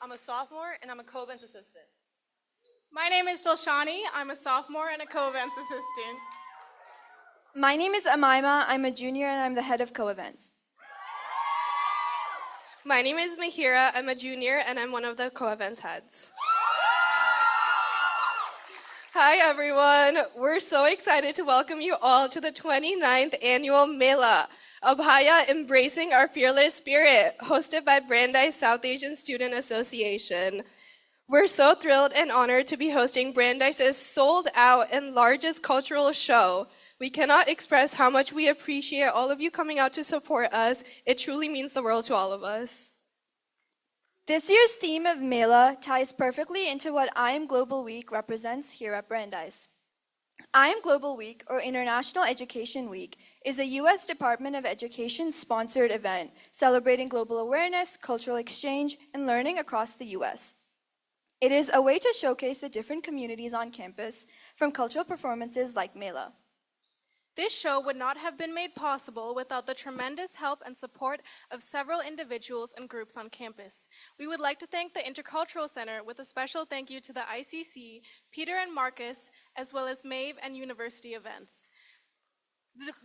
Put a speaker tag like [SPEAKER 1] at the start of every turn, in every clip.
[SPEAKER 1] I'm a sophomore, and I'm a co-events assistant.
[SPEAKER 2] My name is Dilshani. I'm a sophomore and a co-events assistant.
[SPEAKER 3] My name is Amaima. I'm a junior and I'm the head of co-events.
[SPEAKER 4] My name is Mahira. I'm a junior and I'm one of the co-events heads. Hi everyone. We're so excited to welcome you all to the 29th annual Mela, Abhaya Embracing Our Fearless Spirit, hosted by Brandeis South Asian Student Association. We're so thrilled and honored to be hosting Brandeis' sold out and largest cultural show. We cannot express how much we appreciate all of you coming out to support us. It truly means the world to all of us.
[SPEAKER 3] This year's theme of Mela ties perfectly into what I Am Global Week represents here at Brandeis. I Am Global Week, or International Education Week, is a U.S. Department of Education sponsored event celebrating global awareness, cultural exchange, and learning across the U.S. It is a way to showcase the different communities on campus from cultural performances like Mela.
[SPEAKER 2] This show would not have been made possible without the tremendous help and support of several individuals and groups on campus. We would like to thank the Intercultural Center with a special thank you to the ICC, Peter and Marcus, as well as MAVE and University Events.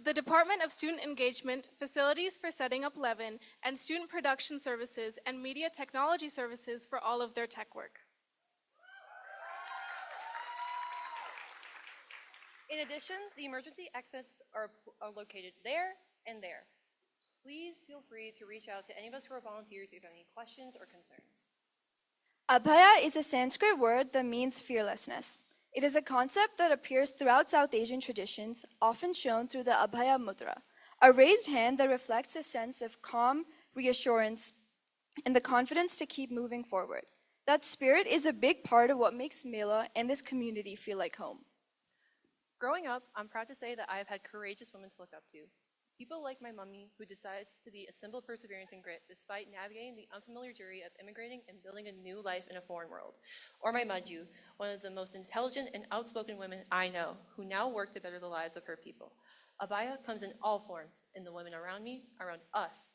[SPEAKER 2] The Department of Student Engagement, Facilities for Setting Up Levin, and Student Production Services and Media Technology Services for all of their tech work.
[SPEAKER 1] In addition, the emergency exits are located there and there. Please feel free to reach out to any of us who are volunteers if you have any questions or concerns.
[SPEAKER 3] Abhaya is a Sanskrit word that means fearlessness. It is a concept that appears throughout South Asian traditions, often shown through the Abhaya mudra, a raised hand that reflects a sense of calm, reassurance, and the confidence to keep moving forward. That spirit is a big part of what makes Mela and this community feel like home.
[SPEAKER 1] Growing up, I'm proud to say that I have had courageous women to look up to. People like my mummy, who decides to be a symbol of perseverance and grit despite navigating the unfamiliar journey of immigrating and building a new life in a foreign world. Or my Maju, one of the most intelligent and outspoken women I know, who now work to better the lives of her people. Abhaya comes in all forms, and the women around me, around us,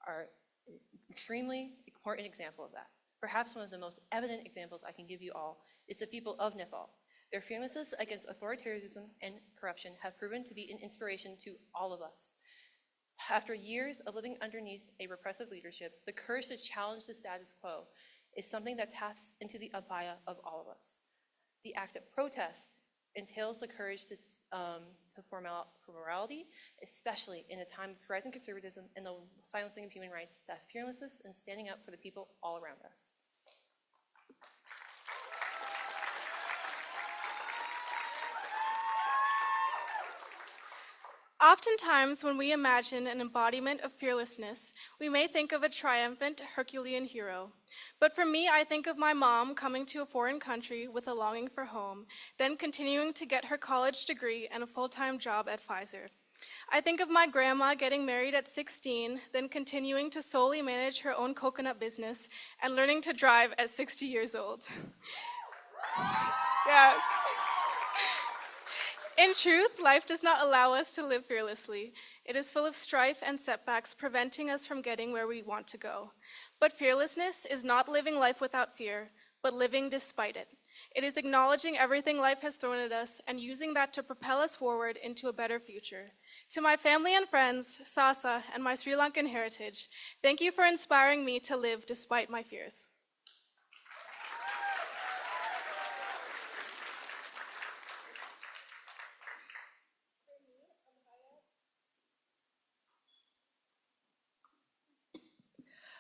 [SPEAKER 1] are an extremely important example of that. Perhaps one of the most evident examples I can give you all is the people of Nepal. Their fearlessness against authoritarianism and corruption have proven to be an inspiration to all of us. After years of living underneath a repressive leadership, the courage to challenge the status quo is something that taps into the Abhaya of all of us. The act of protest entails the courage for morality, especially in a time of rising conservatism and the silencing of human rights, that fearlessness and standing up for the people all around us.
[SPEAKER 2] Oftentimes, when we imagine an embodiment of fearlessness, we may think of a triumphant Herculean hero. But for me, I think of my mom coming to a foreign country with a longing for home, then continuing to get her college degree and a full-time job at Pfizer. I think of my grandma getting married at 16, then continuing to solely manage her own coconut business and learning to drive at 60 years old. Yes. In truth, life does not allow us to live fearlessly. It is full of strife and setbacks, preventing us from getting where we want to go. But fearlessness is not living life without fear, but living despite it. It is acknowledging everything life has thrown at us and using that to propel us forward into a better future. To my family and friends, SASA, and my Sri Lankan heritage, thank you for inspiring me to live despite my fears.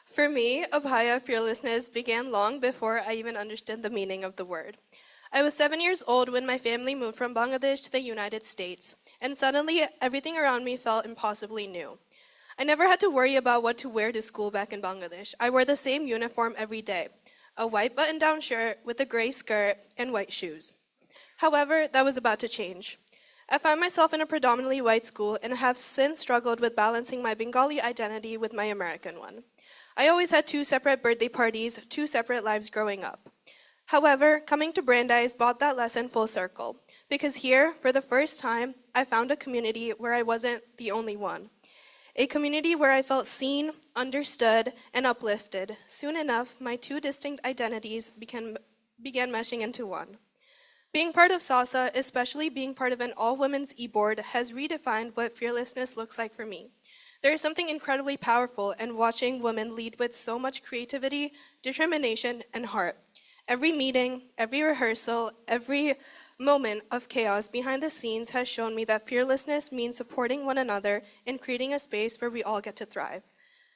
[SPEAKER 4] For me, Abhaya fearlessness began long before I even understood the meaning of the word. I was 7 years old when my family moved from Bangladesh to the United States, and suddenly everything around me felt impossibly new. I never had to worry about what to wear to school back in Bangladesh. I wore the same uniform every day, a white button-down shirt with a gray skirt and white shoes. However, that was about to change. I found myself in a predominantly white school and have since struggled with balancing my Bengali identity with my American one. I always had 2 separate birthday parties, 2 separate lives growing up. However, coming to Brandeis brought that lesson full circle, because here, for the first time, I found a community where I wasn't the only one. a community where I felt seen, understood, and uplifted. Soon enough, my two distinct identities began meshing into one. Being part of SASA, especially being part of an all-women's e-board, has redefined what fearlessness looks like for me. There is something incredibly powerful in watching women lead with so much creativity, determination, and heart. Every meeting, every rehearsal, every moment of chaos behind the scenes has shown me that fearlessness means supporting one another and creating a space where we all get to thrive.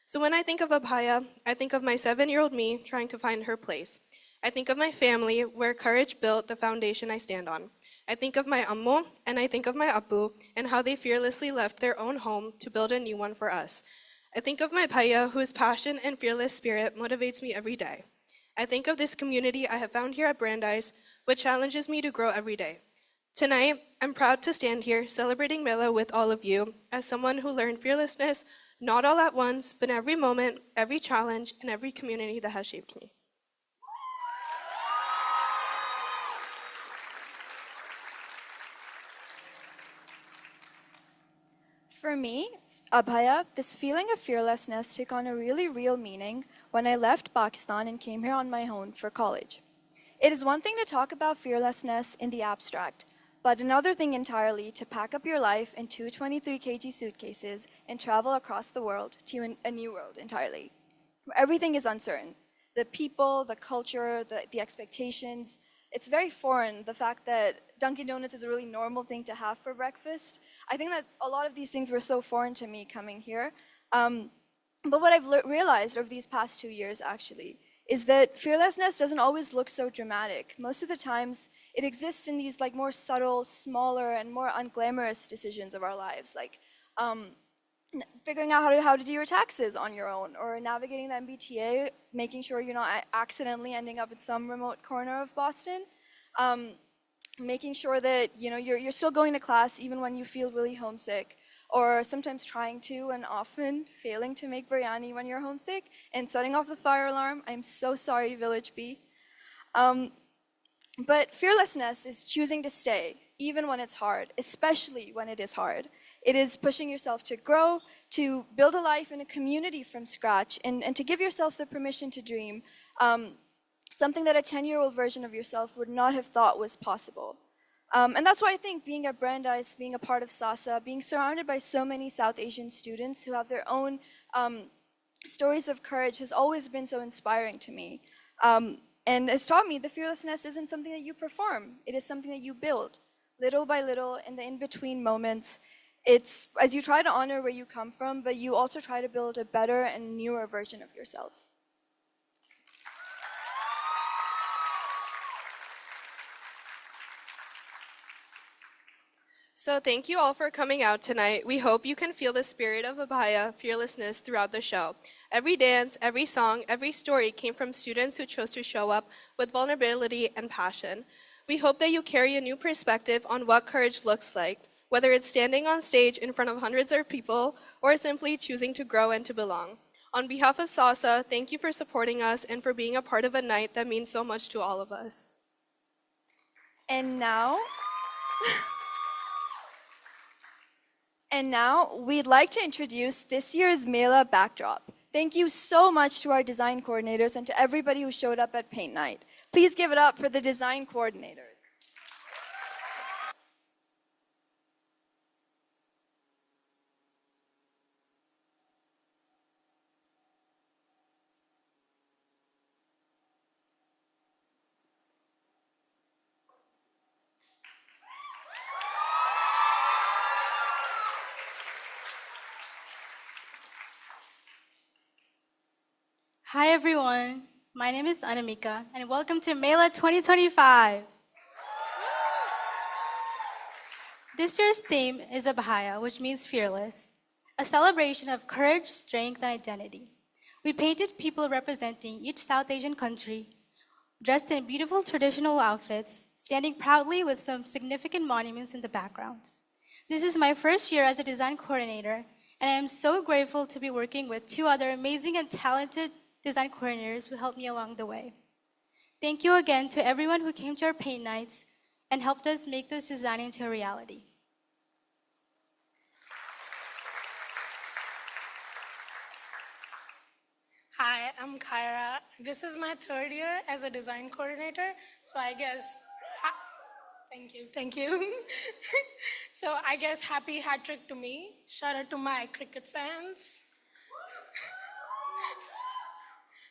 [SPEAKER 4] So when I think of Abhaya, I think of my 7-year-old me trying to find her place. I think of my family, where courage built the foundation I stand on. I think of my ammo, and I think of my apu, and how they fearlessly left their own home to build a new one for us. I think of my Abhaya, whose passion and fearless spirit motivates me every day. I think of this community I have found here at Brandeis, which challenges me to grow every day. Tonight, I'm proud to stand here celebrating Mela with all of you as someone who learned fearlessness not all at once, but every moment, every challenge, and every community that has shaped me.
[SPEAKER 3] For me, Abhaya, this feeling of fearlessness took on a really real meaning when I left Pakistan and came here on my own for college. It is one thing to talk about fearlessness in the abstract, but another thing entirely to pack up your life in two 23 kg suitcases and travel across the world to a new world entirely. Everything is uncertain. The people, the culture, the expectations. It's very foreign, the fact that Dunkin' Donuts is a really normal thing to have for breakfast. I think that a lot of these things were so foreign to me coming here. But what I've realized over these past 2 years, actually, is that fearlessness doesn't always look so dramatic. Most of the times, it exists in these like more subtle, smaller, and more unglamorous decisions of our lives, like figuring out how to do your taxes on your own, or navigating the MBTA, making sure you're not accidentally ending up in some remote corner of Boston, making sure that you're still going to class even when you feel really homesick, or sometimes trying to and often failing to make biryani when you're homesick, and setting off the fire alarm. I'm so sorry, Village B. But fearlessness is choosing to stay, even when it's hard, especially when it is hard. It is pushing yourself to grow, to build a life in a community from scratch, and to give yourself the permission to dream, something that a 10-year-old version of yourself would not have thought was possible. And that's why I think being at Brandeis, being a part of SASA, being surrounded by so many South Asian students who have their own stories of courage has always been so inspiring to me. And it's taught me that fearlessness isn't something that you perform. It is something that you build, little by little, in the in-between moments. It's as you try to honor where you come from, but you also try to build a better and newer version of yourself.
[SPEAKER 4] So thank you all for coming out tonight. We hope you can feel the spirit of Abhaya fearlessness throughout the show. Every dance, every song, every story came from students who chose to show up with vulnerability and passion. We hope that you carry a new perspective on what courage looks like, whether it's standing on stage in front of hundreds of people or simply choosing to grow and to belong. On behalf of SASA, thank you for supporting us and for being a part of a night that means so much to all of us.
[SPEAKER 3] And now, we'd like to introduce this year's Mela backdrop. Thank you so much to our design coordinators and to everybody who showed up at Paint Night. Please give it up for the design coordinators.
[SPEAKER 5] Hi everyone, my name is Anamika and welcome to Mela 2025. This year's theme is Abhaya, which means fearless, a celebration of courage, strength, and identity. We painted people representing each South Asian country, dressed in beautiful traditional outfits, standing proudly with some significant monuments in the background. This is my first year as a design coordinator, and I am so grateful to be working with two other amazing and talented design coordinators who helped me along the way. Thank you again to everyone who came to our paint nights and helped us make this design into a reality.
[SPEAKER 6] Hi, I'm Kyra. This is my third year as a design coordinator, so I guess, thank you. So I guess happy hat trick to me. Shout out to my cricket fans.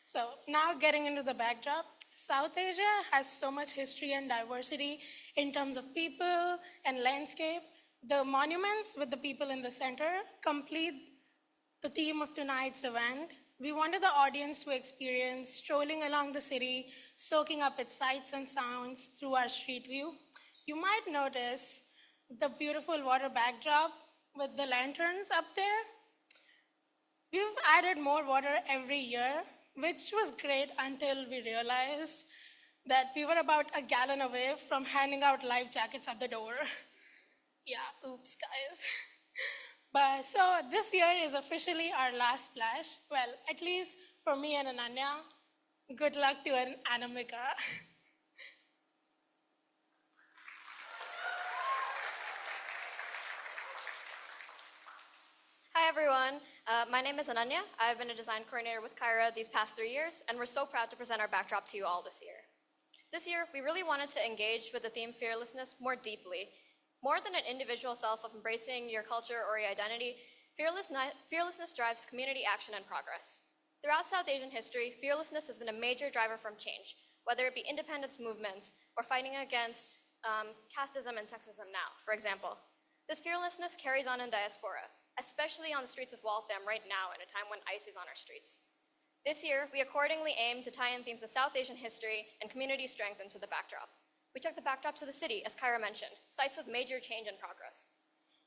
[SPEAKER 6] So now getting into the backdrop, South Asia has so much history and diversity in terms of people and landscape. The monuments with the people in the center complete the theme of tonight's event. We wanted the audience to experience strolling along the city, soaking up its sights and sounds through our street view. You might notice the beautiful water backdrop with the lanterns up there. We've added more water every year, which was great until we realized that we were about a gallon away from handing out life jackets at the door. Yeah, oops, guys. But so this year is officially our last splash. Well, at least for me and Ananya. Good luck to an Anamika.
[SPEAKER 7] Hi everyone, my name is Ananya. I've been a design coordinator with Kyra these past 3 years, and we're so proud to present our backdrop to you all this year. This year, we really wanted to engage with the theme fearlessness more deeply. More than an individual self of embracing your culture or your identity, fearlessness drives community action and progress. Throughout South Asian history, fearlessness has been a major driver from change, whether it be independence movements or fighting against casteism and sexism now, for example. This fearlessness carries on in diaspora, especially on the streets of Waltham right now in a time when ICE is on our streets. This year, we accordingly aim to tie in themes of South Asian history and community strength into the backdrop. We took the backdrop to the city, as Kyra mentioned, sites of major change and progress.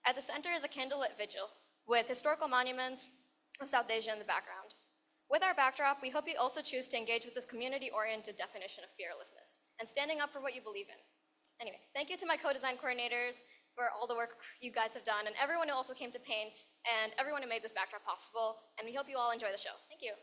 [SPEAKER 7] At the center is a candlelit vigil with historical monuments of South Asia in the background. With our backdrop, we hope you also choose to engage with this community-oriented definition of fearlessness and standing up for what you believe in. Anyway, thank you to my co-design coordinators for all the work you guys have done, and everyone who also came to paint, and everyone who made this backdrop possible, and we hope you all enjoy the show. Thank you.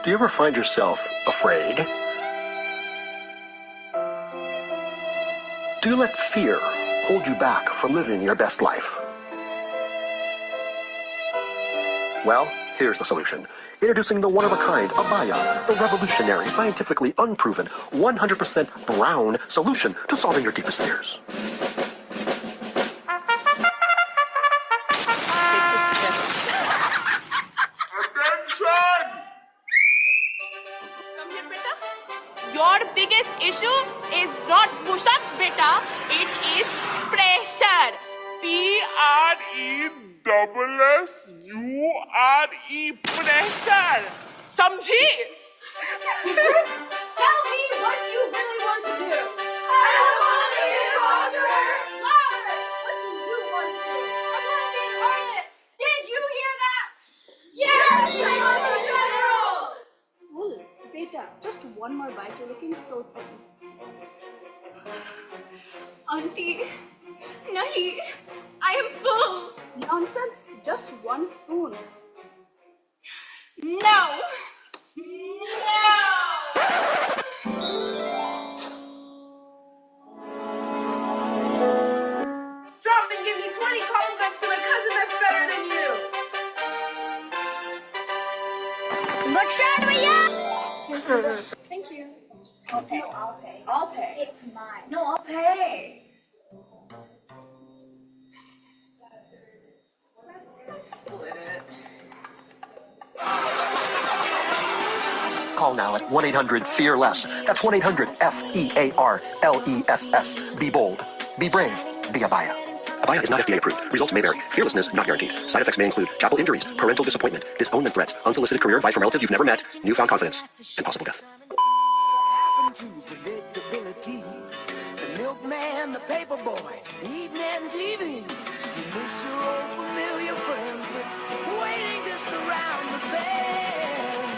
[SPEAKER 8] Do you ever find yourself afraid? Do you let fear hold you back from living your best life? Well, here's the solution. Introducing the one-of-a-kind Abhaya, the revolutionary, scientifically unproven, 100% brown solution to solving your deepest fears.
[SPEAKER 9] Your biggest issue is not push-ups, beta. It is pressure. P-R-E-S-S-U-R-E, pressure. Samjhi?
[SPEAKER 10] Tell me what you really want to do. I want to be an author. Louder. What do you want to do? I want to be an artist. Did you hear that? Yes, Mr. General.
[SPEAKER 11] Well, beta, just one more bite. You're looking so thin.
[SPEAKER 10] Auntie, nahi, I am full.
[SPEAKER 11] Nonsense. Just one spoon.
[SPEAKER 10] No.
[SPEAKER 9] Drop and give me 20 compliments to my cousin that's better than you.
[SPEAKER 10] Look, Shadway,
[SPEAKER 11] Thank you.
[SPEAKER 10] I'll pay. I'll pay. It's mine. No, I'll pay. Split it.
[SPEAKER 8] Call now at 1-800-FEARLESS. That's 1-800-FEARLESS. Be bold, be brave, be Abhaya. Abhaya is not FDA approved. Results may vary. Fearlessness not guaranteed. Side effects may include chapel injuries, parental disappointment, disownment threats, unsolicited career advice from relatives you've never met, newfound confidence, and possible death.
[SPEAKER 12] To predictability, the milkman, the paper boy, evening TV. You miss your old familiar friends, but waiting just around the bend.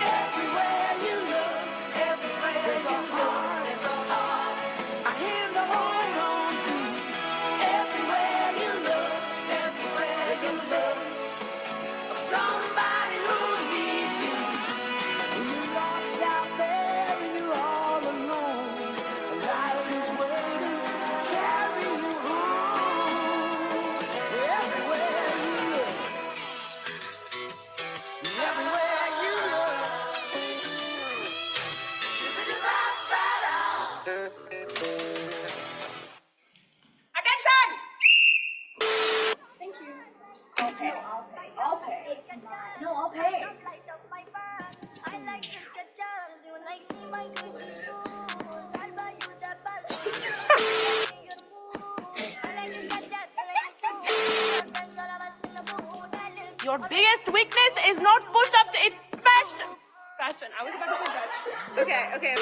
[SPEAKER 12] Everywhere you look, everywhere there's a heart, there's a heart. I hand to hold on to. Everywhere you look, everywhere there's a lust of somebody who needs you. When you're lost out there and you're all alone, life is waiting to carry you home. Everywhere you look, everywhere you look.
[SPEAKER 9] Attention!
[SPEAKER 11] Thank you. I'll pay. I'll pay. It's mine. No, I'll pay.
[SPEAKER 9] Your biggest weakness is not push-ups, it's passion. Passion. I was about to say that. Okay.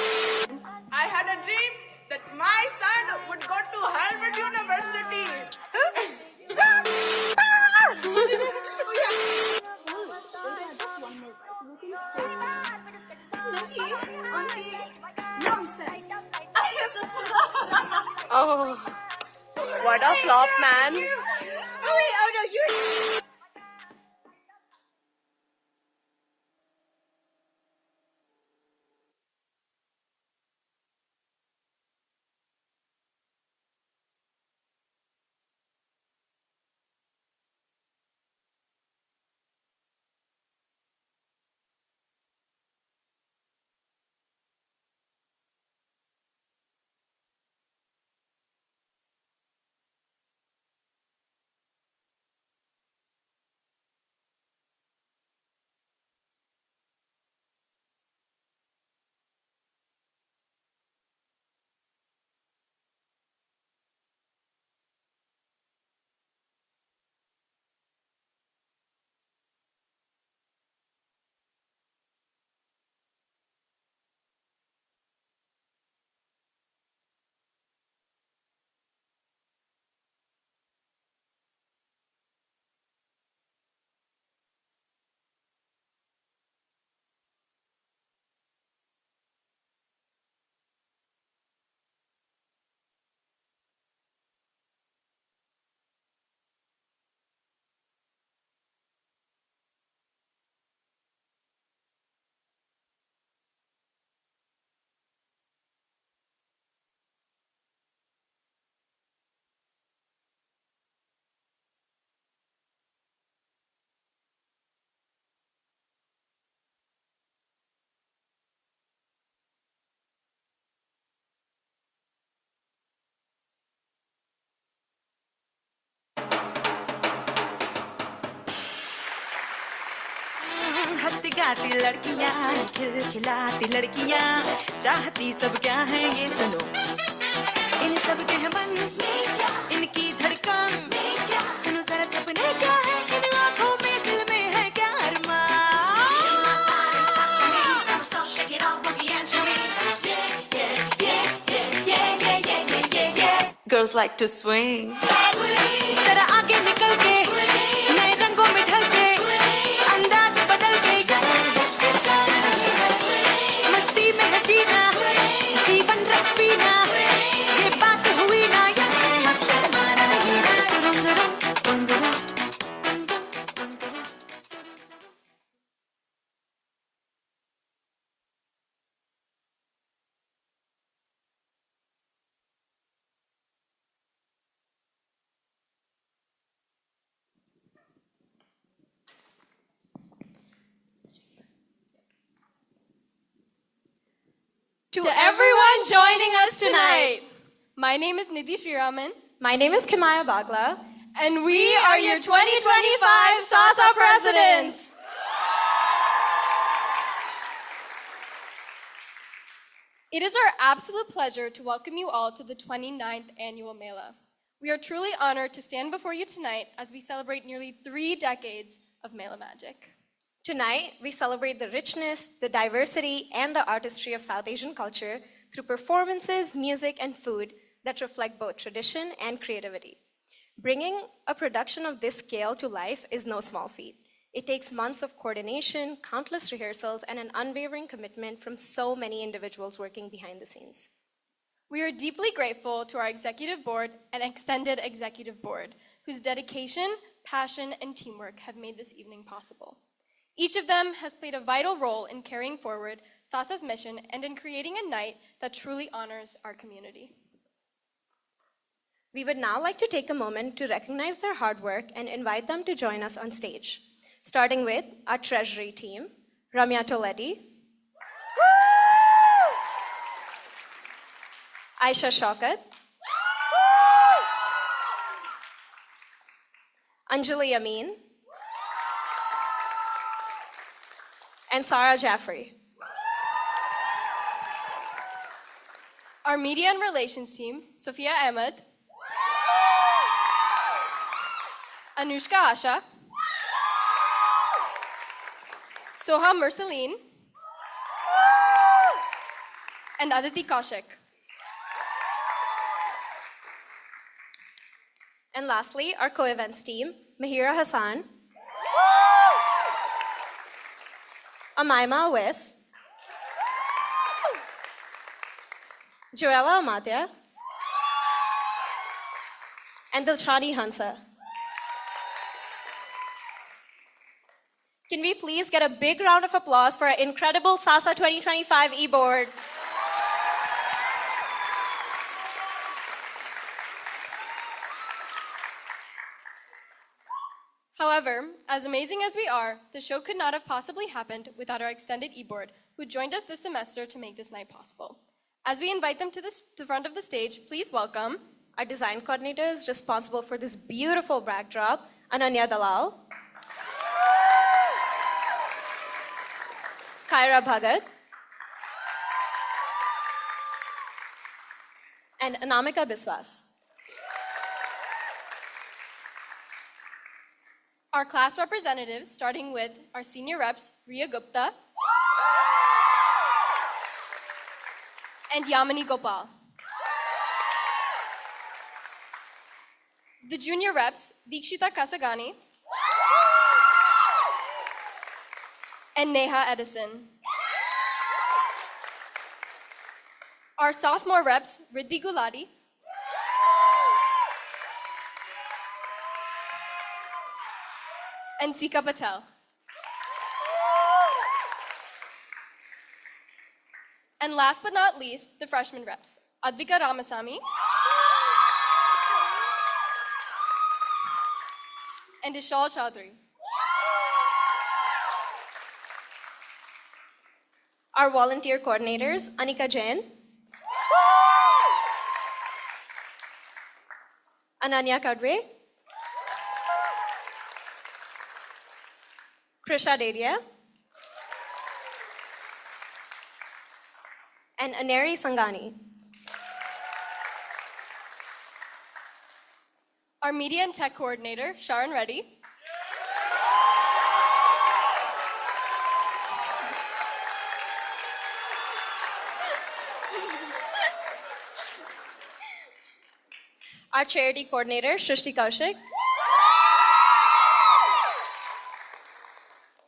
[SPEAKER 9] I had a dream that my son would go to Harvard University.
[SPEAKER 4] Oh,
[SPEAKER 9] What a flop, man. Oh no, you.
[SPEAKER 13] हंसती गाती लड़कियां खिलखिलाती लड़कियां चाहती सब क्या है ये सुनो इन सब के मन इनकी धड़कन सुनो जरा सपने क्या है इन आंखों में दिल में है क्या अरमान Girls like to swing जरा आगे निकल के नए रंगों में ढल के अंदाज बदल के मस्ती में है जीना जीवन रस पीना ये बात हुई ना अब शर्माना नहीं ना
[SPEAKER 3] To everyone joining us tonight, my name is Nidhi Sriraman.
[SPEAKER 14] My name is Kimaya Bagla.
[SPEAKER 3] And we are your 2025 SASA presidents. It is our absolute pleasure to welcome you all to the 29th annual Mela.
[SPEAKER 15] We are truly honored to stand before you tonight as we celebrate nearly 3 decades of Mela magic.
[SPEAKER 14] Tonight, we celebrate the richness, the diversity, and the artistry of South Asian culture through performances, music, and food that reflect both tradition and creativity. Bringing a production of this scale to life is no small feat. It takes months of coordination, countless rehearsals, and an unwavering commitment from so many individuals working behind the scenes.
[SPEAKER 15] We are deeply grateful to our executive board and extended executive board, whose dedication, passion, and teamwork have made this evening possible. Each of them has played a vital role in carrying forward SASA's mission and in creating a night that truly honors our community.
[SPEAKER 14] We would now like to take a moment to recognize their hard work and invite them to join us on stage, starting with our treasury team, Ramya Toletti, Aisha Shaukat, Anjali Amin, and Sarah Jaffrey.
[SPEAKER 15] Our media and relations team, Sophia Ahmed, Anushka Asha, Soha Mursaleen, and Aditi Kaushik.
[SPEAKER 14] And lastly, our co-events team, Mahira Hassan, Amaima Awais, Joella Amatya, and Dilshani Hansa. Can we please get a big round of applause for our incredible SASA 2025 e-board?
[SPEAKER 15] However, as amazing as we are, the show could not have possibly happened without our extended e-board, who joined us this semester to make this night possible. As we invite them to the front of the stage, please welcome
[SPEAKER 14] our design coordinators responsible for this beautiful backdrop, Ananya Dalal, Kyra Bhagat, and Anamika Biswas.
[SPEAKER 15] our class representatives, starting with our senior reps, Riya Gupta and Yamini Gopal. The junior reps, Dikshita Kasagani and Neha Edison. Our sophomore reps, Riddhi Gulati and Sika Patel. And last but not least, the freshman reps, Advika Ramasamy and Ishal Chaudhary.
[SPEAKER 14] Our volunteer coordinators, Anika Jain, Ananya Kadwe, Krisha Dedia, and Aneri Sangani.
[SPEAKER 15] Our media and tech coordinator, Sharon Reddy.
[SPEAKER 14] Our charity coordinator, Shrishti Kaushik.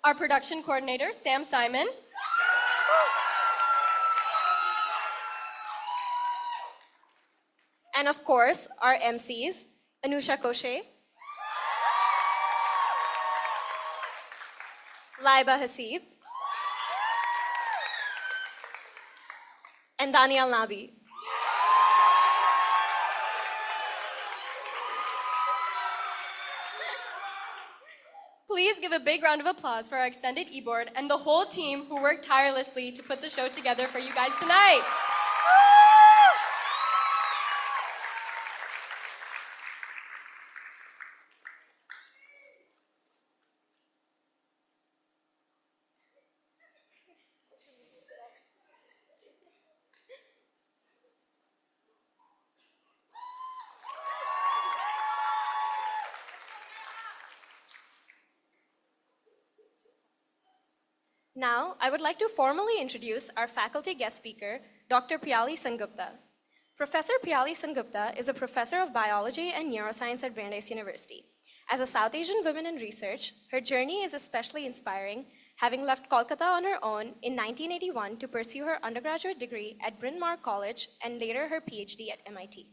[SPEAKER 15] Our production coordinator, Sam Simon.
[SPEAKER 14] And of course, our MCs, Anusha Koshe, Laiba Hasib, and Daniel Nabi.
[SPEAKER 15] Please give a big round of applause for our extended e-board and the whole team who worked tirelessly to put the show together for you guys tonight.
[SPEAKER 7] Now, I would like to formally introduce our faculty guest speaker, Dr. Piyali Sengupta. Professor Piyali Sengupta is a professor of biology and neuroscience at Brandeis University. As a South Asian woman in research, her journey is especially inspiring, having left Kolkata on her own in 1981 to pursue her undergraduate degree at Bryn Mawr College and later her PhD at MIT.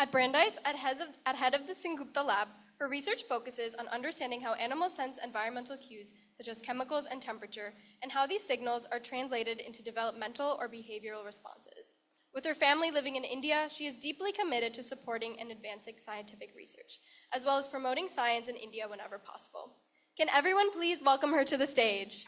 [SPEAKER 15] At Brandeis, at head of the Sengupta lab, her research focuses on understanding how animals sense environmental cues, such as chemicals and temperature, and how these signals are translated into developmental or behavioral responses. With her family living in India, she is deeply committed to supporting and advancing scientific research, as well as promoting science in India whenever possible. Can everyone please welcome her to the stage?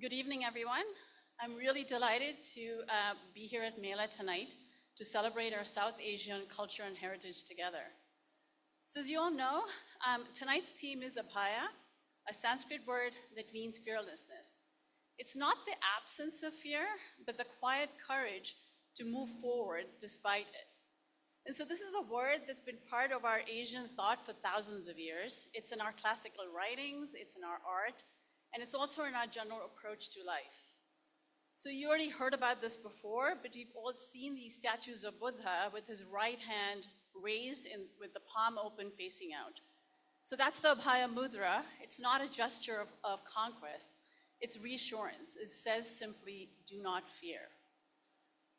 [SPEAKER 16] Good evening, everyone. I'm really delighted to be here at Mela tonight to celebrate our South Asian culture and heritage together. So as you all know, tonight's theme is Abhaya, a Sanskrit word that means fearlessness. It's not the absence of fear, but the quiet courage to move forward despite it. And so this is a word that's been part of our Asian thought for thousands of years. It's in our classical writings, it's in our art, and it's also in our general approach to life. So you already heard about this before, but you've all seen these statues of Buddha with his right hand raised with the palm open facing out. So that's the Abhaya mudra. It's not a gesture of conquest, it's reassurance. It says simply, do not fear.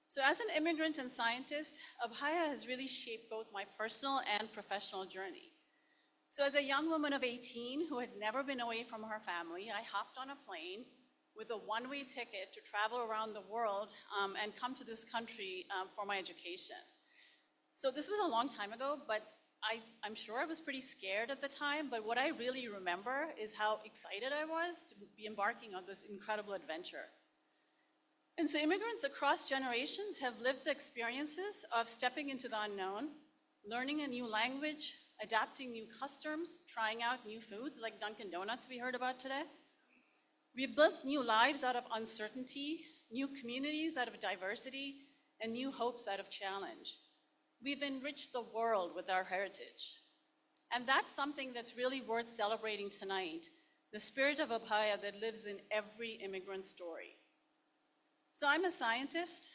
[SPEAKER 16] So as an immigrant and scientist, Abhaya has really shaped both my personal and professional journey. So as a young woman of 18 who had never been away from her family, I hopped on a plane with a one-way ticket to travel around the world and come to this country for my education. So this was a long time ago, but I'm sure I was pretty scared at the time, but what I really remember is how excited I was to be embarking on this incredible adventure. And so immigrants across generations have lived the experiences of stepping into the unknown, learning a new language, adapting new customs, trying out new foods like Dunkin' Donuts we heard about today. We've built new lives out of uncertainty, new communities out of diversity, and new hopes out of challenge. We've enriched the world with our heritage. And that's something that's really worth celebrating tonight, the spirit of Abhaya that lives in every immigrant story. So I'm a scientist,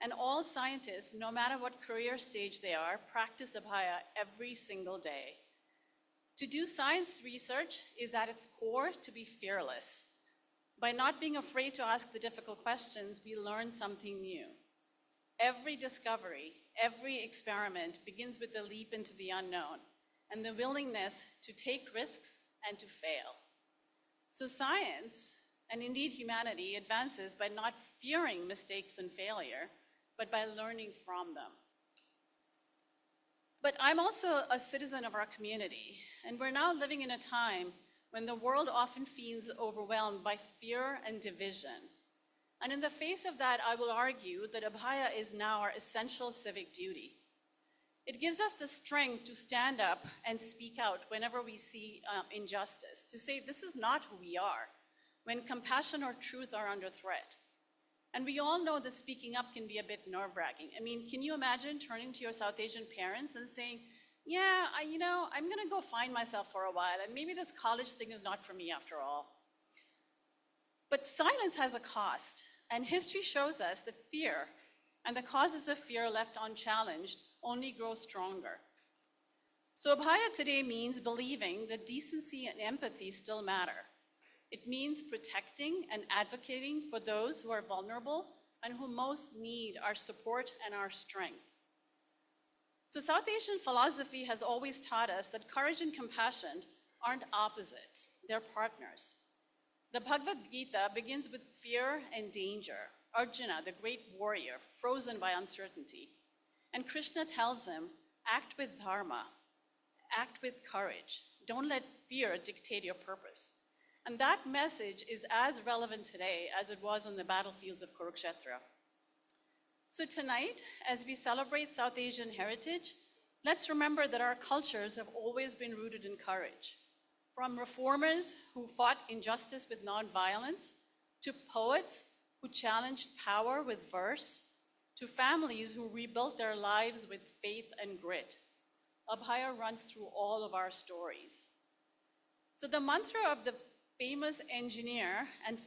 [SPEAKER 16] and all scientists, no matter what career stage they are, practice Abhaya every single day. To do science research is at its core to be fearless. By not being afraid to ask the difficult questions, we learn something new. Every discovery, every experiment begins with a leap into the unknown and the willingness to take risks and to fail. So science, and indeed humanity, advances by not fearing mistakes and failure, but by learning from them. But I'm also a citizen of our community, and we're now living in a time when the world often feels overwhelmed by fear and division. And in the face of that, I will argue that Abhaya is now our essential civic duty. It gives us the strength to stand up and speak out whenever we see injustice, to say this is not who we are, when compassion or truth are under threat. And we all know that speaking up can be a bit nerve-wracking. I mean, can you imagine turning to your South Asian parents and saying, yeah, I'm gonna go find myself for a while, and maybe this college thing is not for me after all. But silence has a cost, and history shows us that fear and the causes of fear left unchallenged only grow stronger. So Abhaya today means believing that decency and empathy still matter. It means protecting and advocating for those who are vulnerable and who most need our support and our strength. So South Asian philosophy has always taught us that courage and compassion aren't opposites, they're partners. The Bhagavad Gita begins with fear and danger. Arjuna, the great warrior, frozen by uncertainty. And Krishna tells him, act with dharma, act with courage. Don't let fear dictate your purpose. And that message is as relevant today as it was on the battlefields of Kurukshetra. So tonight, as we celebrate South Asian heritage, let's remember that our cultures have always been rooted in courage. From reformers who fought injustice with nonviolence, to poets who challenged power with verse, to families who rebuilt their lives with faith and grit. Abhaya runs through all of our stories. So the mantra of the famous engineer and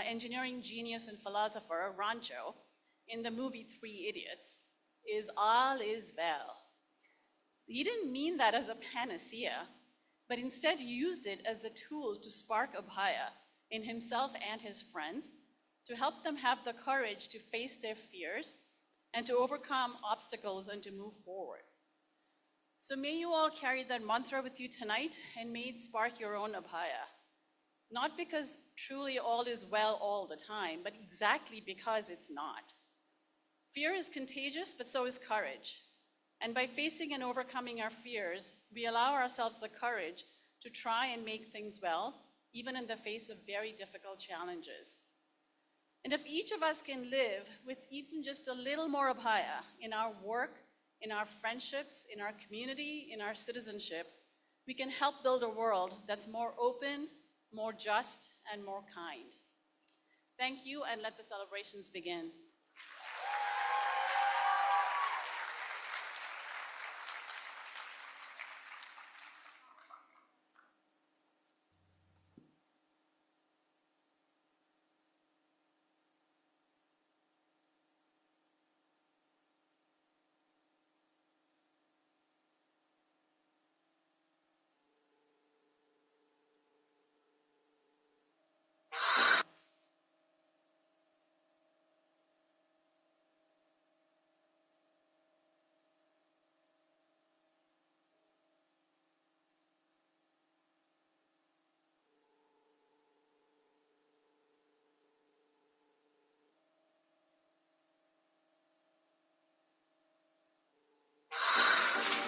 [SPEAKER 16] engineering genius and philosopher, Rancho, in the movie Three Idiots, is all is well. He didn't mean that as a panacea, but instead used it as a tool to spark Abhaya in himself and his friends, to help them have the courage to face their fears and to overcome obstacles and to move forward. So may you all carry that mantra with you tonight, and may it spark your own Abhaya. Not because truly all is well all the time, but exactly because it's not. Fear is contagious, but so is courage. And by facing and overcoming our fears, we allow ourselves the courage to try and make things well, even in the face of very difficult challenges. And if each of us can live with even just a little more Abhaya in our work, in our friendships, in our community, in our citizenship, we can help build a world that's more open, more just, and more kind. Thank you, and let the celebrations begin.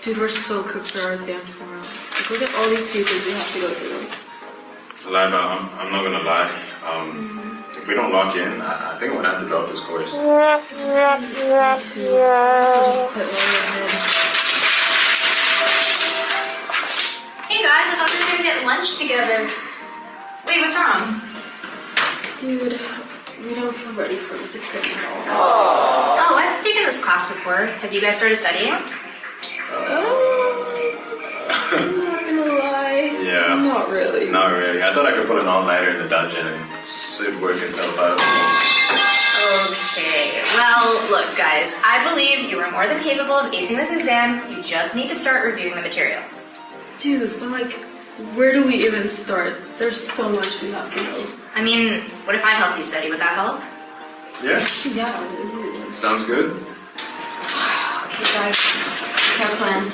[SPEAKER 17] Dude, we're so cooked for our exam tomorrow. Like, look at all these papers we have to go through.
[SPEAKER 18] Lana, I'm not gonna lie. If we don't lock in, I think I'm gonna have to drop this course.
[SPEAKER 17] Me too. So just quit while you're ahead.
[SPEAKER 10] Hey guys, I thought we were gonna get lunch together. Wait, what's wrong?
[SPEAKER 17] Dude, we don't feel ready for this exam at all.
[SPEAKER 10] Oh, I've taken this class before. Have you guys started studying?
[SPEAKER 17] I'm not gonna lie.
[SPEAKER 18] Yeah.
[SPEAKER 17] Not really.
[SPEAKER 18] Not really. I thought I could put an all-nighter in the dungeon and it work itself out.
[SPEAKER 10] Okay, well, look guys, I believe you are more than capable of acing this exam. You just need to start reviewing the material.
[SPEAKER 17] Dude, but like, where do we even start? There's so much we have to know.
[SPEAKER 10] I mean, what if I helped you study? Would that help?
[SPEAKER 18] Yeah.
[SPEAKER 17] Yeah, it really would.
[SPEAKER 18] Sounds good.
[SPEAKER 17] Okay guys, what's our plan?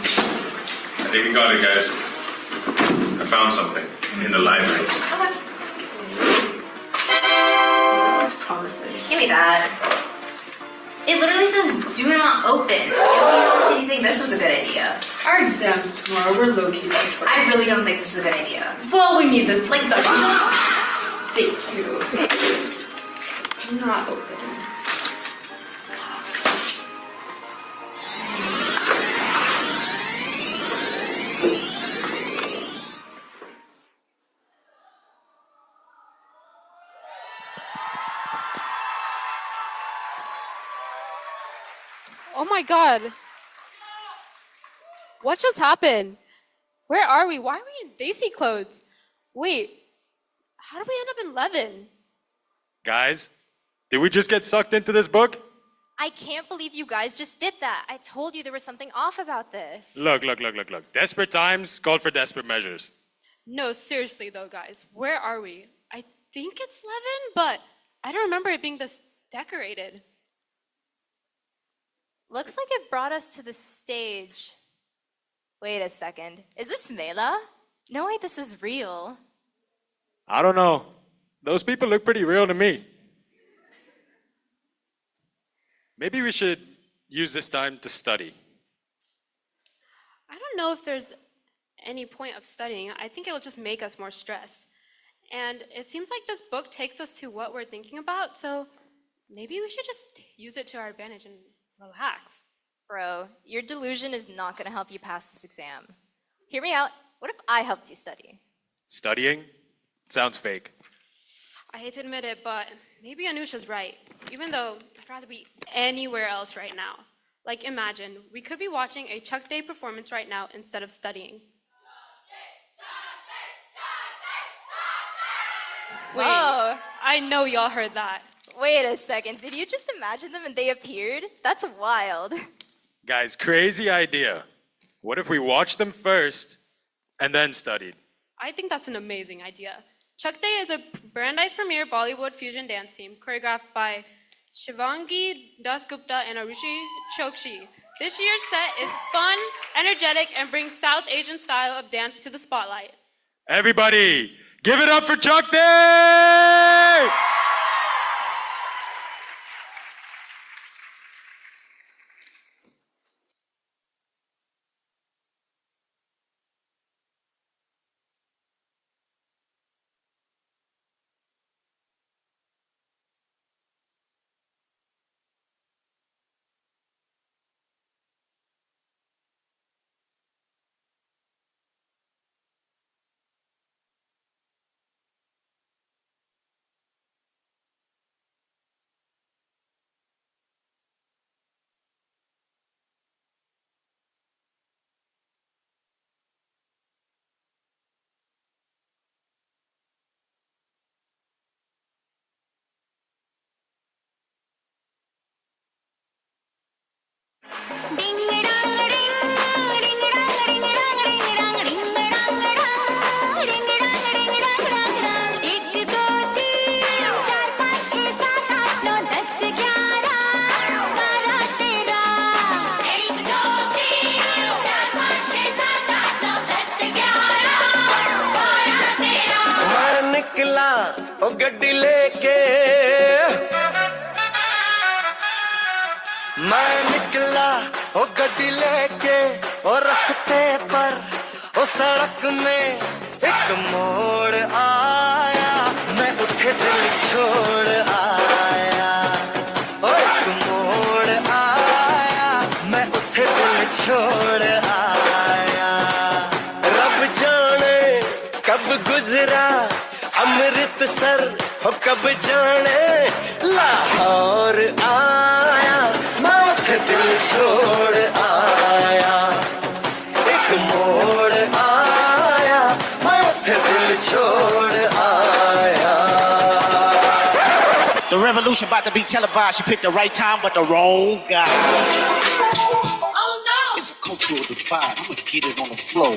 [SPEAKER 18] I think we got it, guys. I found something in the library.
[SPEAKER 10] Okay.
[SPEAKER 17] That's promising.
[SPEAKER 10] Give me that. It literally says do not open. You honestly think this was a good idea?
[SPEAKER 17] Our exams tomorrow, we're low-key desperate.
[SPEAKER 10] I really don't think this is a good idea.
[SPEAKER 17] Well, we need this.
[SPEAKER 10] Like, this is a...
[SPEAKER 17] Thank you. Do not open.
[SPEAKER 19] Oh my god. What just happened? Where are we? Why are we in Daisy clothes? Wait, how did we end up in Levin?
[SPEAKER 20] Guys, did we just get sucked into this book?
[SPEAKER 21] I can't believe you guys just did that. I told you there was something off about this.
[SPEAKER 20] Look. Desperate times call for desperate measures.
[SPEAKER 19] No, seriously though, guys, where are we? I think it's Levin, but I don't remember it being this decorated.
[SPEAKER 21] Looks like it brought us to the stage. Wait a second. Is this Mela? No way, this is real.
[SPEAKER 20] I don't know. Those people look pretty real to me. Maybe we should use this time to study.
[SPEAKER 19] I don't know if there's any point of studying. I think it'll just make us more stressed. And it seems like this book takes us to what we're thinking about, so maybe we should just use it to our advantage and relax.
[SPEAKER 21] Bro, your delusion is not going to help you pass this exam. Hear me out. What if I helped you study?
[SPEAKER 20] Studying? Sounds fake.
[SPEAKER 19] I hate to admit it, but Maybe Anusha's right, even though I'd rather be anywhere else right now. Like, imagine, we could be watching a Chuck Day performance right now instead of studying. Wait,
[SPEAKER 21] Whoa.
[SPEAKER 19] I know y'all heard that.
[SPEAKER 21] Wait a second, did you just imagine them and they appeared? That's wild.
[SPEAKER 20] Guys, crazy idea. What if we watched them first and then studied?
[SPEAKER 19] I think that's an amazing idea. Chuck Day is a Brandeis premier Bollywood fusion dance team choreographed by Shivangi Dasgupta and Arushi Chokshi. This year's set is fun, energetic, and brings South Asian style of dance to the spotlight.
[SPEAKER 20] Everybody, give it up for Chuck Day!
[SPEAKER 12] ओ गड्डी लेके मैं निकला ओ गड्डी लेके ओ रास्ते पर ओ सड़क में एक मोड़ आया मैं उठे दिल छोड़ आया ओ एक मोड़ आया मैं उठे दिल छोड़ आया रब जाने कब गुजरा अमृतसर हो कब जाने लाहौर आया मैं उठे दिल छोड़ आया एक मोड़ आया मैं उठे दिल छोड़ आया
[SPEAKER 1] The revolution about to be televised. You picked the right time, but the wrong guy. Oh no! It's a cultural divide. I'm gonna get it on the floor.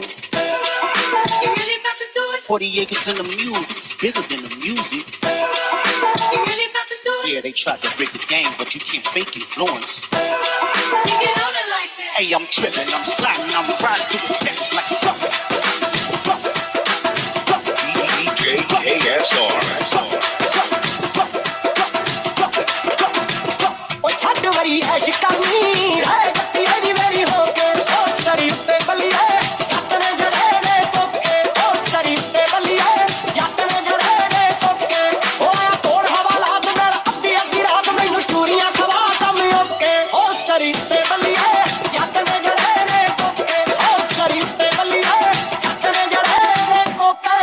[SPEAKER 1] You really about to do it? 40 acres in the mule. This is bigger than the music. You really about to do it? Yeah, they tried to break the game, but you can't fake influence. You get on it like that. Hey, I'm tripping, I'm sliding, I'm riding through the deck like a bucket. DJ KSR.
[SPEAKER 12] वरी ऐश करनी है गत्ती मेरी मेरी होके पोस्टरी पे बलिए यातने जड़े ने कोके पोस्टरी पे बलिए यातने जड़े ने कोके ओ या तोड़ हवालात मेरा अद्धी अद्धी रात मैनू चूरियां खवा दम ओके पोस्टरी पे बलिए यातने जड़े ने कोके पोस्टरी पे बलिए यातने जड़े ने कोके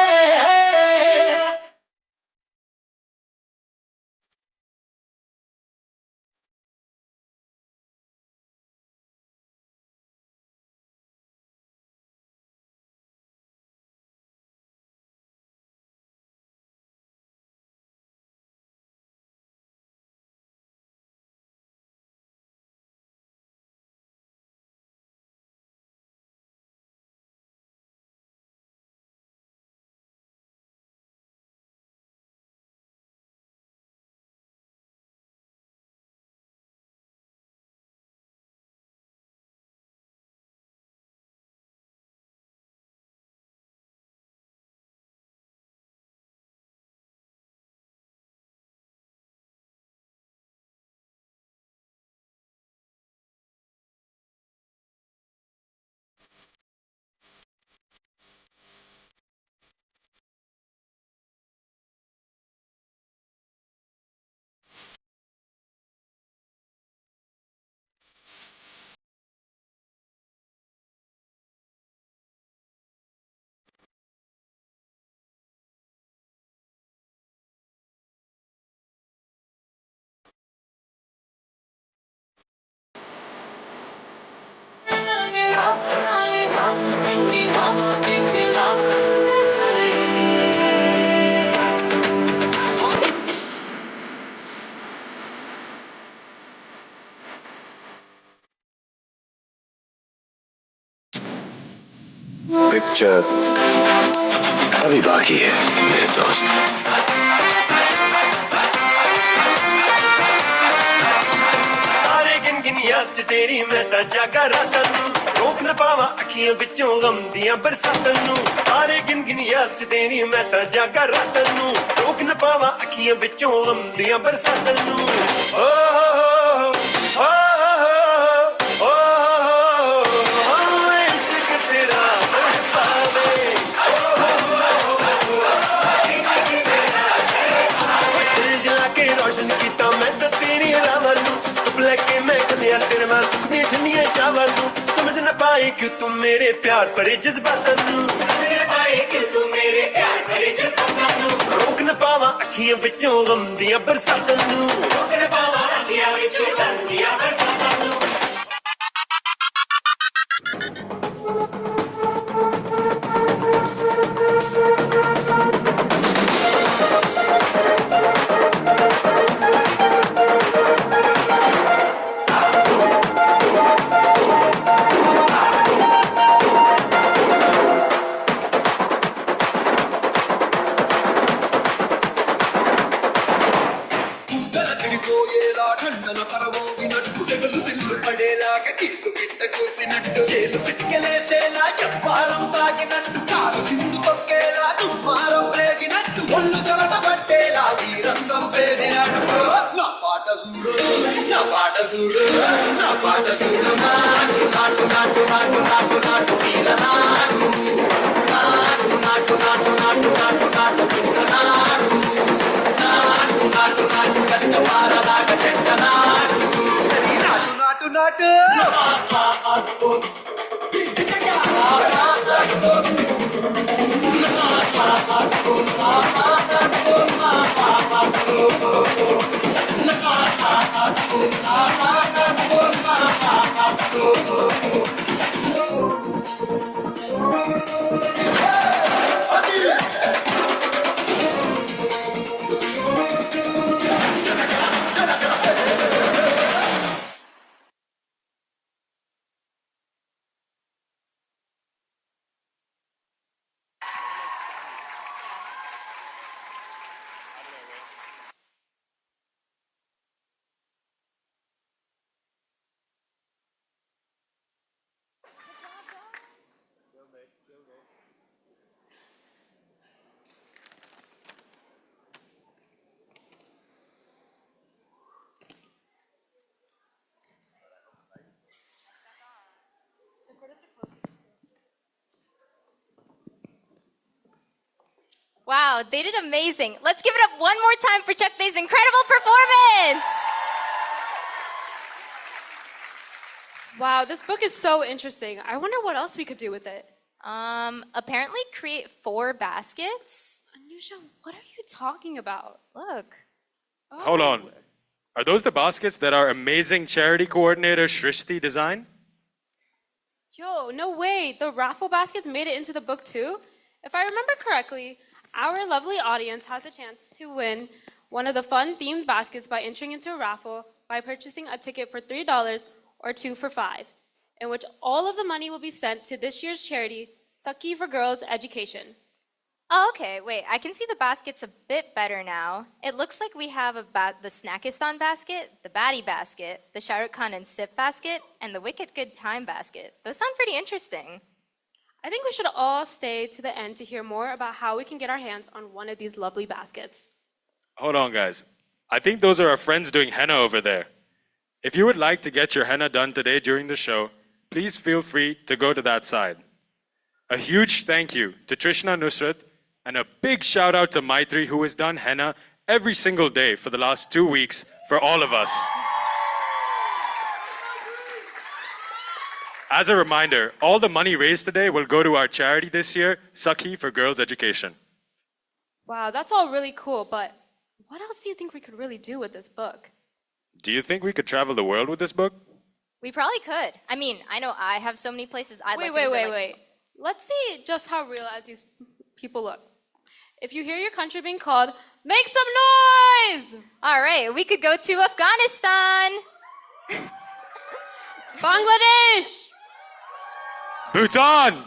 [SPEAKER 8] पिक्चर अभी बाकी है मेरे दोस्त।
[SPEAKER 2] तारे गिन गिन याद च तेरी मैं तां जागा रातां नूं रोक न पावां अखियां विचों गम दियां बरसातां नूं तारे गिन गिन याद च तेरी मैं तां जागा रातां नूं रोक न पावां अखियां विचों गम दियां बरसातां नूं ओ हो ओ इश्क तेरा तड़पावे दिल जला के रोशन कीता मैं तां तेरी रावां नूं लेके मैं कलिया तेरे वाल सुखनी ठंडियां शावां नूं समझ न पाए कि तू मेरे प्यार भरे जज्बातां नूं समझ न पाए कि तू मेरे प्यार भरे जज्बातां नूं रोक न पावां अखियां विचों गम दियां बरसातां नूं रोक न पावां अखियां विचों गम दियां बरसातां नूं
[SPEAKER 21] Wow, they did amazing. Let's give it up one more time for Chuck Day's incredible performance.
[SPEAKER 19] Wow, this book is so interesting. I wonder what else we could do with it.
[SPEAKER 21] Apparently create 4 baskets.
[SPEAKER 19] Anusha, what are you talking about?
[SPEAKER 21] Look.
[SPEAKER 20] Hold on. Are those the baskets that our amazing charity coordinator Shrishti designed?
[SPEAKER 19] Yo, no way. The raffle baskets made it into the book too? If I remember correctly, our lovely audience has a chance to win one of the fun themed baskets by entering into a raffle by purchasing a ticket for $3 or 2 for $5, in which all of the money will be sent to this year's charity, Sakhi for Girls Education.
[SPEAKER 21] Oh, okay, wait, I can see the baskets a bit better now. It looks like we have the Snackistan basket, the Baddie basket, the Shah Rukh Khan and Sip basket, and the Wicked Good Time basket. Those sound pretty interesting.
[SPEAKER 19] I think we should all stay to the end to hear more about how we can get our hands on one of these lovely baskets.
[SPEAKER 20] Hold on, guys. I think those are our friends doing henna over there. If you would like to get your henna done today during the show, please feel free to go to that side. A huge thank you to Trishna Nusrat and a big shout out to Maitri, who has done henna every single day for the last 2 weeks for all of us. As a reminder, all the money raised today will go to our charity this year, Sakhi for Girls Education.
[SPEAKER 19] Wow, that's all really cool, but what else do you think we could really do with this book?
[SPEAKER 20] Do you think we could travel the world with this book?
[SPEAKER 21] We probably could. I mean, I know I have so many places I'd like to visit.
[SPEAKER 19] Wait. Let's see just how real as these people look. If you hear your country being called, make some noise!
[SPEAKER 21] All right, we could go to Afghanistan.
[SPEAKER 19] Bangladesh!
[SPEAKER 20] Bhutan!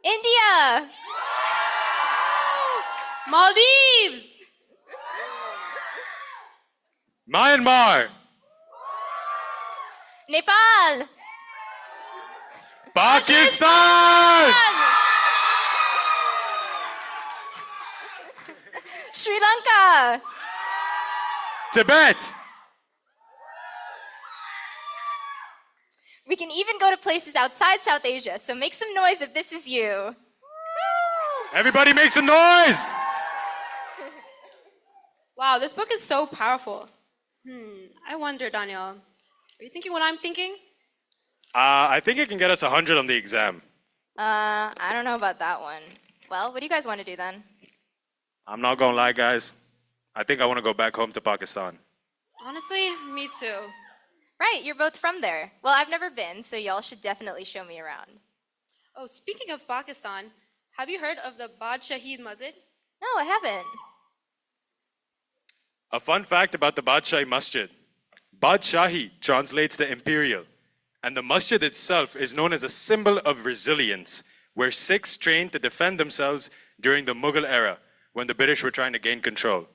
[SPEAKER 21] India.
[SPEAKER 19] Maldives!
[SPEAKER 20] Myanmar!
[SPEAKER 21] Nepal.
[SPEAKER 20] Pakistan!
[SPEAKER 21] Sri Lanka.
[SPEAKER 20] Tibet!
[SPEAKER 21] We can even go to places outside South Asia, so make some noise if this is you.
[SPEAKER 20] Everybody make some noise!
[SPEAKER 19] Wow, this book is so powerful. I wonder, Daniel, are you thinking what I'm thinking?
[SPEAKER 20] I think it can get us 100 on the exam.
[SPEAKER 21] I don't know about that one. Well, what do you guys want to do then?
[SPEAKER 20] I'm not gonna lie, guys. I think I want to go back home to Pakistan.
[SPEAKER 19] Honestly, me too.
[SPEAKER 21] Right, you're both from there. Well, I've never been, so y'all should definitely show me around.
[SPEAKER 19] Oh, speaking of Pakistan, have you heard of the Badshahid Masjid?
[SPEAKER 21] No, I haven't.
[SPEAKER 20] A fun fact about the Badshahi Masjid. Badshahi translates to imperial, and the masjid itself is known as a symbol of resilience, where Sikhs trained to defend themselves during the Mughal era, when the British were trying to gain control.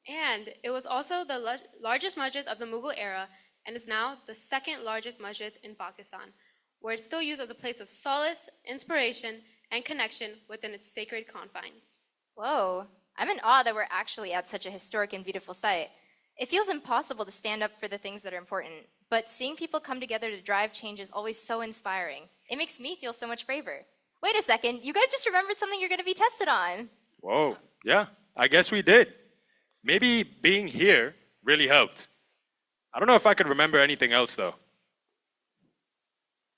[SPEAKER 19] And it was also the largest masjid of the Mughal era, and is now the second largest masjid in Pakistan, where it's still used as a place of solace, inspiration, and connection within its sacred confines.
[SPEAKER 21] Whoa, I'm in awe that we're actually at such a historic and beautiful site. It feels impossible to stand up for the things that are important, but seeing people come together to drive change is always so inspiring. It makes me feel so much braver. Wait a second, you guys just remembered something you're going to be tested on.
[SPEAKER 20] Whoa, yeah, I guess we did. Maybe being here really helped. I don't know if I could remember anything else, though.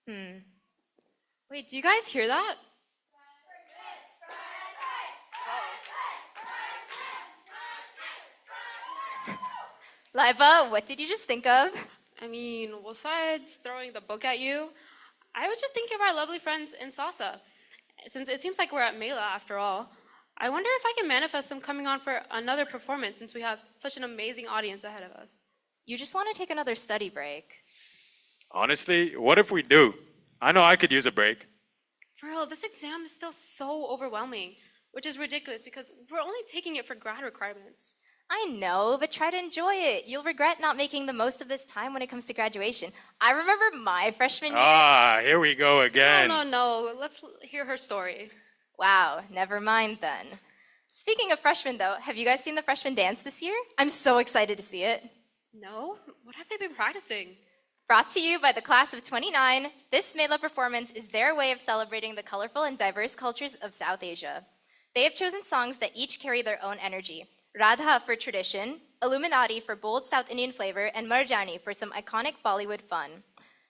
[SPEAKER 19] Wait, do you guys hear that?
[SPEAKER 21] Liva, what did you just think of?
[SPEAKER 19] I mean, besides throwing the book at you, I was just thinking of our lovely friends in SASA. Since it seems like we're at Mela after all, I wonder if I can manifest them coming on for another performance since we have such an amazing audience ahead of us.
[SPEAKER 21] You just want to take another study break.
[SPEAKER 20] Honestly, what if we do? I know I could use a break.
[SPEAKER 19] For real, this exam is still so overwhelming, which is ridiculous because we're only taking it for grad requirements.
[SPEAKER 21] I know, but try to enjoy it. You'll regret not making the most of this time when it comes to graduation. I remember my freshman year.
[SPEAKER 20] Here we go again.
[SPEAKER 19] No. Let's hear her story.
[SPEAKER 21] Wow, never mind then. Speaking of freshmen, though, have you guys seen the freshman dance this year? I'm so excited to see it.
[SPEAKER 19] No? What have they been practicing?
[SPEAKER 21] Brought to you by the class of 29, this Mela performance is their way of celebrating the colorful and diverse cultures of South Asia. They have chosen songs that each carry their own energy. Radha for tradition, Illuminati for bold South Indian flavor, and Marjani for some iconic Bollywood fun.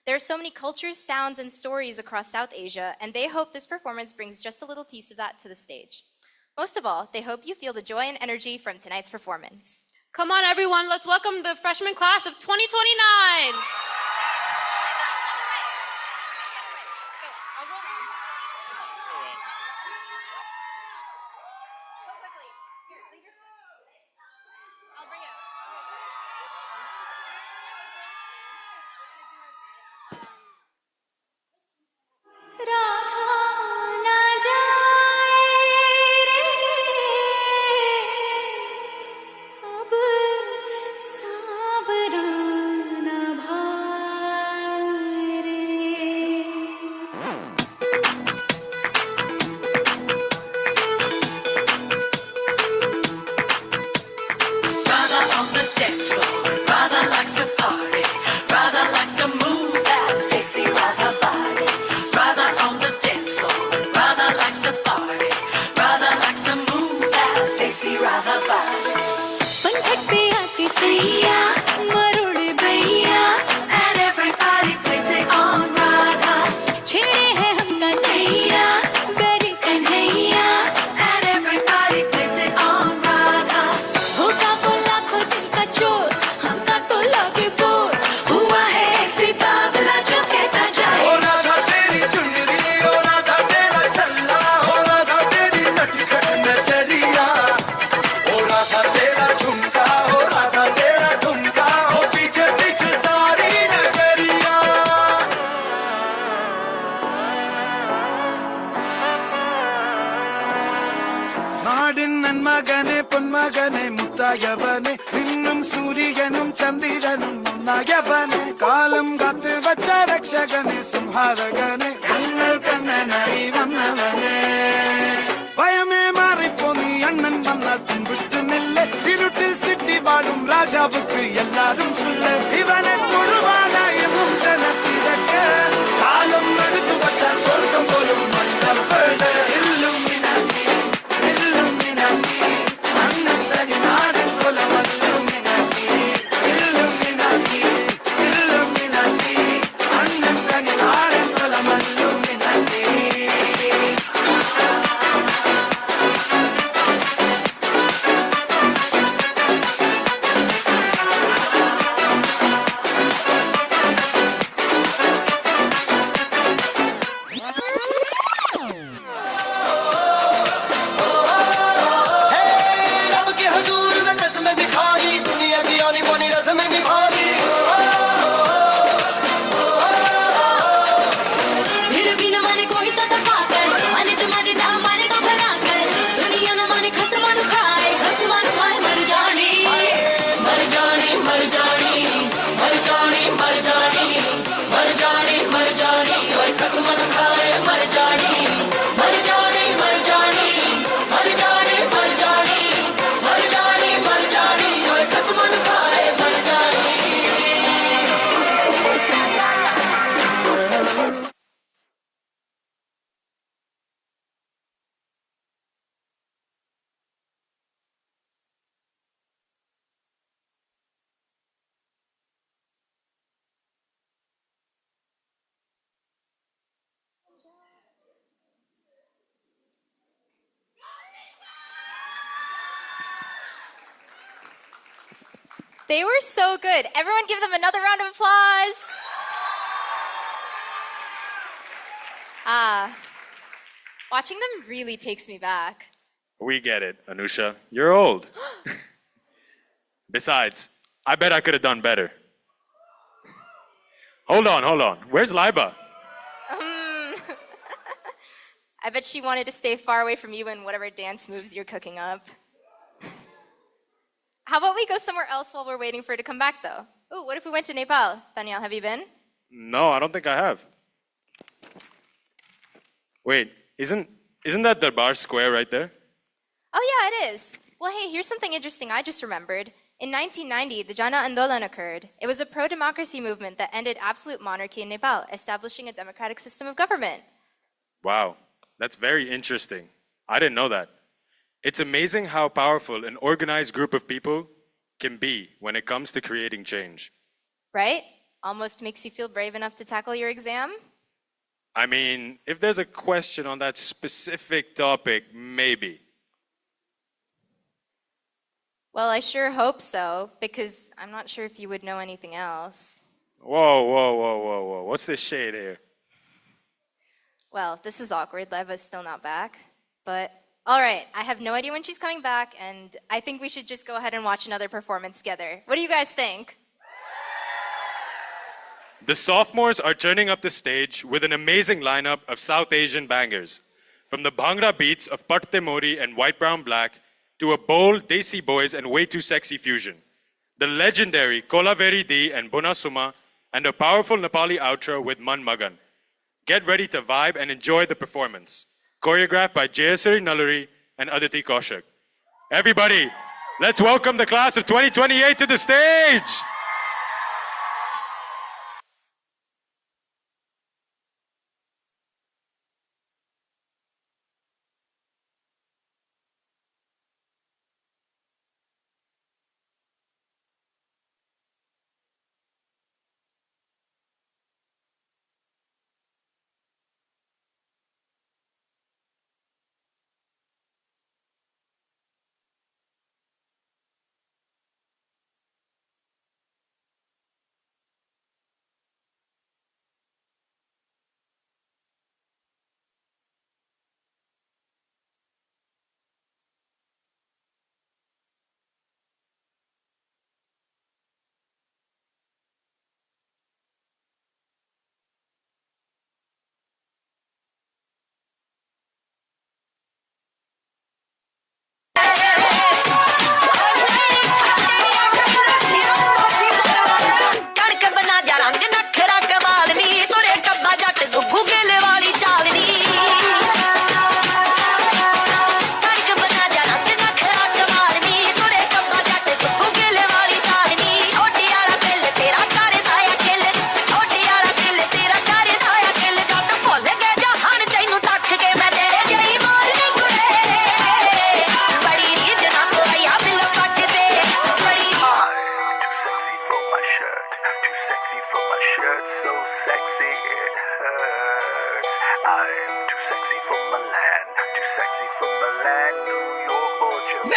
[SPEAKER 21] There are so many cultures, sounds, and stories across South Asia, and they hope this performance brings just a little piece of that to the stage. Most of all, they hope you feel the joy and energy from tonight's performance.
[SPEAKER 19] Come on, everyone, let's welcome the freshman class of 2029.
[SPEAKER 13] अब सावराना भा
[SPEAKER 12] മകനെ പൊന്മകനെ മുത്തായവനെ നിന്നും സൂര്യനും ചന്ദ്രനും ഒന്നായവനെ കാലം കാത്ത് വച്ച രക്ഷകനെ സംഹാരകനെ ഞങ്ങൾ കണ്ണനായി വന്നവനെ ഭയമേ മാറിപ്പോ നീ അണ്ണൻ വന്നാൽ തുമ്പിട്ട് നില്ല ഇരുട്ടിൽ സിറ്റി വാഴും രാജാവുക്ക് എല്ലാരും സുല്ല ഇവനെ തൊഴുവാനായെന്നും ജനത്തിരക്ക് കാലം എടുത്തു വച്ചാൽ സ്വർഗം പോലും മണ്ടപ്പെട്
[SPEAKER 21] They were so good. Everyone give them another round of applause. Watching them really takes me back.
[SPEAKER 20] We get it, Anusha. You're old. Besides, I bet I could have done better. Hold on. Where's Liba?
[SPEAKER 21] I bet she wanted to stay far away from you and whatever dance moves you're cooking up. How about we go somewhere else while we're waiting for her to come back, though? Ooh, what if we went to Nepal? Daniel, have you been?
[SPEAKER 20] No, I don't think I have. Wait, isn't that Darbar Square right there?
[SPEAKER 21] Oh, yeah, it is. Well, hey, here's something interesting I just remembered. In 1990, the Jana Andolan occurred. It was a pro-democracy movement that ended absolute monarchy in Nepal, establishing a democratic system of government.
[SPEAKER 20] Wow, that's very interesting. I didn't know that. It's amazing how powerful an organized group of people can be when it comes to creating change.
[SPEAKER 21] Right? Almost makes you feel brave enough to tackle your exam?
[SPEAKER 20] I mean, if there's a question on that specific topic, maybe.
[SPEAKER 21] Well, I sure hope so, because I'm not sure if you would know anything else.
[SPEAKER 20] Whoa. What's this shade here?
[SPEAKER 21] Well, this is awkward. Leva's still not back. But, all right, I have no idea when she's coming back, and I think we should just go ahead and watch another performance together. What do you guys think?
[SPEAKER 20] The sophomores are turning up the stage with an amazing lineup of South Asian bangers. From the Bhangra beats of Patte Mori and White Brown Black to a bold Desi Boys and Way Too Sexy fusion. The legendary Kolaveri Di and Buna Suma, and a powerful Nepali outro with Man Magan. Get ready to vibe and enjoy the performance. Choreographed by Jayasuri Nalluri and Aditi Kaushik. Everybody, let's welcome the class of 2028 to the stage!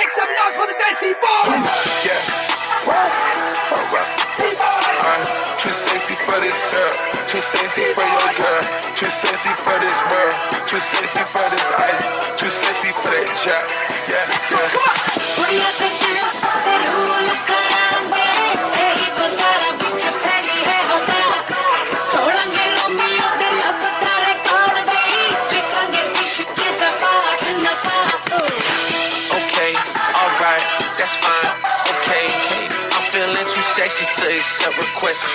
[SPEAKER 12] Make some noise for the Desi boys.
[SPEAKER 5] Yeah. Alright. Too sexy for this syrup. Too sexy for your girl. Too sexy for this world. Too sexy for this ice. Too sexy for that jack. Yeah,
[SPEAKER 1] Okay, alright, that's fine. Okay, I'm feeling too sexy to accept requests.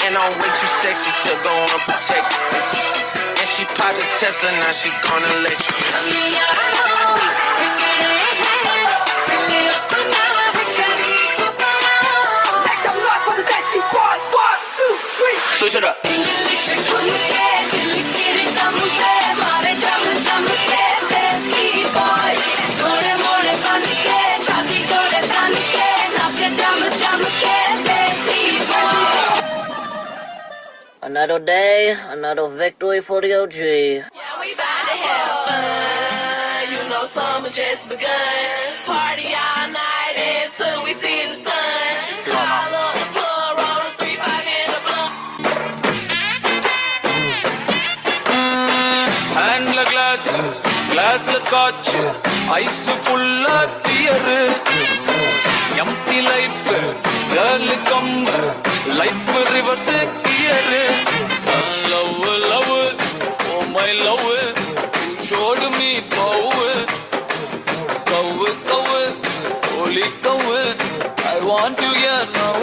[SPEAKER 1] And I'm way too sexy to go on protect. And she popped the Tesla, now she gonna let you.
[SPEAKER 12] Make some noise for the Desi boys. 1, 2, 3.
[SPEAKER 1] Switch it up.
[SPEAKER 22] Another day, another victory for the OG.
[SPEAKER 9] Yeah, we bout to have fun. You know summer just begun. Party all night until we see the sun. All up the club, roll the 3, 5 in the blunt.
[SPEAKER 12] Handle glass the scotch, ice full of beer. Empty life, girl come, life reverse gear. Love, oh my love, you showed me power. Cow, holy cow, I want you here now.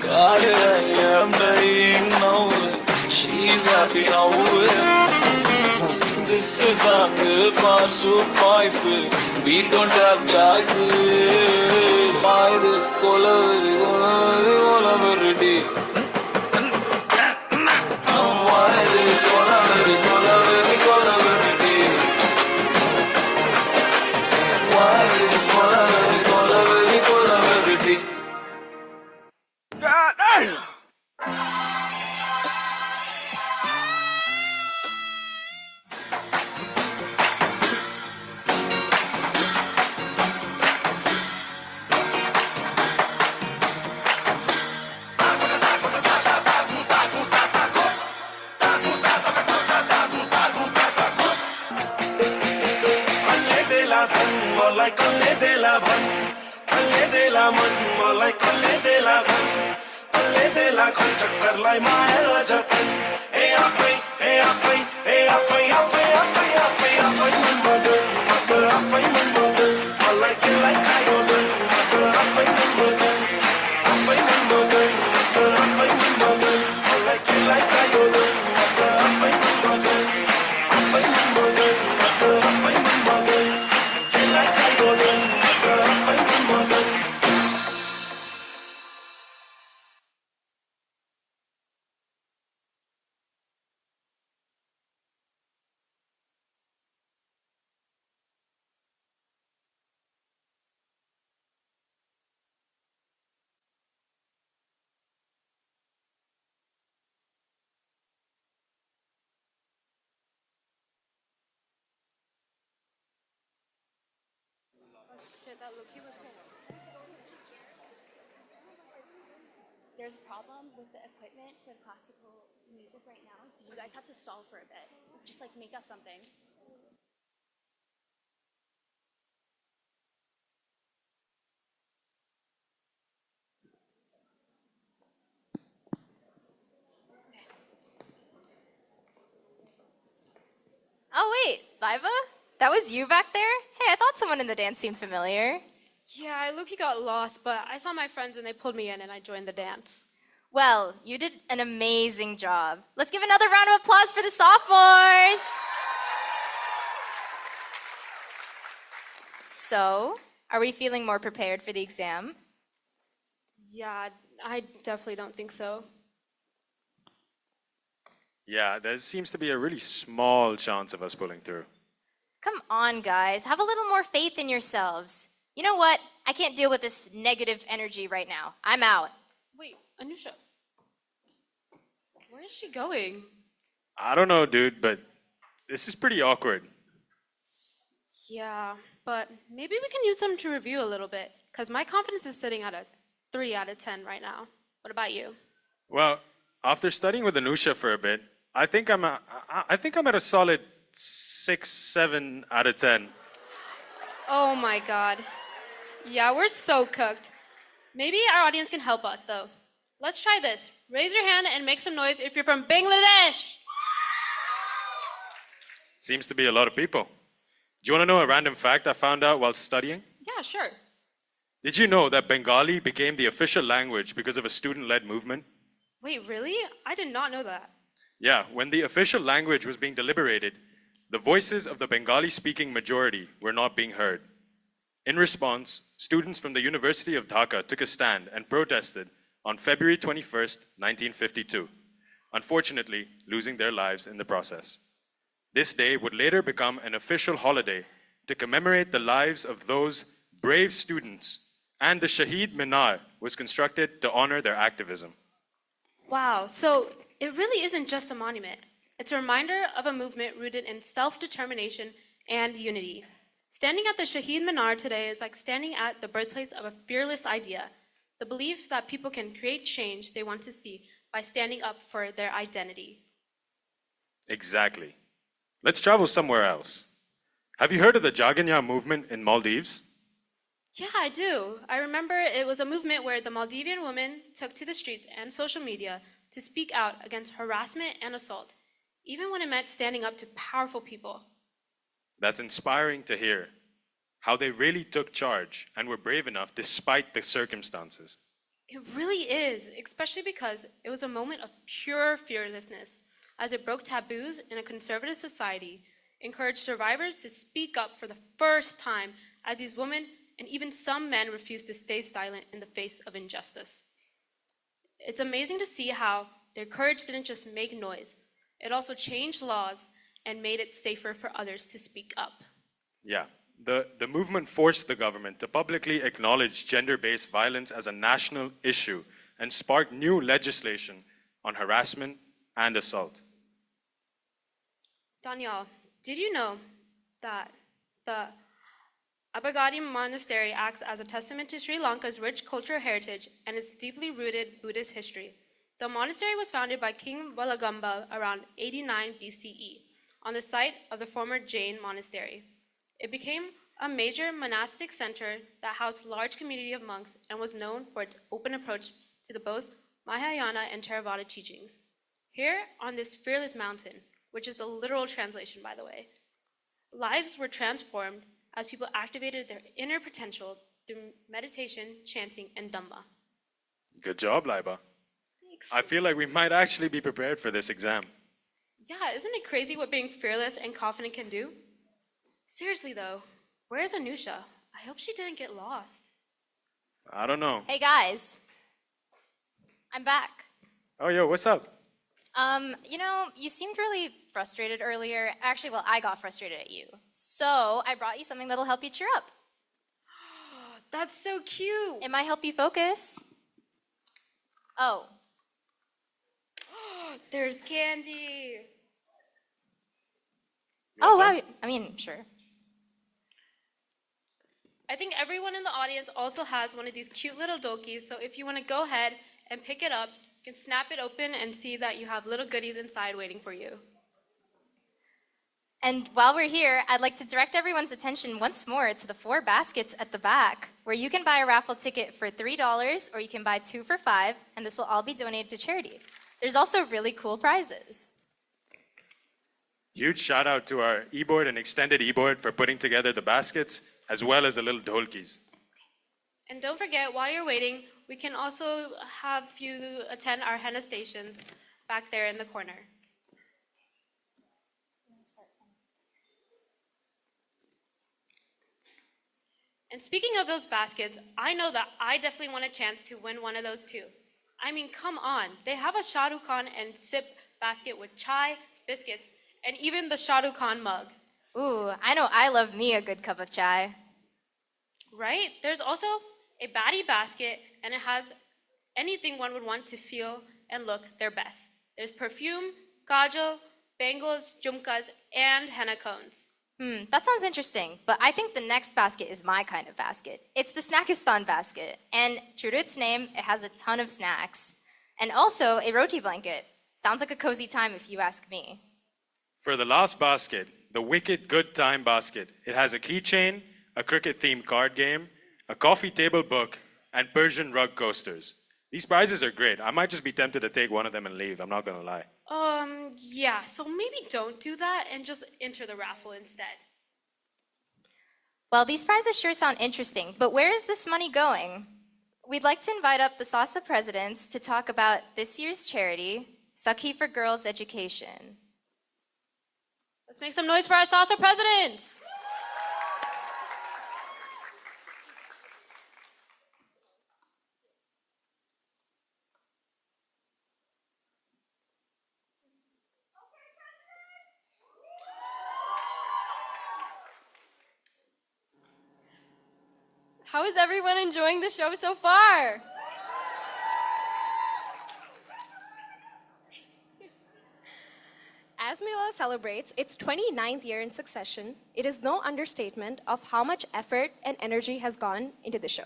[SPEAKER 12] God, I am dying now. She's happy now. This is hunger for surprise. We don't have choice. Buy this cola very day. Why this cola very day? Why this cola very day?
[SPEAKER 1] God damn!
[SPEAKER 2] चक्कर लाई माया जतन ए आफै मन मदन मदन आफै मन मदन मलाई के लाई खायो दन मदन आफै मन मदन मदन आफै मन मदन मलाई के लाई खायो दन मदन आफै मन मदन मदन आफै मन मदन के लाई खायो दन मदन आफै मन Madan
[SPEAKER 19] Shit, that Loki was cool.
[SPEAKER 7] There's a problem with the equipment for classical music right now, so you guys have to stall for a bit. Just like make up something.
[SPEAKER 21] Oh, wait, Liva? That was you back there? Hey, I thought someone in the dance seemed familiar.
[SPEAKER 19] Yeah, I low-key got lost, but I saw my friends and they pulled me in and I joined the dance.
[SPEAKER 21] Well, you did an amazing job. Let's give another round of applause for the sophomores. So, are we feeling more prepared for the exam?
[SPEAKER 19] Yeah, I definitely don't think so.
[SPEAKER 20] Yeah, there seems to be a really small chance of us pulling through.
[SPEAKER 21] Come on, guys. Have a little more faith in yourselves. You know what? I can't deal with this negative energy right now. I'm out.
[SPEAKER 19] Wait, Anusha. Where is she going?
[SPEAKER 20] I don't know, dude, but this is pretty awkward.
[SPEAKER 19] Yeah, but maybe we can use them to review a little bit, because my confidence is sitting at a 3 out of 10 right now. What about you?
[SPEAKER 20] Well, after studying with Anusha for a bit, I think I'm at a solid 6, 7 out of 10.
[SPEAKER 19] Oh my God. Yeah, we're so cooked. Maybe our audience can help us, though. Let's try this. Raise your hand and make some noise if you're from Bangladesh.
[SPEAKER 20] Seems to be a lot of people. Do you want to know a random fact I found out while studying?
[SPEAKER 19] Yeah, sure.
[SPEAKER 20] Did you know that Bengali became the official language because of a student-led movement?
[SPEAKER 19] Wait, really? I did not know that.
[SPEAKER 20] Yeah, when the official language was being deliberated, the voices of the Bengali-speaking majority were not being heard. In response, students from the University of Dhaka took a stand and protested on February 21st, 1952, unfortunately losing their lives in the process. This day would later become an official holiday to commemorate the lives of those brave students, and the Shaheed Minar was constructed to honor their activism.
[SPEAKER 19] Wow, so it really isn't just a monument. It's a reminder of a movement rooted in self-determination and unity. Standing at the Shaheed Minar today is like standing at the birthplace of a fearless idea, the belief that people can create change they want to see by standing up for their identity.
[SPEAKER 20] Exactly. Let's travel somewhere else. Have you heard of the Jaganya movement in Maldives?
[SPEAKER 19] Yeah, I do. I remember it was a movement where the Maldivian women took to the streets and social media to speak out against harassment and assault, even when it meant standing up to powerful people.
[SPEAKER 20] That's inspiring to hear. How they really took charge and were brave enough despite the circumstances.
[SPEAKER 19] It really is, especially because it was a moment of pure fearlessness, as it broke taboos in a conservative society, encouraged survivors to speak up for the first time, as these women and even some men refused to stay silent in the face of injustice. It's amazing to see how their courage didn't just make noise, it also changed laws and made it safer for others to speak up.
[SPEAKER 20] Yeah, the movement forced the government to publicly acknowledge gender-based violence as a national issue and sparked new legislation on harassment and assault.
[SPEAKER 19] Daniel, did you know that the Abhaya Monastery acts as a testament to Sri Lanka's rich cultural heritage and its deeply rooted Buddhist history? The monastery was founded by King Balagamba around 89 BCE on the site of the former Jain monastery. It became a major monastic center that housed a large community of monks and was known for its open approach to the both Mahayana and Theravada teachings. Here on this fearless mountain, which is the literal translation, by the way, lives were transformed as people activated their inner potential through meditation, chanting, and Dhamma.
[SPEAKER 20] Good job, Laiba.
[SPEAKER 19] Thanks.
[SPEAKER 20] I feel like we might actually be prepared for this exam.
[SPEAKER 19] Yeah, isn't it crazy what being fearless and confident can do? Seriously though, where's Anusha? I hope she didn't get lost.
[SPEAKER 20] I don't know.
[SPEAKER 21] Hey guys, I'm back.
[SPEAKER 20] Oh, yo, what's up?
[SPEAKER 21] You seemed really frustrated earlier. Actually, well, I got frustrated at you. So I brought you something that'll help you cheer up.
[SPEAKER 19] That's so cute.
[SPEAKER 21] It might help you focus. Oh.
[SPEAKER 19] There's candy.
[SPEAKER 21] Oh, wow. I mean, sure.
[SPEAKER 19] I think everyone in the audience also has one of these cute little dolkies, so if you want to go ahead and pick it up, you can snap it open and see that you have little goodies inside waiting for you.
[SPEAKER 21] And while we're here, I'd like to direct everyone's attention once more to the 4 baskets at the back, where you can buy a raffle ticket for $3 or you can buy 2 for $5, and this will all be donated to charity. There's also really cool prizes.
[SPEAKER 20] Huge shout out to our e-board and extended e-board for putting together the baskets, as well as the little dholkis.
[SPEAKER 19] And don't forget, while you're waiting, we can also have you attend our henna stations back there in the corner. And speaking of those baskets, I know that I definitely want a chance to win one of those too. I mean, come on. They have a Shah Rukh Khan and sip basket with chai, biscuits, and even the Shah Rukh Khan mug.
[SPEAKER 21] Ooh, I know I love me a good cup of chai.
[SPEAKER 19] Right? There's also a baddie basket, and it has anything one would want to feel and look their best. There's perfume, kajal, bangles, jhumkas, and henna cones.
[SPEAKER 21] That sounds interesting, but I think the next basket is my kind of basket. It's the Snackistan basket, and true to its name, it has a ton of snacks. And also a roti blanket. Sounds like a cozy time if you ask me.
[SPEAKER 20] For the last basket, the Wicked Good Time basket, it has a keychain, a cricket-themed card game, a coffee table book, and Persian rug coasters. These prizes are great. I might just be tempted to take one of them and leave, I'm not gonna lie.
[SPEAKER 19] Yeah, so maybe don't do that and just enter the raffle instead.
[SPEAKER 21] Well, these prizes sure sound interesting, but where is this money going? We'd like to invite up the SASA presidents to talk about this year's charity, Sakhi for Girls Education.
[SPEAKER 19] Let's make some noise for our SASA presidents!
[SPEAKER 15] How is everyone enjoying the show so far?
[SPEAKER 14] As Mela celebrates its 29th year in succession, it is no understatement of how much effort and energy has gone into the show.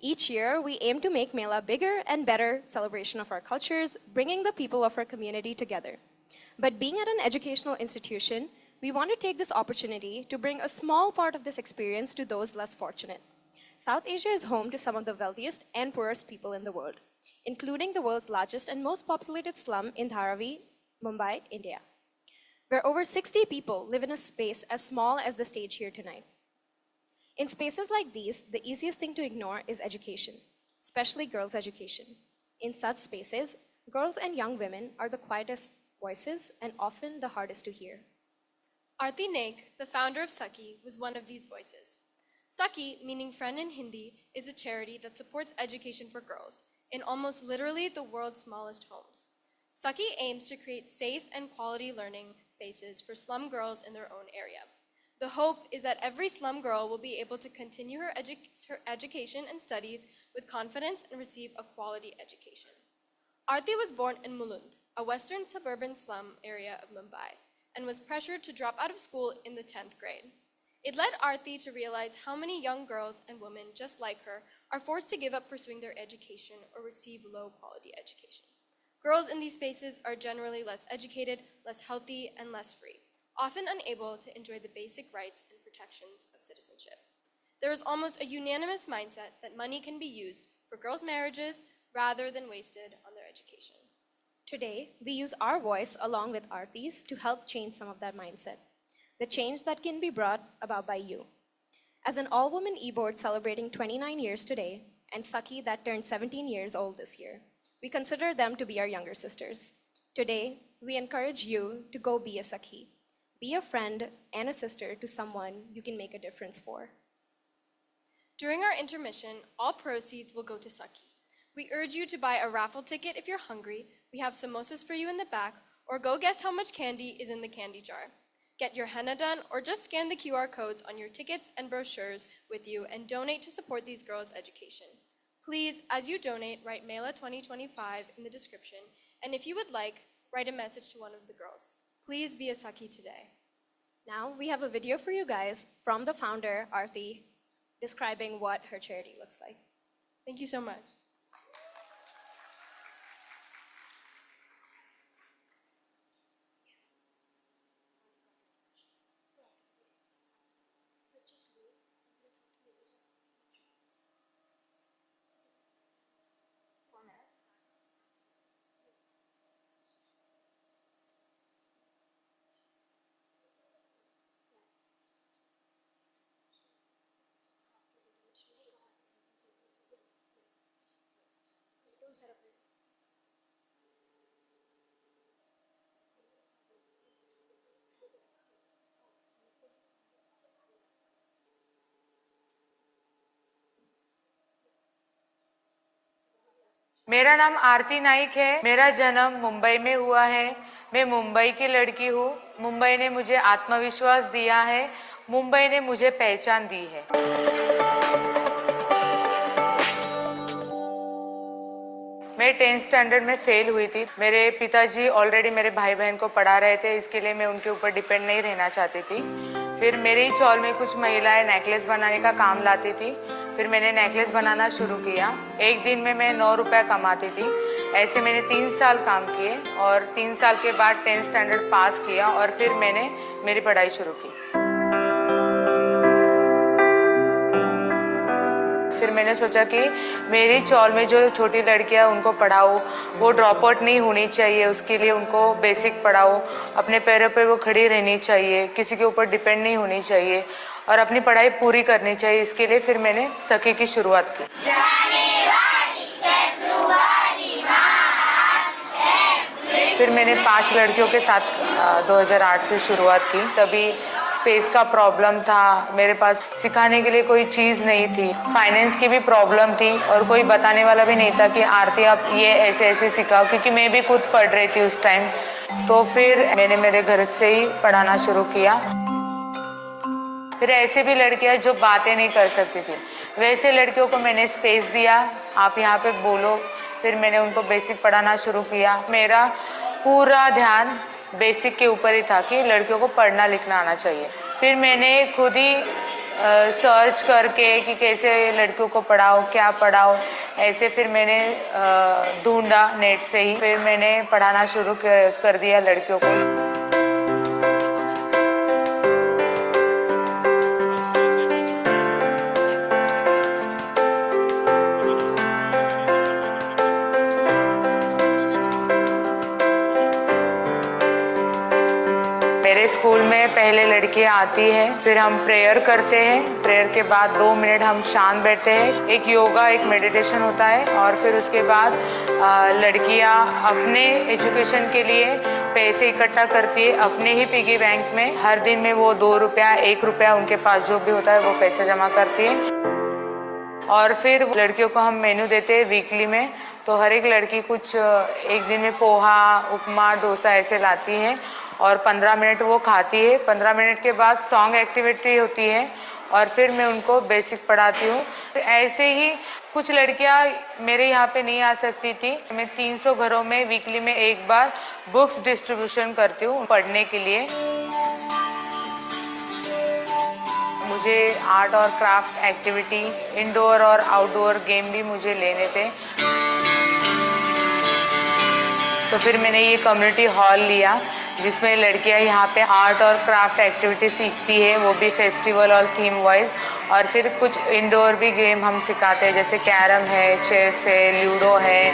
[SPEAKER 14] Each year, we aim to make Mela bigger and better celebration of our cultures, bringing the people of our community together. But being at an educational institution, we want to take this opportunity to bring a small part of this experience to those less fortunate. South Asia is home to some of the wealthiest and poorest people in the world, including the world's largest and most populated slum in Dharavi, Mumbai, India, where over 60 people live in a space as small as the stage here tonight. In spaces like these, the easiest thing to ignore is education, especially girls' education. In such spaces, girls and young women are the quietest voices and often the hardest to hear.
[SPEAKER 15] Aarti Naik, the founder of Sakhi, was one of these voices. Sakhi, meaning friend in Hindi, is a charity that supports education for girls in almost literally the world's smallest homes. Sakhi aims to create safe and quality learning spaces for slum girls in their own area. The hope is that every slum girl will be able to continue her education and studies with confidence and receive a quality education. Aarti was born in Mulund, a western suburban slum area of Mumbai, and was pressured to drop out of school in the 10th grade. It led Aarti to realize how many young girls and women just like her are forced to give up pursuing their education or receive low-quality education. Girls in these spaces are generally less educated, less healthy, and less free, often unable to enjoy the basic rights and protections of citizenship. There is almost a unanimous mindset that money can be used for girls' marriages rather than wasted on their education.
[SPEAKER 14] Today, we use our voice along with Aarti's to help change some of that mindset, the change that can be brought about by you. As an all-woman e-board celebrating 29 years today, and Sakhi that turned 17 years old this year, we consider them to be our younger sisters. Today, we encourage you to go be a Sakhi. Be a friend and a sister to someone you can make a difference for.
[SPEAKER 15] During our intermission, all proceeds will go to Sakhi. We urge you to buy a raffle ticket if you're hungry. We have samosas for you in the back, or go guess how much candy is in the candy jar. Get your henna done, or just scan the QR codes on your tickets and brochures with you and donate to support these girls' education. Please, as you donate, write Mela 2025 in the description, and if you would like, write a message to one of the girls. Please be a Sakhi today.
[SPEAKER 14] Now we have a video for you guys from the founder, Aarti, describing what her charity looks like.
[SPEAKER 15] Thank you so much.
[SPEAKER 6] मेरा नाम आरती नाइक है। मेरा जन्म मुंबई में हुआ है। मैं मुंबई की लड़की हूँ। मुंबई ने मुझे आत्मविश्वास दिया है। मुंबई ने मुझे पहचान दी है। मैं 10th स्टैंडर्ड में फेल हुई थी। मेरे पिताजी ऑलरेडी मेरे भाई बहन को पढ़ा रहे थे, इसके लिए मैं उनके ऊपर डिपेंड नहीं रहना चाहती थी। फिर मेरे ही चौल में कुछ महिलाएं नेकलेस बनाने का काम लाती थी। फिर मैंने नेकलेस बनाना शुरू किया। एक दिन में मैं 9 रुपए कमाती थी। ऐसे मैंने 3 साल काम किए और 3 साल के बाद 10th स्टैंडर्ड पास किया और फिर मैंने मेरी पढ़ाई शुरू की। फिर मैंने सोचा कि मेरी चौल में जो छोटी लड़कियां उनको पढ़ाऊँ, वो ड्रॉप आउट नहीं होनी चाहिए, उसके लिए उनको बेसिक पढ़ाऊँ, अपने पैरों पे वो खड़ी रहनी चाहिए, किसी के ऊपर डिपेंड नहीं होनी चाहिए और अपनी पढ़ाई पूरी करनी चाहिए। इसके लिए फिर मैंने सखी की शुरुआत की। फिर मैंने 5 लड़कियों के साथ 2008 से शुरुआत की। तभी स्पेस का प्रॉब्लम था, मेरे पास सिखाने के लिए कोई चीज़ नहीं थी, फाइनेंस की भी प्रॉब्लम थी और कोई बताने वाला भी नहीं था कि आरती आप ये ऐसे ऐसे सिखाओ, क्योंकि मैं भी खुद पढ़ रही थी उस टाइम। तो फिर मैंने मेरे घर से ही पढ़ाना शुरू किया। फिर ऐसे भी लड़कियां जो बातें नहीं कर सकती थी, वैसे लड़कियों को मैंने स्पेस दिया, आप यहाँ पे बोलो। फिर मैंने उनको बेसिक पढ़ाना शुरू किया। मेरा पूरा ध्यान बेसिक के ऊपर ही था कि लड़कियों को पढ़ना लिखना आना चाहिए। फिर मैंने खुद ही सर्च करके कि कैसे लड़कियों को पढ़ाओ, क्या पढ़ाओ, ऐसे फिर मैंने ढूंढा नेट से ही। फिर मैंने पढ़ाना शुरू कर दिया लड़कियों को। मेरे स्कूल में पहले लड़कियां आती हैं, फिर हम प्रेयर करते हैं। प्रेयर के बाद 2 मिनट हम शांत बैठते हैं, एक योगा एक मेडिटेशन होता है और फिर उसके बाद लड़कियां अपने एजुकेशन के लिए पैसे इकट्ठा करती है अपने ही पिगी बैंक में। हर दिन में वो 2 रुपया 1 रुपया उनके पास जो भी होता है वो पैसे जमा करती है। और फिर लड़कियों को हम मेनू देते हैं वीकली में, तो हर एक लड़की कुछ एक दिन में पोहा, उपमा, डोसा ऐसे लाती है और 15 मिनट वो खाती है। 15 मिनट के बाद सॉन्ग एक्टिविटी होती है और फिर मैं उनको बेसिक पढ़ाती हूँ। ऐसे ही कुछ लड़कियाँ मेरे यहाँ पे नहीं आ सकती थी। मैं 300 घरों में वीकली में एक बार बुक्स डिस्ट्रीब्यूशन करती हूँ पढ़ने के लिए। मुझे आर्ट और क्राफ्ट एक्टिविटी, इंडोर और आउटडोर गेम भी मुझे लेने थे। तो फिर मैंने ये कम्युनिटी हॉल लिया जिसमें लड़कियां यहाँ पे आर्ट और क्राफ्ट एक्टिविटी सीखती है, वो भी फेस्टिवल और थीम वाइज। और फिर कुछ इंडोर भी गेम हम सिखाते हैं, जैसे कैरम है, चेस है, लूडो है।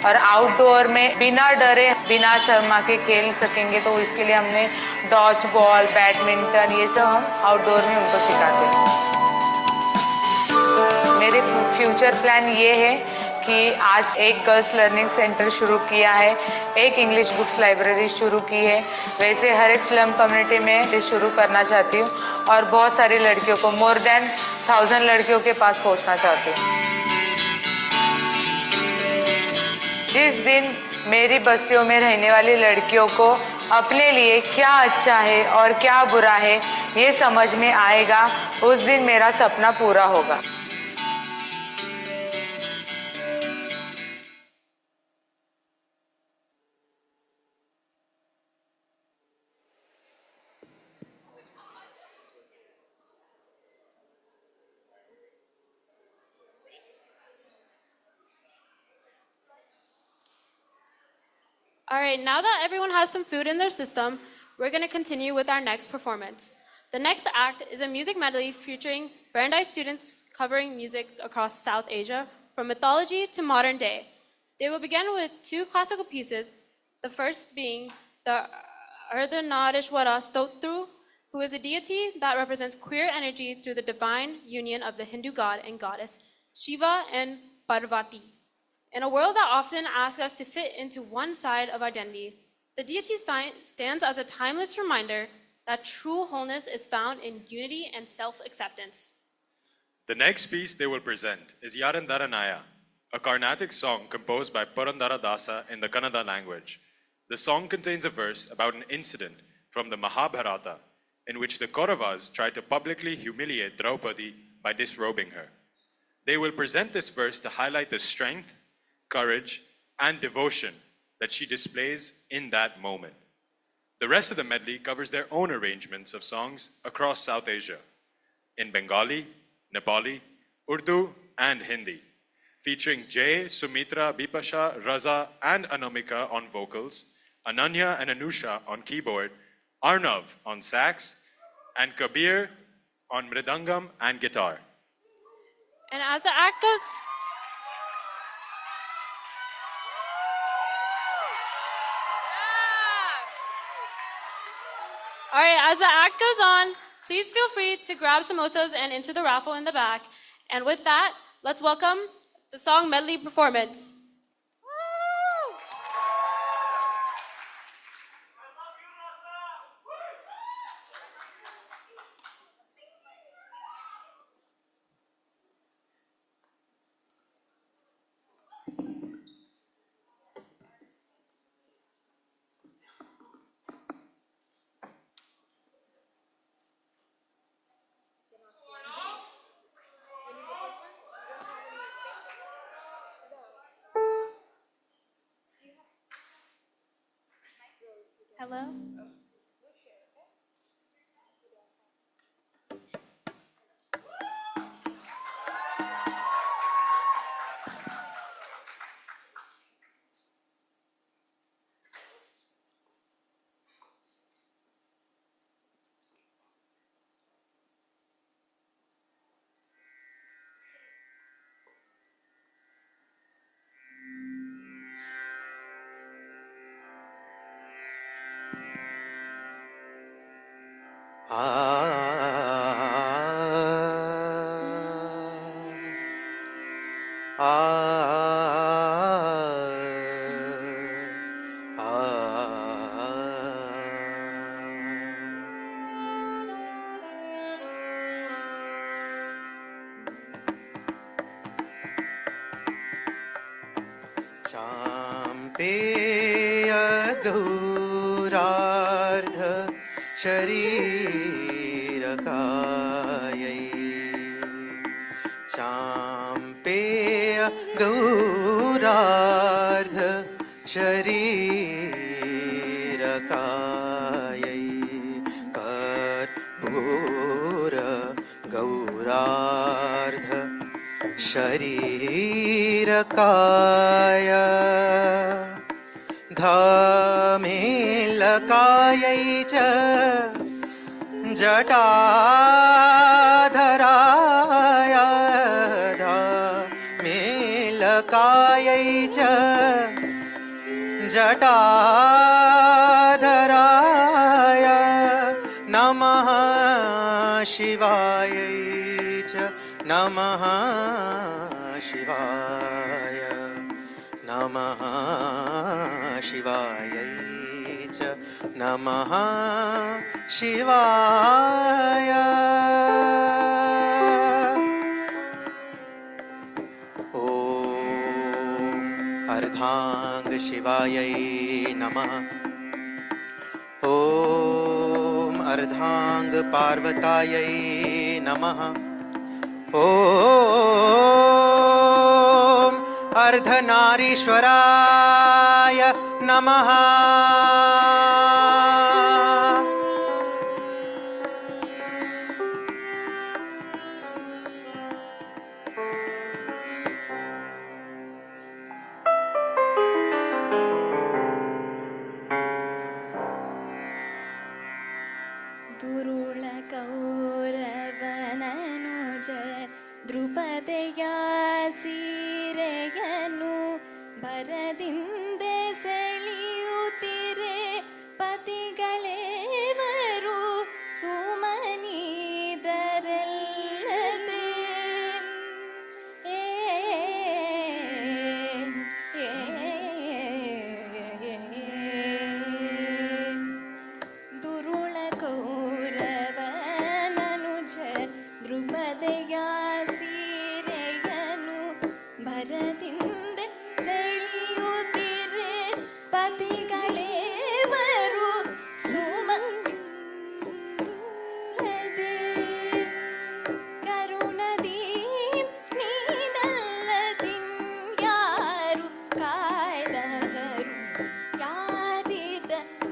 [SPEAKER 6] और आउटडोर में बिना डरे बिना शर्मा के खेल सकेंगे, तो इसके लिए हमने डॉज बॉल, बैडमिंटन, ये सब हम आउटडोर में उनको सिखाते हैं। मेरे फ्यूचर प्लान ये है कि आज एक गर्ल्स लर्निंग सेंटर शुरू किया है, एक इंग्लिश बुक्स लाइब्रेरी शुरू की है। वैसे हर एक स्लम कम्युनिटी में शुरू करना चाहती हूँ और बहुत सारी लड़कियों को, मोर देन 1000 लड़कियों के पास पहुँचना चाहती हूँ। जिस दिन मेरी बस्तियों में रहने वाली लड़कियों को अपने लिए क्या अच्छा है और क्या बुरा है ये समझ में आएगा, उस दिन मेरा सपना पूरा होगा।
[SPEAKER 19] All right, now that everyone has some food in their system, we're going to continue with our next performance. The next act is a music medley featuring Brandeis students covering music across South Asia, from mythology to modern day. They will begin with 2 classical pieces, the first being the Ardhanarishwara Stotru, who is a deity that represents queer energy through the divine union of the Hindu god and goddess, Shiva and Parvati. In a world that often asks us to fit into one side of identity, the deity stands as a timeless reminder that true wholeness is found in unity and self-acceptance.
[SPEAKER 20] The next piece they will present is Yarandaranaya, a Carnatic song composed by Purandara Dasa in the Kannada language. The song contains a verse about an incident from the Mahabharata in which the Kauravas tried to publicly humiliate Draupadi by disrobing her. They will present this verse to highlight the strength, courage, and devotion that she displays in that moment. The rest of the medley covers their own arrangements of songs across South Asia, in Bengali, Nepali, Urdu, and Hindi, featuring Jay, Sumitra, Bipasha, Raza, and Anamika on vocals, Ananya and Anusha on keyboard, Arnav on sax, and Kabir on mridangam and guitar.
[SPEAKER 19] And as the act goes... All right, as the act goes on, please feel free to grab samosas and into the raffle in the back. And with that, let's welcome the song medley performance.
[SPEAKER 3] Hello?
[SPEAKER 2] चाम्पेय गौरार्ध शरीरकायै चाम्पेय गौरार्ध शरीरकायै कर्पूर गौरार्ध शरीरकाय धमेलकायै च जटाधराय धमेलकायै च जटाधराय नमः शिवायै च नमः शिवाय नमः शिवायै च नमः शिवाय ॐ अर्धांग शिवायै नमः ॐ अर्धांग पार्वतायै नमः ॐ अर्धनारीश्वराय नमः
[SPEAKER 3] ದುರುಳಕೌರವನನುಜ ದ್ರುಪದೆಯ ಸೀರೆಯನು ಭರದಿಂದೆ ಸೆಳೆಯುತ್ತಿರೆ ಪತಿಗಳೇವರು ಸುಮನಿದರಲ್ಲದೆ ದುರುಳ ಕೌರವನನುಜ ದ್ರುಪದೆಯ ಸೀರೆಯನು ಭರದಿಂದ ಸೆಳೆಯುತ್ತಿರೆ ಪತಿಗಳೇವರು ಸುಮಲ್ಲದೆ ಕರುಣದಿ ನೀನಲ್ಲದಿನ್ಯಾರು ಕಾಯ್ದವರು ಯಾರಿದರೇನಯ್ಯ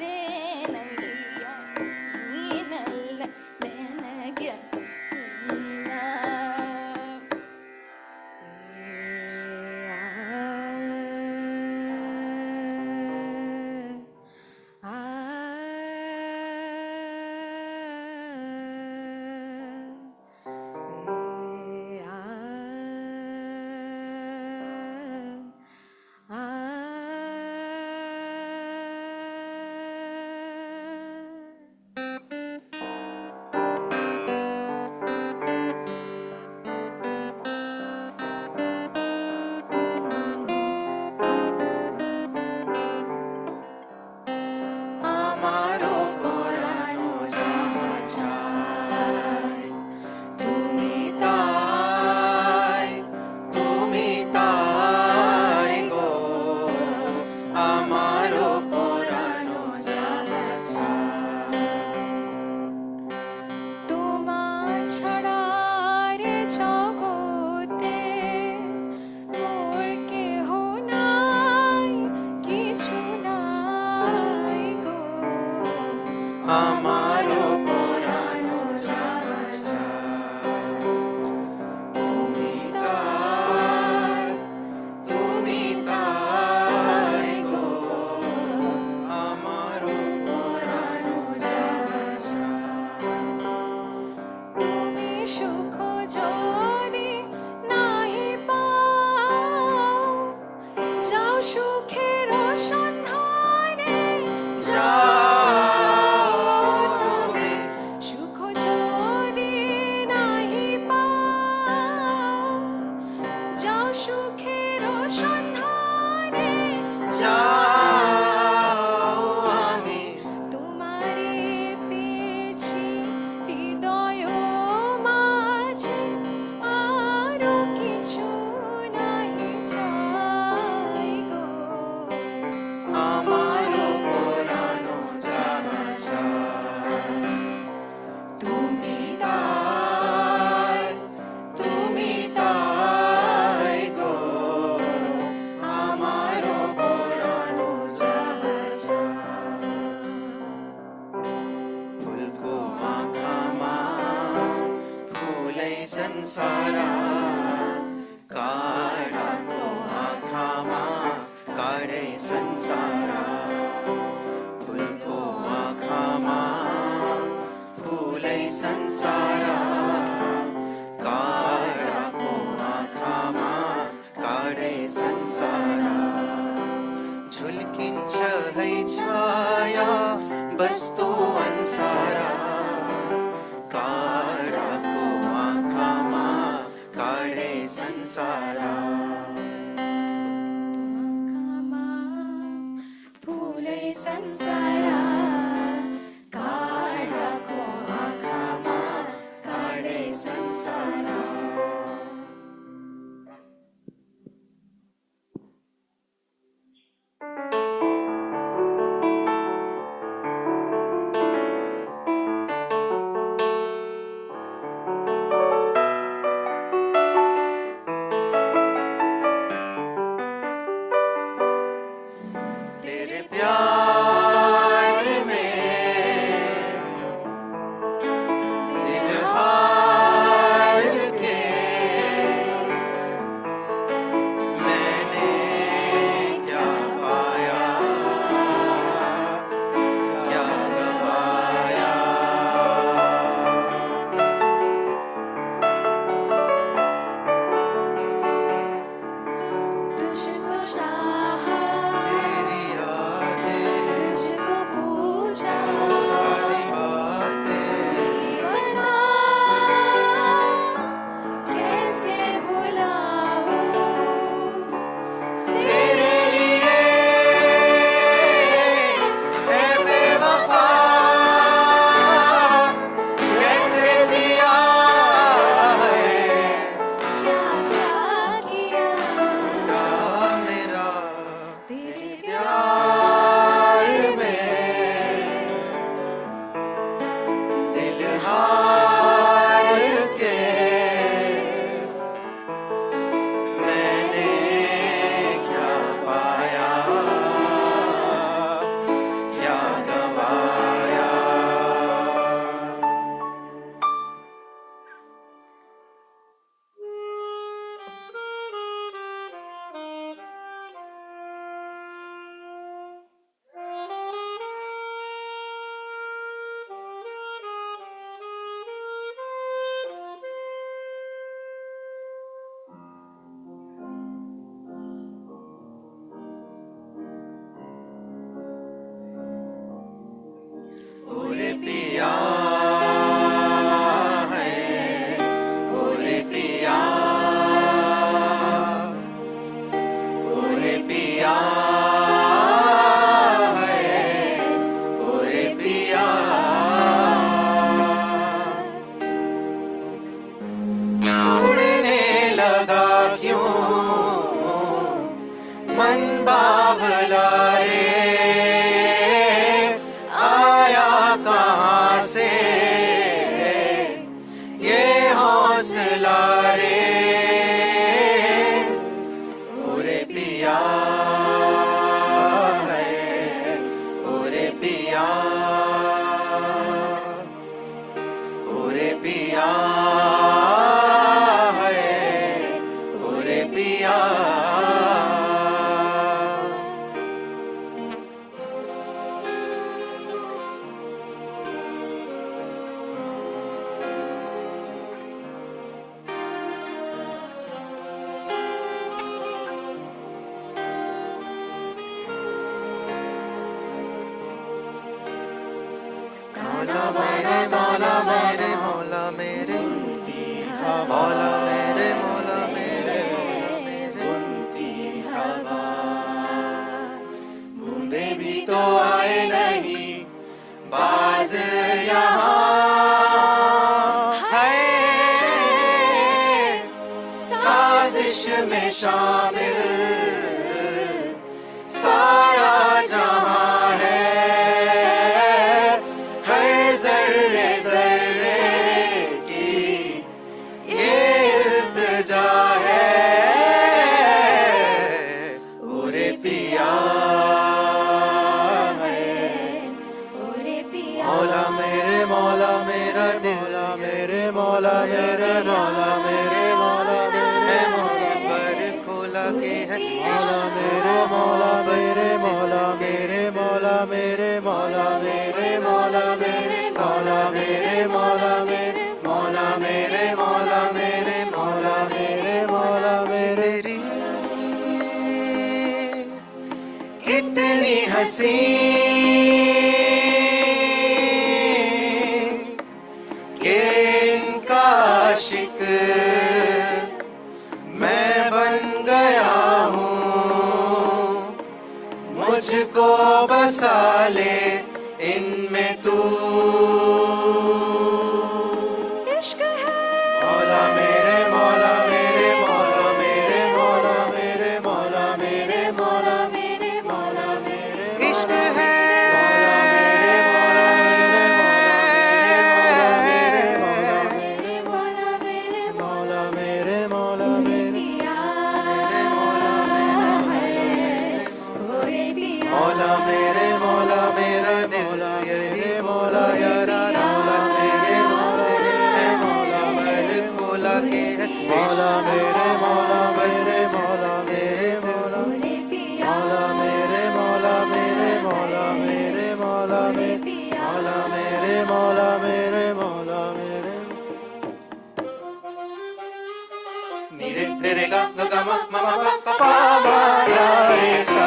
[SPEAKER 4] संसारा काड़ा को आखामा काड़े संसारा फूल को आखामा फूले संसारा काड़ा को आखामा काड़े संसारा झुलकिन्छ है छाया बस्तो अन्सारा काडाको आँखामा काढे संसारा
[SPEAKER 13] फूले संसारा काडाको आँखामा काढे संसारा
[SPEAKER 4] मौला मेरा दिल मेरे मौला मेरा मौला मेरा मौला मेरे मौला मेरे मौला मेरे मौला मेरे मौला मेरे मौला मेरे मौला मेरे मौला मेरे मौला मेरे मौला मेरे मौला मेरे मौला मेरी कितनी हंसी के इनका आशिक मैं बन गया हूँ मुझको बसा ले इनमें तू इश्क है मौला मेरे मौला मेरे मौला मेरे मौला मेरे मौला मेरे मौला मेरे मौला मेरे इश्क है मौला मेरे मौला मेरा दिल यही मौला यारा मौला से है मौला मर खोला के है मौला मेरे मौला मेरे मौला मेरे मौला मौला मेरे मौला मेरे मौला मेरे मौला मेरे मौला मेरे मौला मेरे मौला मेरे नीरे रे गा गा मा मा मा पा पा मा गा रे सा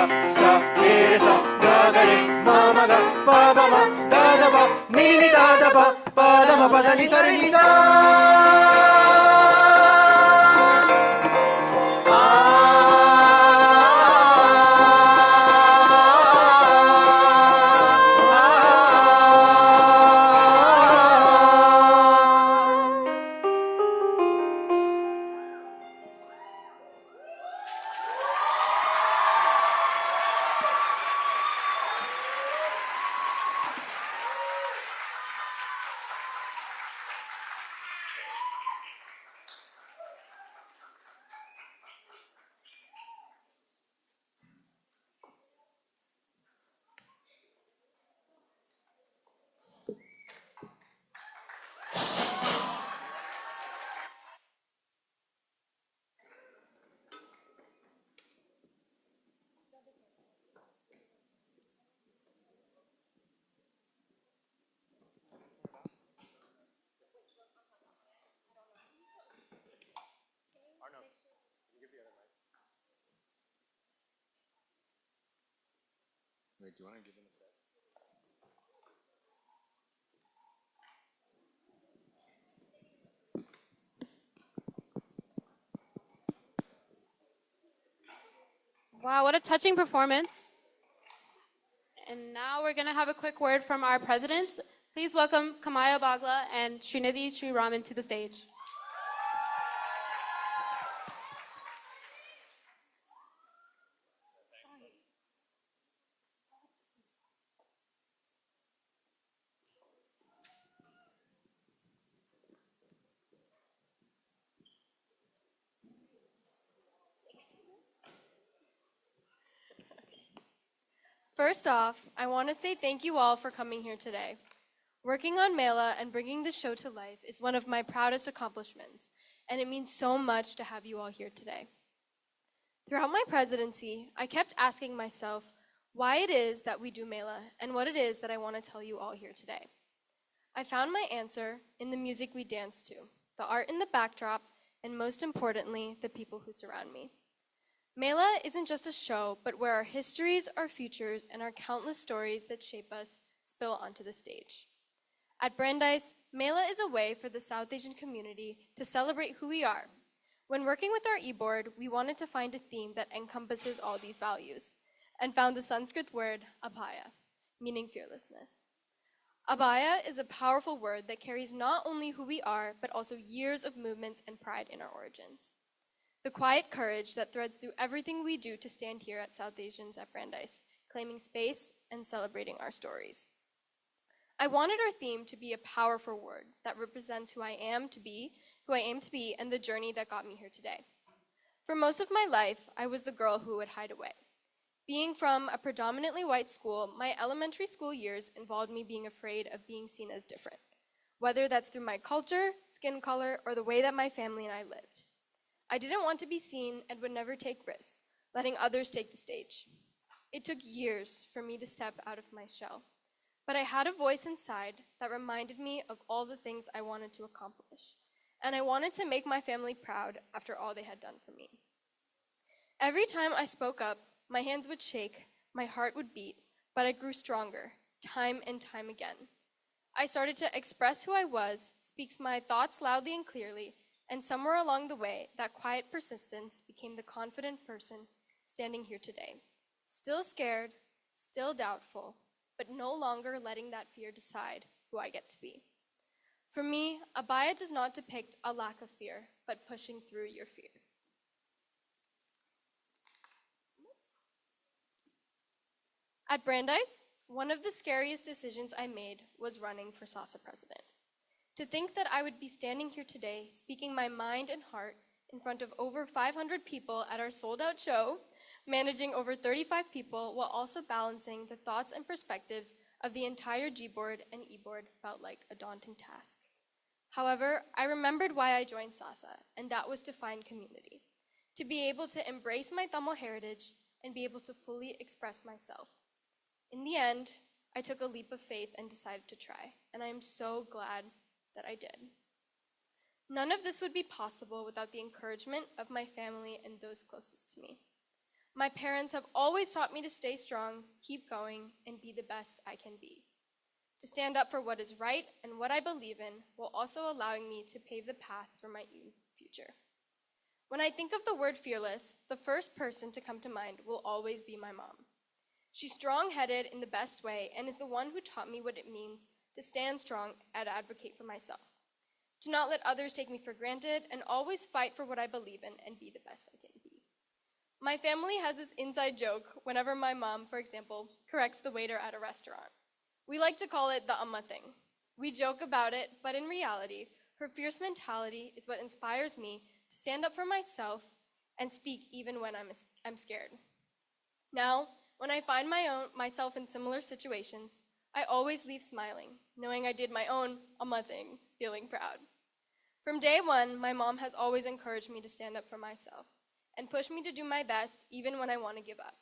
[SPEAKER 4] रे सा गा गा रे मा मा गा पा पा मा दा दा पा नी नी दा दा पा दा मा पा दा नी सा रे नी सा
[SPEAKER 20] Wait, do you want to give him a sec?
[SPEAKER 19] Wow, what a touching performance. And now we're going to have a quick word from our presidents. Please welcome Kamaya Bagla and Srinidhi Sriraman to the stage.
[SPEAKER 15] First off, I want to say thank you all for coming here today. Working on Mela and bringing the show to life is one of my proudest accomplishments, and it means so much to have you all here today. Throughout my presidency, I kept asking myself why it is that we do Mela and what it is that I want to tell you all here today. I found my answer in the music we dance to, the art in the backdrop, and most importantly, the people who surround me. Mela isn't just a show, but where our histories, our futures, and our countless stories that shape us spill onto the stage. At Brandeis, Mela is a way for the South Asian community to celebrate who we are. When working with our e-board, we wanted to find a theme that encompasses all these values, and found the Sanskrit word Abhaya, meaning fearlessness. Abhaya is a powerful word that carries not only who we are, but also years of movements and pride in our origins. The quiet courage that threads through everything we do to stand here at South Asians at Brandeis, claiming space and celebrating our stories. I wanted our theme to be a powerful word that represents who I aim to be, and the journey that got me here today. For most of my life, I was the girl who would hide away. Being from a predominantly white school, my elementary school years involved me being afraid of being seen as different, whether that's through my culture, skin color, or the way that my family and I lived. I didn't want to be seen and would never take risks, letting others take the stage. It took years for me to step out of my shell, but I had a voice inside that reminded me of all the things I wanted to accomplish, and I wanted to make my family proud after all they had done for me. Every time I spoke up, my hands would shake, my heart would beat, but I grew stronger, time and time again. I started to express who I was, speak my thoughts loudly and clearly, and somewhere along the way, that quiet persistence became the confident person standing here today. Still scared, still doubtful, but no longer letting that fear decide who I get to be. For me, Abhaya does not depict a lack of fear, but pushing through your fear. At Brandeis, one of the scariest decisions I made was running for SASA president. To think that I would be standing here today, speaking my mind and heart in front of over 500 people at our sold-out show, managing over 35 people while also balancing the thoughts and perspectives of the entire G-board and E-board felt like a daunting task. However, I remembered why I joined SASA, and that was to find community, to be able to embrace my Tamil heritage and be able to fully express myself. In the end, I took a leap of faith and decided to try, and I am so glad that I did. None of this would be possible without the encouragement of my family and those closest to me. My parents have always taught me to stay strong, keep going, and be the best I can be. To stand up for what is right and what I believe in, while also allowing me to pave the path for my future. When I think of the word fearless, the first person to come to mind will always be my mom. She's strong-headed in the best way and is the one who taught me what it means to stand strong and advocate for myself, to not let others take me for granted and always fight for what I believe in and be the best I can be. My family has this inside joke whenever my mom, for example, corrects the waiter at a restaurant. We like to call it the Amma thing. We joke about it, but in reality, her fierce mentality is what inspires me to stand up for myself and speak even when I'm scared. Now, when I find myself in similar situations, I always leave smiling, knowing I did my own Amma thing, feeling proud. From day one, my mom has always encouraged me to stand up for myself and push me to do my best even when I want to give up.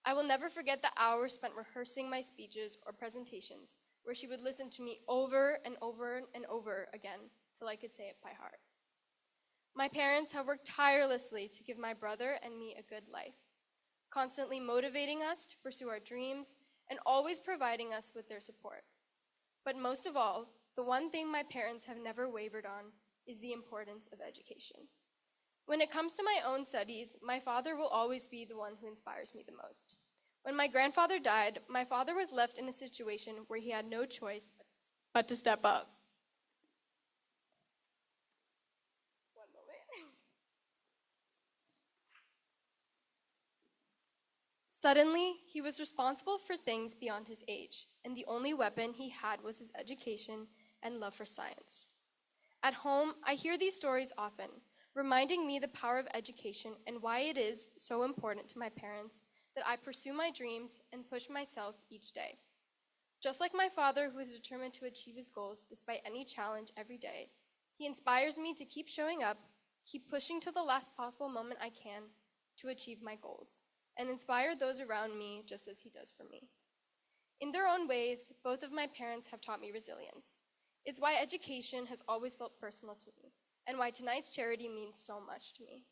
[SPEAKER 15] I will never forget the hours spent rehearsing my speeches or presentations, where she would listen to me over and over and over again till I could say it by heart. My parents have worked tirelessly to give my brother and me a good life, constantly motivating us to pursue our dreams and always providing us with their support. But most of all, the one thing my parents have never wavered on is the importance of education. When it comes to my own studies, my father will always be the one who inspires me the most. When my grandfather died, my father was left in a situation where he had no choice but to step up. One moment. Suddenly, he was responsible for things beyond his age, and the only weapon he had was his education and love for science. At home, I hear these stories often, reminding me the power of education and why it is so important to my parents that I pursue my dreams and push myself each day. Just like my father, who is determined to achieve his goals despite any challenge every day, he inspires me to keep showing up, keep pushing to the last possible moment I can to achieve my goals, and inspire those around me just as he does for me. In their own ways, both of my parents have taught me resilience. It's why education has always felt personal to me, and why tonight's charity means so much to me.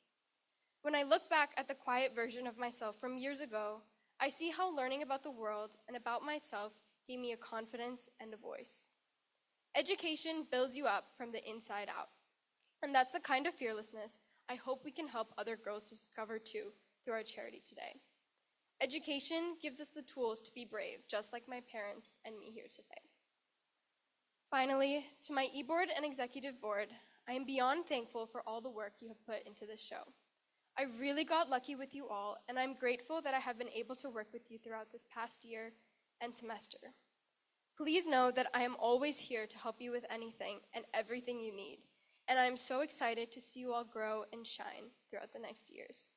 [SPEAKER 15] When I look back at the quiet version of myself from years ago, I see how learning about the world and about myself gave me a confidence and a voice. Education builds you up from the inside out, and that's the kind of fearlessness I hope we can help other girls discover too through our charity today. Education gives us the tools to be brave, just like my parents and me here today. Finally, to my e-board and executive board, I am beyond thankful for all the work you have put into this show. I really got lucky with you all, and I'm grateful that I have been able to work with you throughout this past year and semester. Please know that I am always here to help you with anything and everything you need, and I am so excited to see you all grow and shine throughout the next years.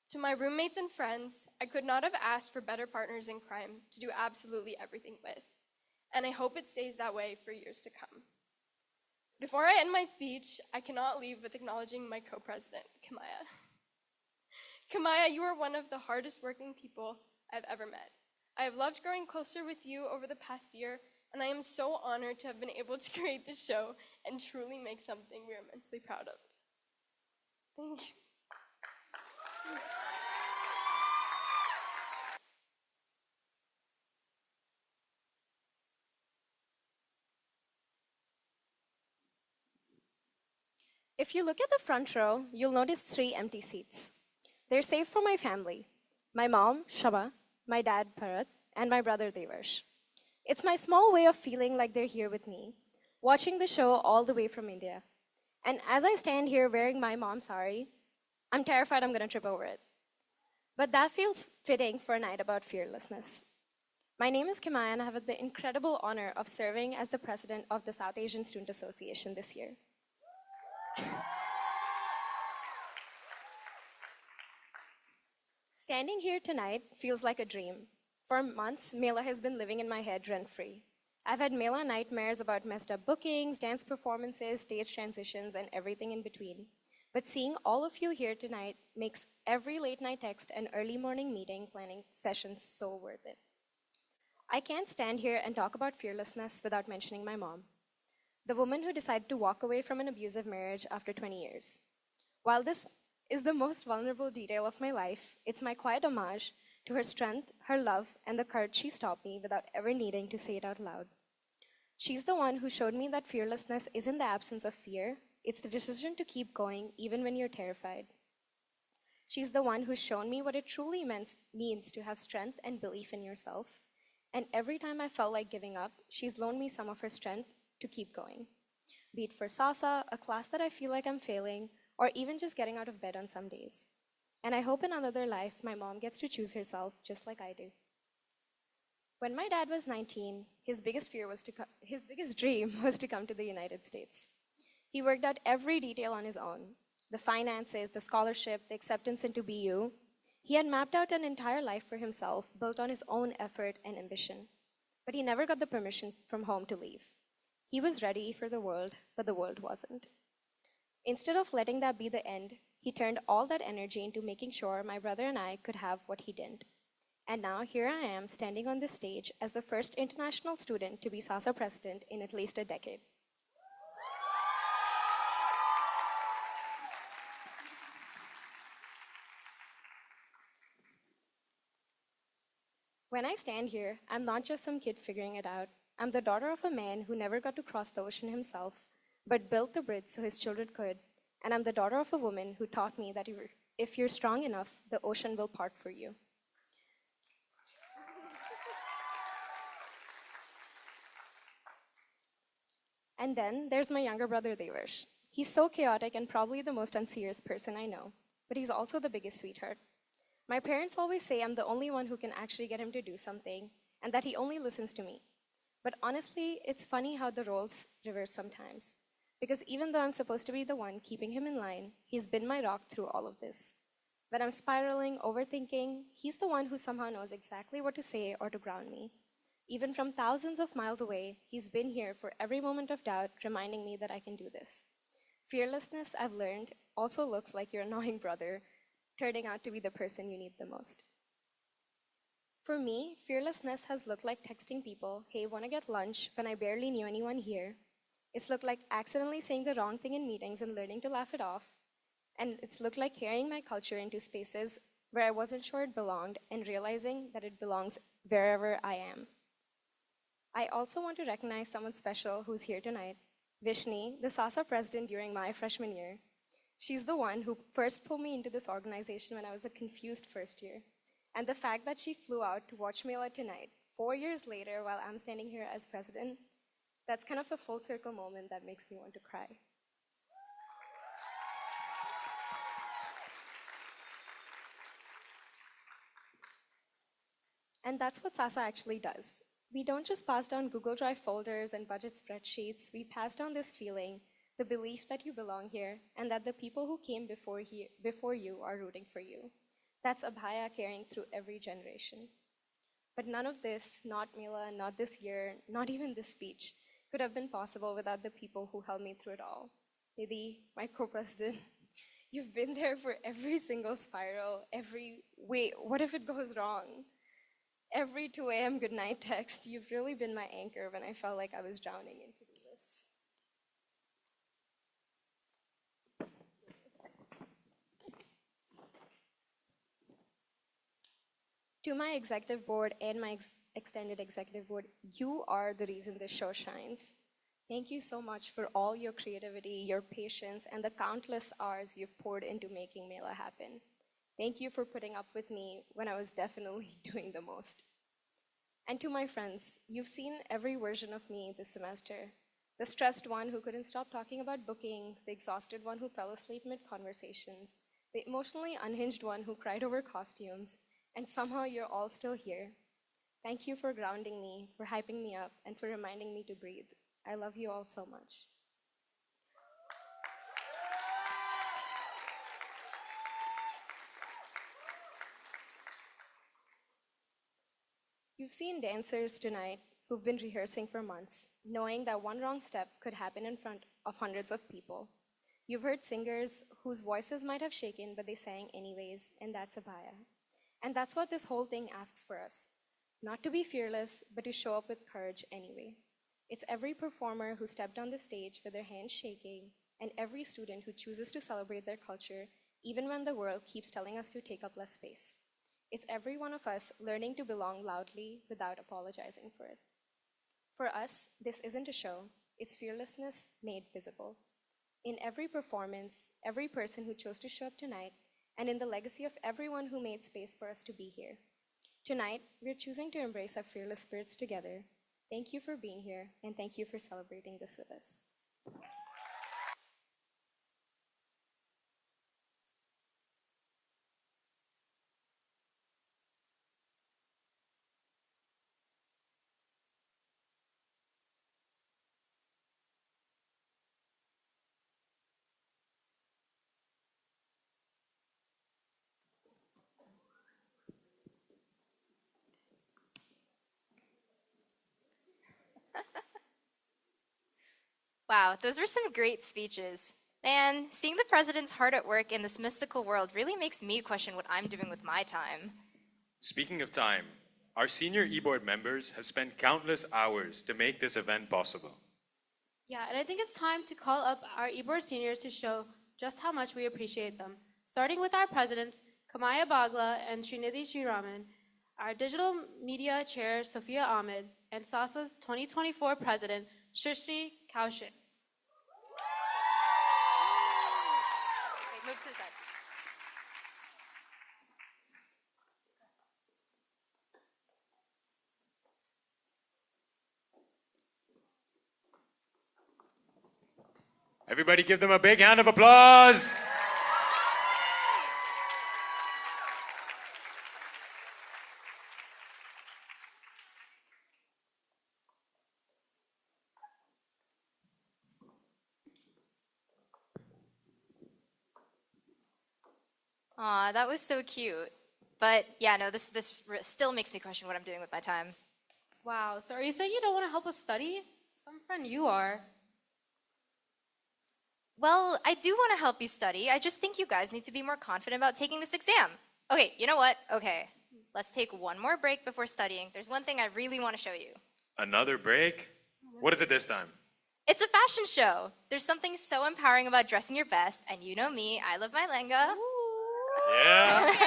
[SPEAKER 15] To my roommates and friends, I could not have asked for better partners in crime to do absolutely everything with, and I hope it stays that way for years to come. Before I end my speech, I cannot leave with acknowledging my co-president, Kamaya. Kamaya, you are one of the hardest working people I've ever met. I have loved growing closer with you over the past year, and I am so honored to have been able to create this show and truly make something we are immensely proud of. Thank you.
[SPEAKER 14] If you look at the front row, you'll notice 3 empty seats. They're saved for my family, my mom, Shaba, my dad, Bharat, and my brother, Devarsh. It's my small way of feeling like they're here with me, watching the show all the way from India. And as I stand here wearing my mom's sari, I'm terrified I'm going to trip over it. But that feels fitting for a night about fearlessness. My name is Kimaya, and I have the incredible honor of serving as the president of the South Asian Student Association this year. Standing here tonight feels like a dream. For months, Mela has been living in my head rent-free. I've had Mela nightmares about messed up bookings, dance performances, stage transitions, and everything in between. But seeing all of you here tonight makes every late night text and early morning meeting planning session so worth it. I can't stand here and talk about fearlessness without mentioning my mom, the woman who decided to walk away from an abusive marriage after 20 years. While this is the most vulnerable detail of my life, it's my quiet homage to her strength, her love, and the courage she stopped me without ever needing to say it out loud. She's the one who showed me that fearlessness isn't the absence of fear, it's the decision to keep going even when you're terrified. She's the one who's shown me what it truly means to have strength and belief in yourself. And every time I felt like giving up, she's loaned me some of her strength to keep going. Be it for SASA, a class that I feel like I'm failing, or even just getting out of bed on some days. And I hope in another life, my mom gets to choose herself just like I do. When my dad was 19, his biggest dream was to come to the United States. He worked out every detail on his own, the finances, the scholarship, the acceptance into BU. He had mapped out an entire life for himself, built on his own effort and ambition. But he never got the permission from home to leave. He was ready for the world, but the world wasn't. Instead of letting that be the end, he turned all that energy into making sure my brother and I could have what he didn't. And now here I am standing on this stage as the first international student to be SASA president in at least a decade. When I stand here, I'm not just some kid figuring it out. I'm the daughter of a man who never got to cross the ocean himself, but built the bridge so his children could. And I'm the daughter of a woman who taught me that if you're strong enough, the ocean will part for you. And then there's my younger brother, Devarsh. He's so chaotic and probably the most unserious person I know, but he's also the biggest sweetheart. My parents always say I'm the only one who can actually get him to do something, and that he only listens to me. But honestly, it's funny how the roles reverse sometimes. Because even though I'm supposed to be the one keeping him in line, he's been my rock through all of this. When I'm spiraling, overthinking, he's the one who somehow knows exactly what to say or to ground me. Even from thousands of miles away, he's been here for every moment of doubt, reminding me that I can do this. Fearlessness, I've learned, also looks like your annoying brother, turning out to be the person you need the most. For me, fearlessness has looked like texting people, hey, wanna get lunch, when I barely knew anyone here. It's looked like accidentally saying the wrong thing in meetings and learning to laugh it off. And it's looked like carrying my culture into spaces where I wasn't sure it belonged and realizing that it belongs wherever I am. I also want to recognize someone special who's here tonight, Vishni, the SASA president during my freshman year. She's the one who first pulled me into this organization when I was a confused first year. And the fact that she flew out to watch Mela tonight, 4 years later while I'm standing here as president, that's kind of a full circle moment that makes me want to cry. And that's what SASA actually does. We don't just pass down Google Drive folders and budget spreadsheets, we pass down this feeling, the belief that you belong here, and that the people who came before you are rooting for you. That's Abhaya carrying through every generation. But none of this, not Mela, not this year, not even this speech, could have been possible without the people who helped me through it all. Nidhi, my co-president, You've been there for every single spiral, every, wait, what if it goes wrong? Every 2 a.m. goodnight text. You've really been my anchor when I felt like I was drowning in to-do lists. To my executive board and my extended executive board, you are the reason this show shines. Thank you so much for all your creativity, your patience, and the countless hours you've poured into making Mela happen. Thank you for putting up with me when I was definitely doing the most. And to my friends, you've seen every version of me this semester. The stressed one who couldn't stop talking about bookings, the exhausted one who fell asleep mid-conversations, the emotionally unhinged one who cried over costumes, and somehow you're all still here. Thank you for grounding me, for hyping me up, and for reminding me to breathe. I love you all so much. You've seen dancers tonight who've been rehearsing for months, knowing that one wrong step could happen in front of hundreds of people. You've heard singers whose voices might have shaken, but they sang anyways, and that's Abhaya. And that's what this whole thing asks for us. Not to be fearless, but to show up with courage anyway. It's every performer who stepped on the stage with their hands shaking, and every student who chooses to celebrate their culture, even when the world keeps telling us to take up less space. It's every one of us learning to belong loudly without apologizing for it. For us, this isn't a show, it's fearlessness made visible. In every performance, every person who chose to show up tonight, and in the legacy of everyone who made space for us to be here. Tonight, we're choosing to embrace our fearless spirits together. Thank you for being here, and thank you for celebrating this with us.
[SPEAKER 21] Wow, those were some great speeches. Man, seeing the president's heart at work in this mystical world really makes me question what I'm doing with my time.
[SPEAKER 20] Speaking of time, our senior e-board members have spent countless hours to make this event possible.
[SPEAKER 19] Yeah, and I think it's time to call up our eBoard seniors to show just how much we appreciate them. Starting with our presidents, Kamaya Bagla and Srinidhi Sriraman, our digital media chair, Sophia Ahmed, and SASA's 2024 president, Shrishti Kaushik.
[SPEAKER 21] Wait, move to the side.
[SPEAKER 20] Everybody give them a big hand of applause.
[SPEAKER 21] Aw, that was so cute. But yeah, no, this still makes me question what I'm doing with my time.
[SPEAKER 19] Wow, so are you saying you don't want to help us study? Some friend you are.
[SPEAKER 21] Well, I do want to help you study. I just think you guys need to be more confident about taking this exam. Okay, you know what? Okay, let's take one more break before studying. There's one thing I really want to show you.
[SPEAKER 20] Another break? What is it this time?
[SPEAKER 21] It's a fashion show. There's something so empowering about dressing your best, and you know me, I love my lenga.
[SPEAKER 20] Yeah.
[SPEAKER 21] Okay.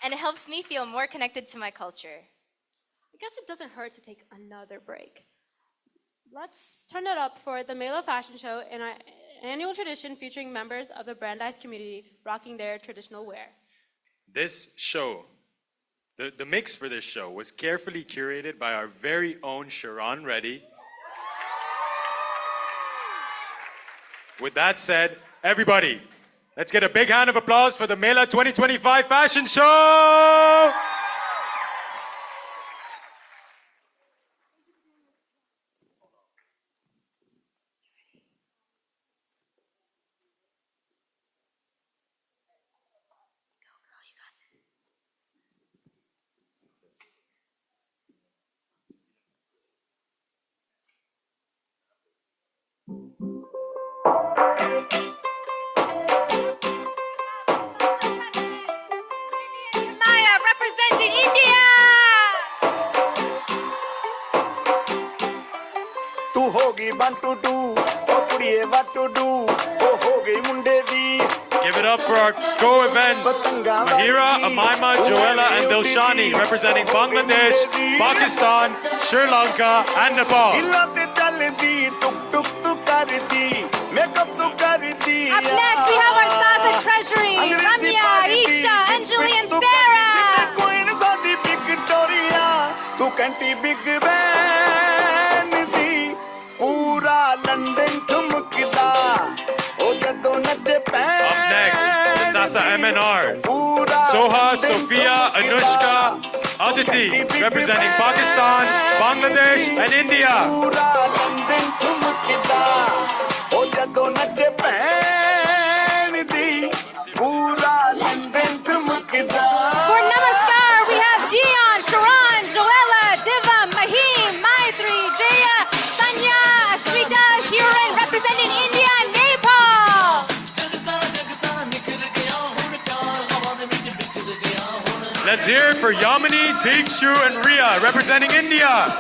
[SPEAKER 21] And it helps me feel more connected to my culture.
[SPEAKER 19] I guess it doesn't hurt to take another break. Let's turn it up for the Mela fashion show in our annual tradition featuring members of the Brandeis community rocking their traditional wear.
[SPEAKER 20] This show, the mix for this show was carefully curated by our very own Sharon Reddy. With that said, everybody, let's get a big hand of applause for the Mela 2025 fashion show!
[SPEAKER 2] होगी 1 to 2 O कुड़िए what to do ओ हो गई मुंडे दी
[SPEAKER 20] Give it up for our co-events, Mahira, Amaima, Joella, and Dilshani, representing Bangladesh, Pakistan, Sri Lanka, and Nepal.
[SPEAKER 10] Up next, we have our SASA treasury, Ramya, Isha, Anjali, and Sarah.
[SPEAKER 20] Up next, the SASA MNR, Soha, Sophia, Anushka, Aditi, representing Pakistan, Bangladesh, and India.
[SPEAKER 10] For Namaskar, we have Dion, Sharon, Joella, Diva, Mahim, Maitri, Jaya, Sanya, Ashwita, Hiran, representing India and Nepal.
[SPEAKER 20] Let's hear it for Yamini, Dikshu, and Ria, representing India.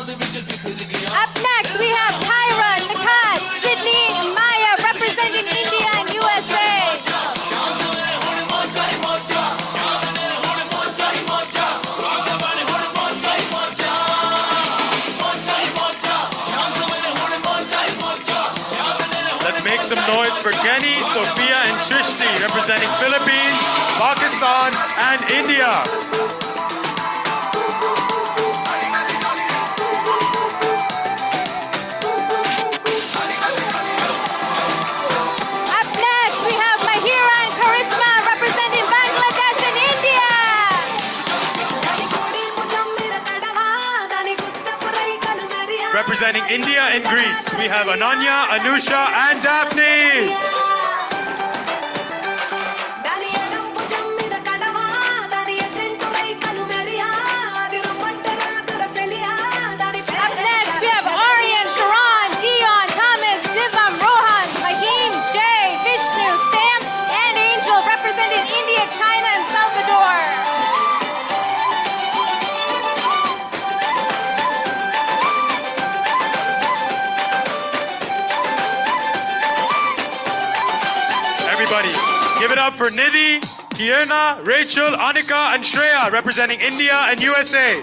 [SPEAKER 10] Up next, we have Kyra, Nakat, Sydney, and Maya, representing India and USA.
[SPEAKER 20] Let's make some noise for Kenny, Sophia, and Shrishti, representing Philippines, Pakistan, and India.
[SPEAKER 10] Up next, we have Mahira and Karishma, representing Bangladesh and India.
[SPEAKER 20] Representing India and Greece, we have Ananya, Anusha, and Daphne.
[SPEAKER 10] Up next, we have Aryan, Sharon, Dion, Thomas, Divam, Rohan, Mahim, Jay, Vishnu, Sam, and Angel, representing India, China, and Salvador.
[SPEAKER 20] Everybody, give it up for Nidhi, Kierna, Rachel, Anika, and Shreya, representing India and USA.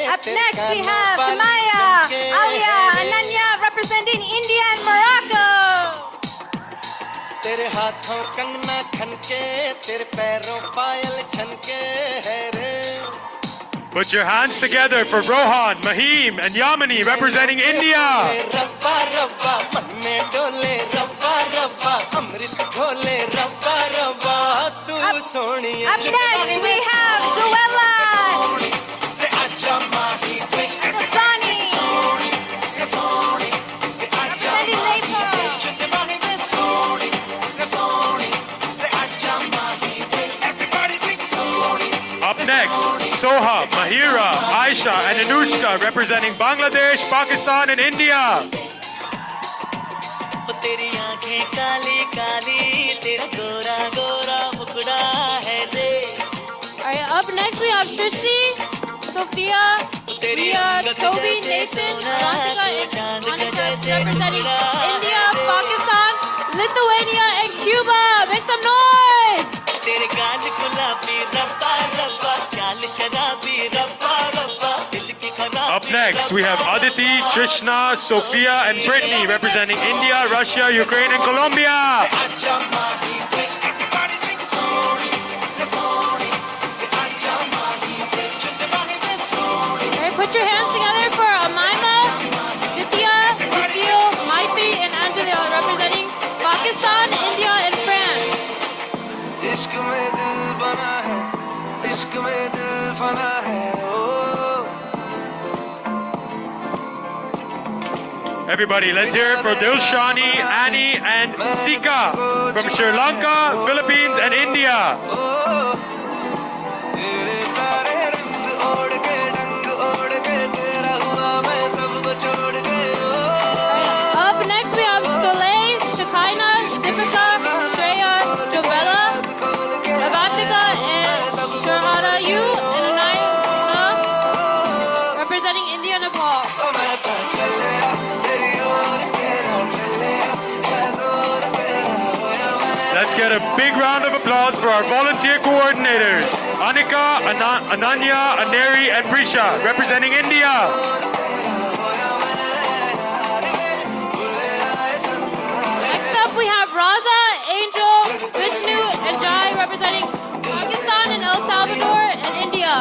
[SPEAKER 10] Up next, we have Maya, Alia, Ananya, representing India and Morocco.
[SPEAKER 2] तेरे हाथों कंगना खनके तेरे पैरों पायल छनके है रे
[SPEAKER 20] Put your hands together for Rohan, Mahim, and Yamini, representing India.
[SPEAKER 2] रब्बा रब्बा मन में डोले रब्बा रब्बा अमृत घोले रब्बा रब्बा तू Sonia
[SPEAKER 10] Up next, we have Joella, Shani, representing Nepal.
[SPEAKER 20] Up next, Soha, Mahira, Aisha, and Anushka, representing Bangladesh, Pakistan, and India.
[SPEAKER 2] तेरी आंखें काली काली तेरा गोरा गोरा मुकुड़ा है रे
[SPEAKER 14] Alright, up next we have Shrishti, Sophia, Ria, Toby, Nathan, Avantika, and Monica, representing India, Pakistan, Lithuania, and Cuba. Make some noise!
[SPEAKER 2] तेरे गाल गुलाबी रब्बा रब्बा चाल शराबी रब्बा रब्बा दिल की खराबी
[SPEAKER 20] Up next, we have Aditi, Trishna, Sophia, and Brittany, representing India, Russia, Ukraine, and Colombia.
[SPEAKER 14] Alright, put your hands together for Amaima, Ditya, Lucille, Maitri, and Angela, representing Pakistan, India, and France.
[SPEAKER 12] इश्क में दिल बना है इश्क में दिल फना है ओ
[SPEAKER 20] Everybody, let's hear it for Dilshani, Annie, and Sika from Sri Lanka, Philippines, and India.
[SPEAKER 12] तेरे सारे रंग ओढ़ के डंग ओढ़ के तेरा
[SPEAKER 20] applause for our volunteer coordinators, Anika, Ananya, Aneri, and Prisha, representing India.
[SPEAKER 19] Next up, we have Raza, Angel, Vishnu, and Jai representing Pakistan and El Salvador and India.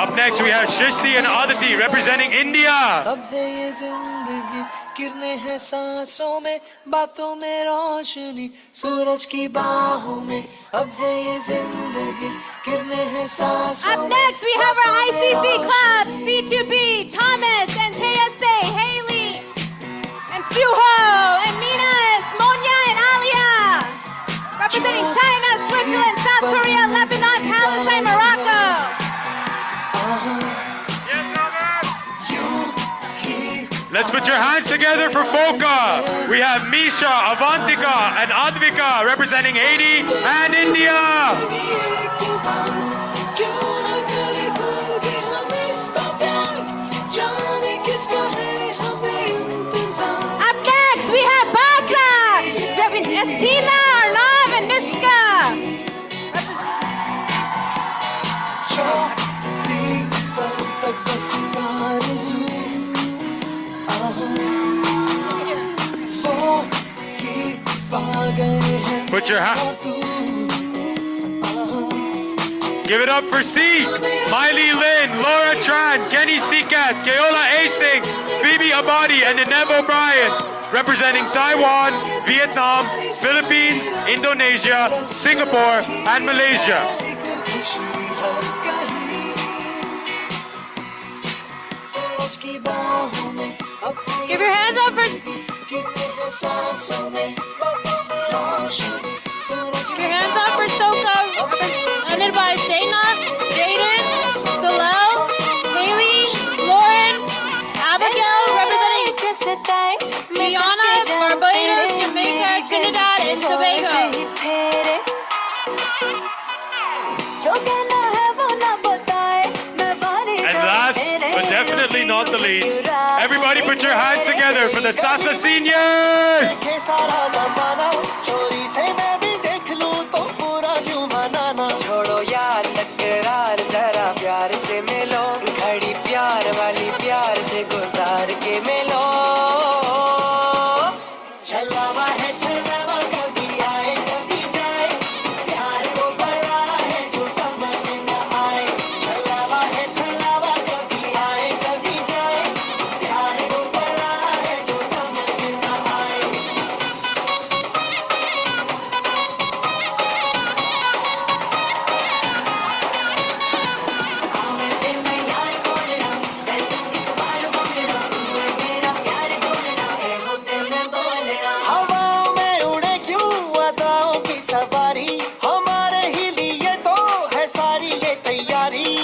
[SPEAKER 20] Up next, we have Shrishti and Aditi representing India.
[SPEAKER 4] अब है ये जिंदगी गिरने हैं सांसों में बातों में रोशनी सूरज की बाहों में अब है ये जिंदगी गिरने हैं सांसों
[SPEAKER 10] Up next, we have our ICC club, C2B, Thomas, and KSA, Haley, and Suho, and Minas, Monya, and Alia. Representing China, Switzerland, South Korea, Lebanon, Palestine, Morocco.
[SPEAKER 20] Let's put your hands together for Foka. We have Misha, Avantika, and Advika representing Haiti and India.
[SPEAKER 10] Up next, we have Basa, Estina, Arnav, and Mishka.
[SPEAKER 20] Put your hand. Give it up for C. Miley Lynn, Laura Tran, Kenny Seacat, Keola Asing, Phoebe Abadi, and Nev O'Brien, representing Taiwan, Vietnam, Philippines, Indonesia, Singapore, and Malaysia.
[SPEAKER 19] Give your hands up for... Give your hands up for Soka, represented by Shayna, Jaden, Salel, Haley, Lauren, Abigail, representing Guyana, Barbados, Jamaica, Trinidad, and Tobago.
[SPEAKER 20] And last, but definitely not the least, everybody put your hands together for the SASA seniors!
[SPEAKER 12] छोड़ो यार तकरार जरा प्यार से मिलो घड़ी प्यार वाली प्यार से गुजार के मिलो छलावा है छलावा कभी आए कभी जाए प्यार वो बड़ा है जो समझ न आए छलावा है छलावा कभी आए कभी जाए प्यार वो बड़ा है जो समझ न आए हवाओं में उड़े क्यों अदाओं की सवारी हमारे ही लिए तो है सारी ये तैयारी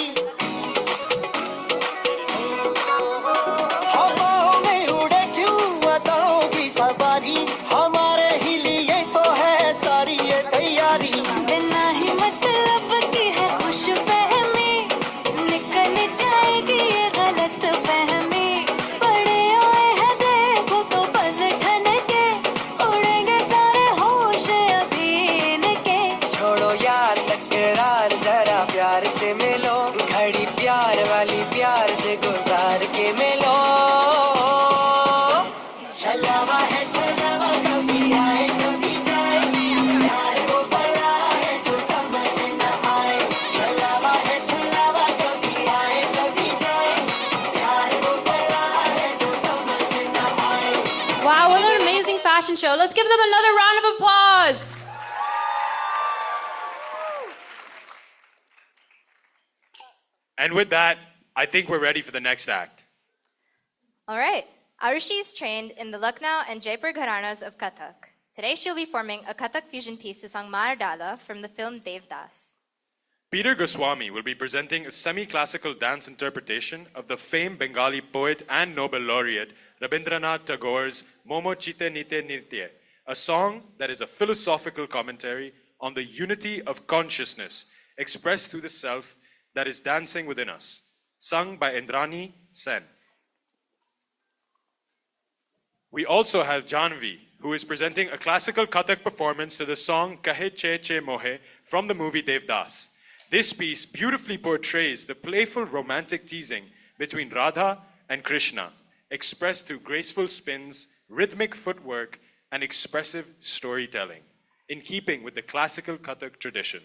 [SPEAKER 12] हवाओं में उड़े क्यों अदाओं की सवारी हमारे ही लिए तो है सारी ये तैयारी बिना ही मतलब की है खुश फहमी निकल जाएगी ये गलत फहमी पड़े हुए हैं देखो तो पर ठनके उड़ेंगे सारे होश अभी इनके छोड़ो यार तकरार जरा प्यार से मिलो घड़ी प्यार वाली प्यार से गुजार के मिलो छलावा है छलावा कभी आए कभी जाए प्यार वो बड़ा है जो समझ न आए छलावा है छलावा कभी आए कभी जाए प्यार वो बड़ा है जो समझ न आए
[SPEAKER 19] Wow, what an amazing fashion show. Let's give them another round of applause.
[SPEAKER 20] And with that, I think we're ready for the next act.
[SPEAKER 21] All right. Arushi is trained in the Lucknow and Jaipur gharanas of Kathak. Today she'll be forming a Kathak fusion piece to song Maradala from the film Devdas.
[SPEAKER 20] Peter Goswami will be presenting a semi-classical dance interpretation of the famed Bengali poet and Nobel laureate Rabindranath Tagore's Momo Chite Nite Nitye, a song that is a philosophical commentary on the unity of consciousness expressed through the self that is dancing within us. Sung by Indrani Sen. We also have Janvi, who is presenting a classical Kathak performance to the song Kahe Che Che Mohe from the movie Devdas. This piece beautifully portrays the playful romantic teasing between Radha and Krishna, expressed through graceful spins, rhythmic footwork, and expressive storytelling, in keeping with the classical Kathak tradition.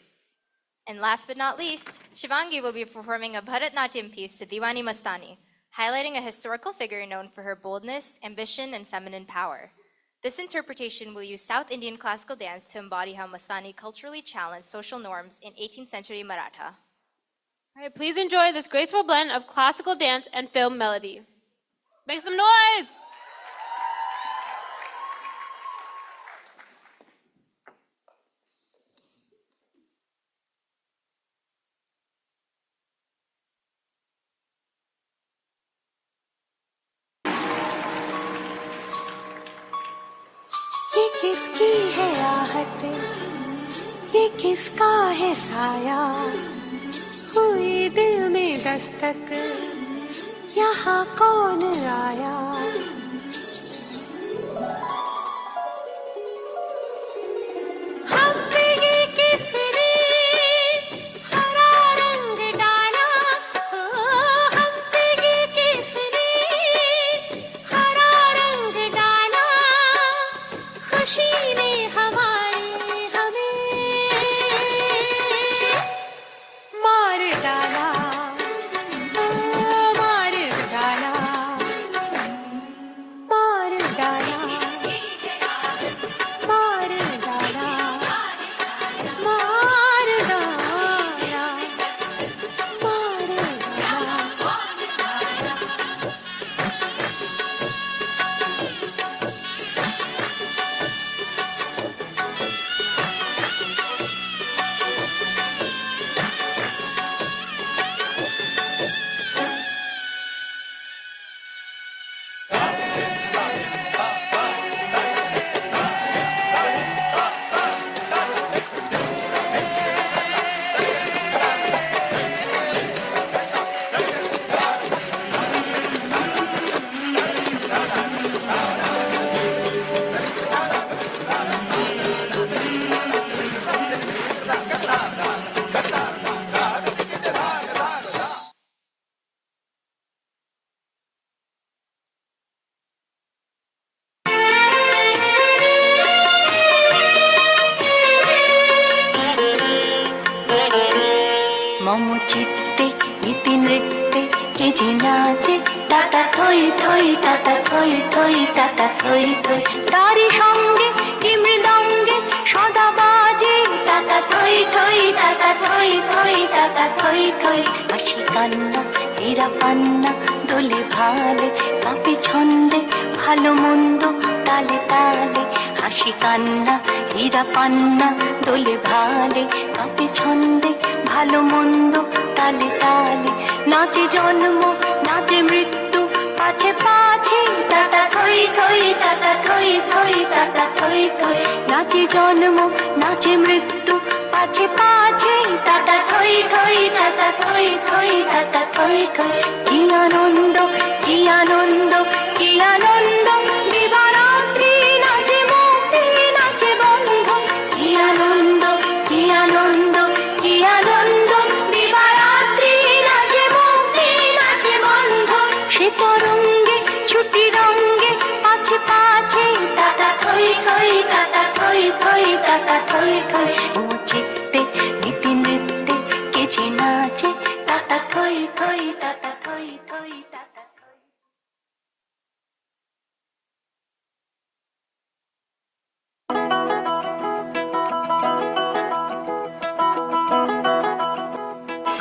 [SPEAKER 21] And last but not least, Shivangi will be performing a Bharatnatyam piece to Diwani Mastani, highlighting a historical figure known for her boldness, ambition, and feminine power. This interpretation will use South Indian classical dance to embody how Mastani culturally challenged social norms in 18th century Maratha.
[SPEAKER 19] All right, please enjoy this graceful blend of classical dance and film melody. Let's make some noise!
[SPEAKER 13] ये किसकी है आहट, ये किसका है साया, हुई दिल में दस्तक, यहाँ कौन आया। हम पे ये किसने हरा रंग डाला, हम पे ये किसने हरा रंग डाला, खुशी ने हमारे हमें मार डाला, मार डाला, मार डाला, मार डाला, मार डाला, मार মম চিত্তে ইতি নৃত্যে কে যে নাচে, টাটা থই থই, টাটা থই থই, টাটা থই থই, তারি সঙ্গে কি মৃদঙ্গে সদা বাজে, টাটা থই থই, টাটা থই থই, টাটা থই থই, হাসি কান্না এরা পান্না দোলে ভালে, কাঁপে ছন্দে ভালো মন্দ তালে তালে, হাসি কান্না হীরা পান্না দোলে ভালে, কাঁপে ছন্দে ভালো মন্দ তালে তালে, নাচে জন্ম নাচে মৃত্যু পাছে পাছে, টাটা থই থই, টাটা থই থই, টাটা থই থই, নাচে জন্ম নাচে মৃত্যু পাছে পাছে, টাটা থই থই, টাটা থই থই, টাটা থই থই, কি আনন্দ কি আনন্দ কি আনন্দ, দিবারাত্রি নাচে মুক্তি নাচে বন্ধ, কি আনন্দ কি আনন্দ কি আনন্দ, দিবারাত্রি নাচে মুক্তি নাচে বন্ধ, সে তরঙ্গে ছুটি রঙ্গে পাছে পাছে, টাটা থই থই, টাটা থই থই, টাটা থই থই, ও চিত্তে নীতি নৃত্যে কে যে নাচে, টাটা থই থই, টাটা থই থই, টাটা থই।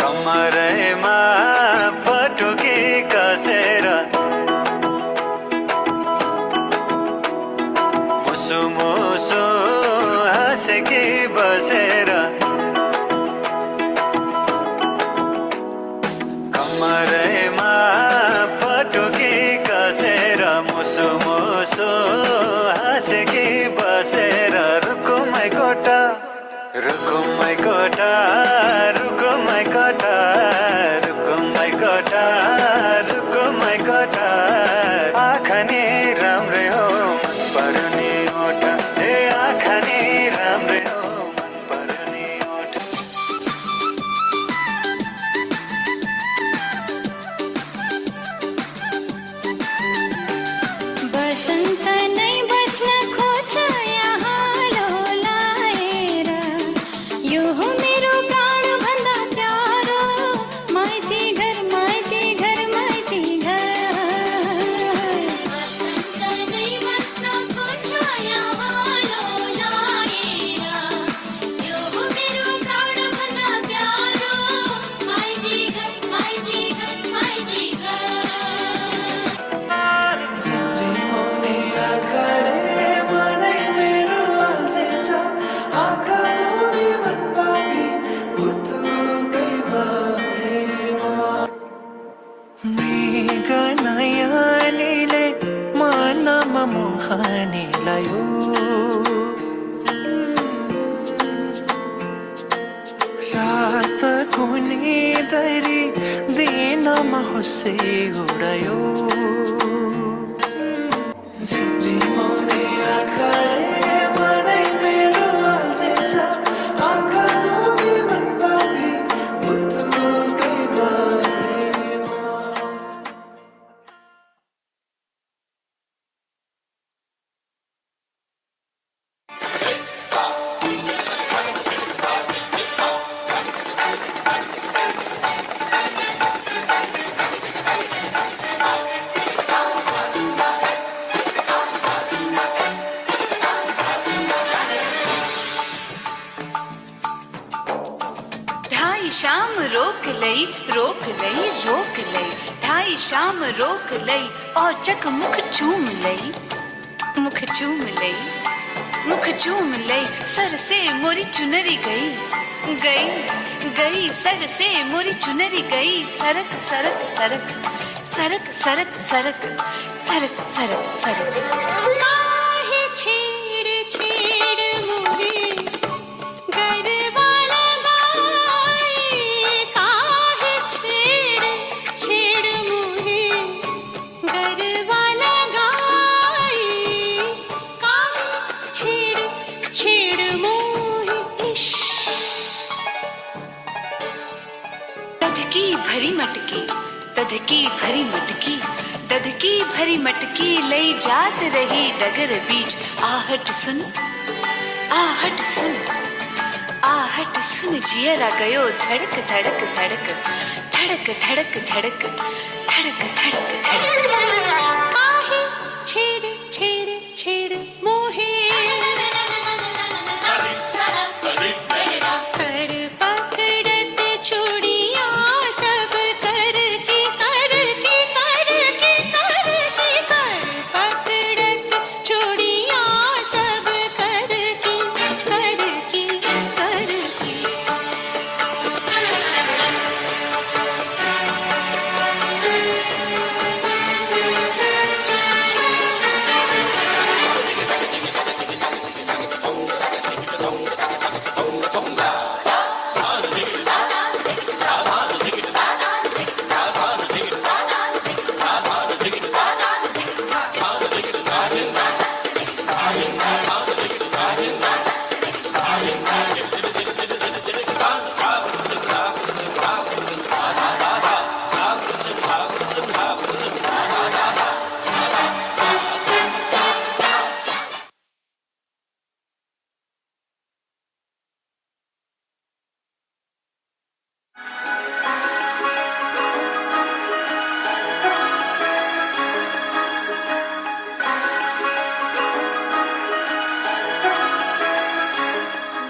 [SPEAKER 2] कमरेमा पटुकी कसेर मुसु मुसु हाँसेकी बसेर, कमरेमा पटुकी कसेर मुसु मुसु हाँसेकी बसेर, रुकुमै कोटा रुकुमै कोटा
[SPEAKER 12] खुसी उडायो झिमझिमाउने आँखाले मनै मेरो अल्झिन्छ आँखा लोभी मनबाली मुटुकै बारीमा
[SPEAKER 11] शाम रोक लई रोक लई रोक लई ढाई शाम रोक लई और चक मुख चूम लई मुख चूम लई मुख चूम लई सर से मोरी चुनरी गई गई गई सर से मोरी चुनरी गई सरक सरक सरक सरक सरक सरक सरक सरक सरक
[SPEAKER 16] काहे छेड़ छेड़ मोहे
[SPEAKER 11] भरी मटकी दधकी भरी मटकी दधकी भरी मटकी लई जात रही डगर बीच आहट सुन आहट सुन आहट सुन जियरा गयो धड़क धड़क धड़क धड़क धड़क धड़क धड़क धड़क धड़क
[SPEAKER 16] काहे छेड़ छेड़ छेड़ मोहे कर पकड़त चूड़िया सब कर की कर की कर की कर की कर पकड़त चूड़िया सब कर की कर की कर की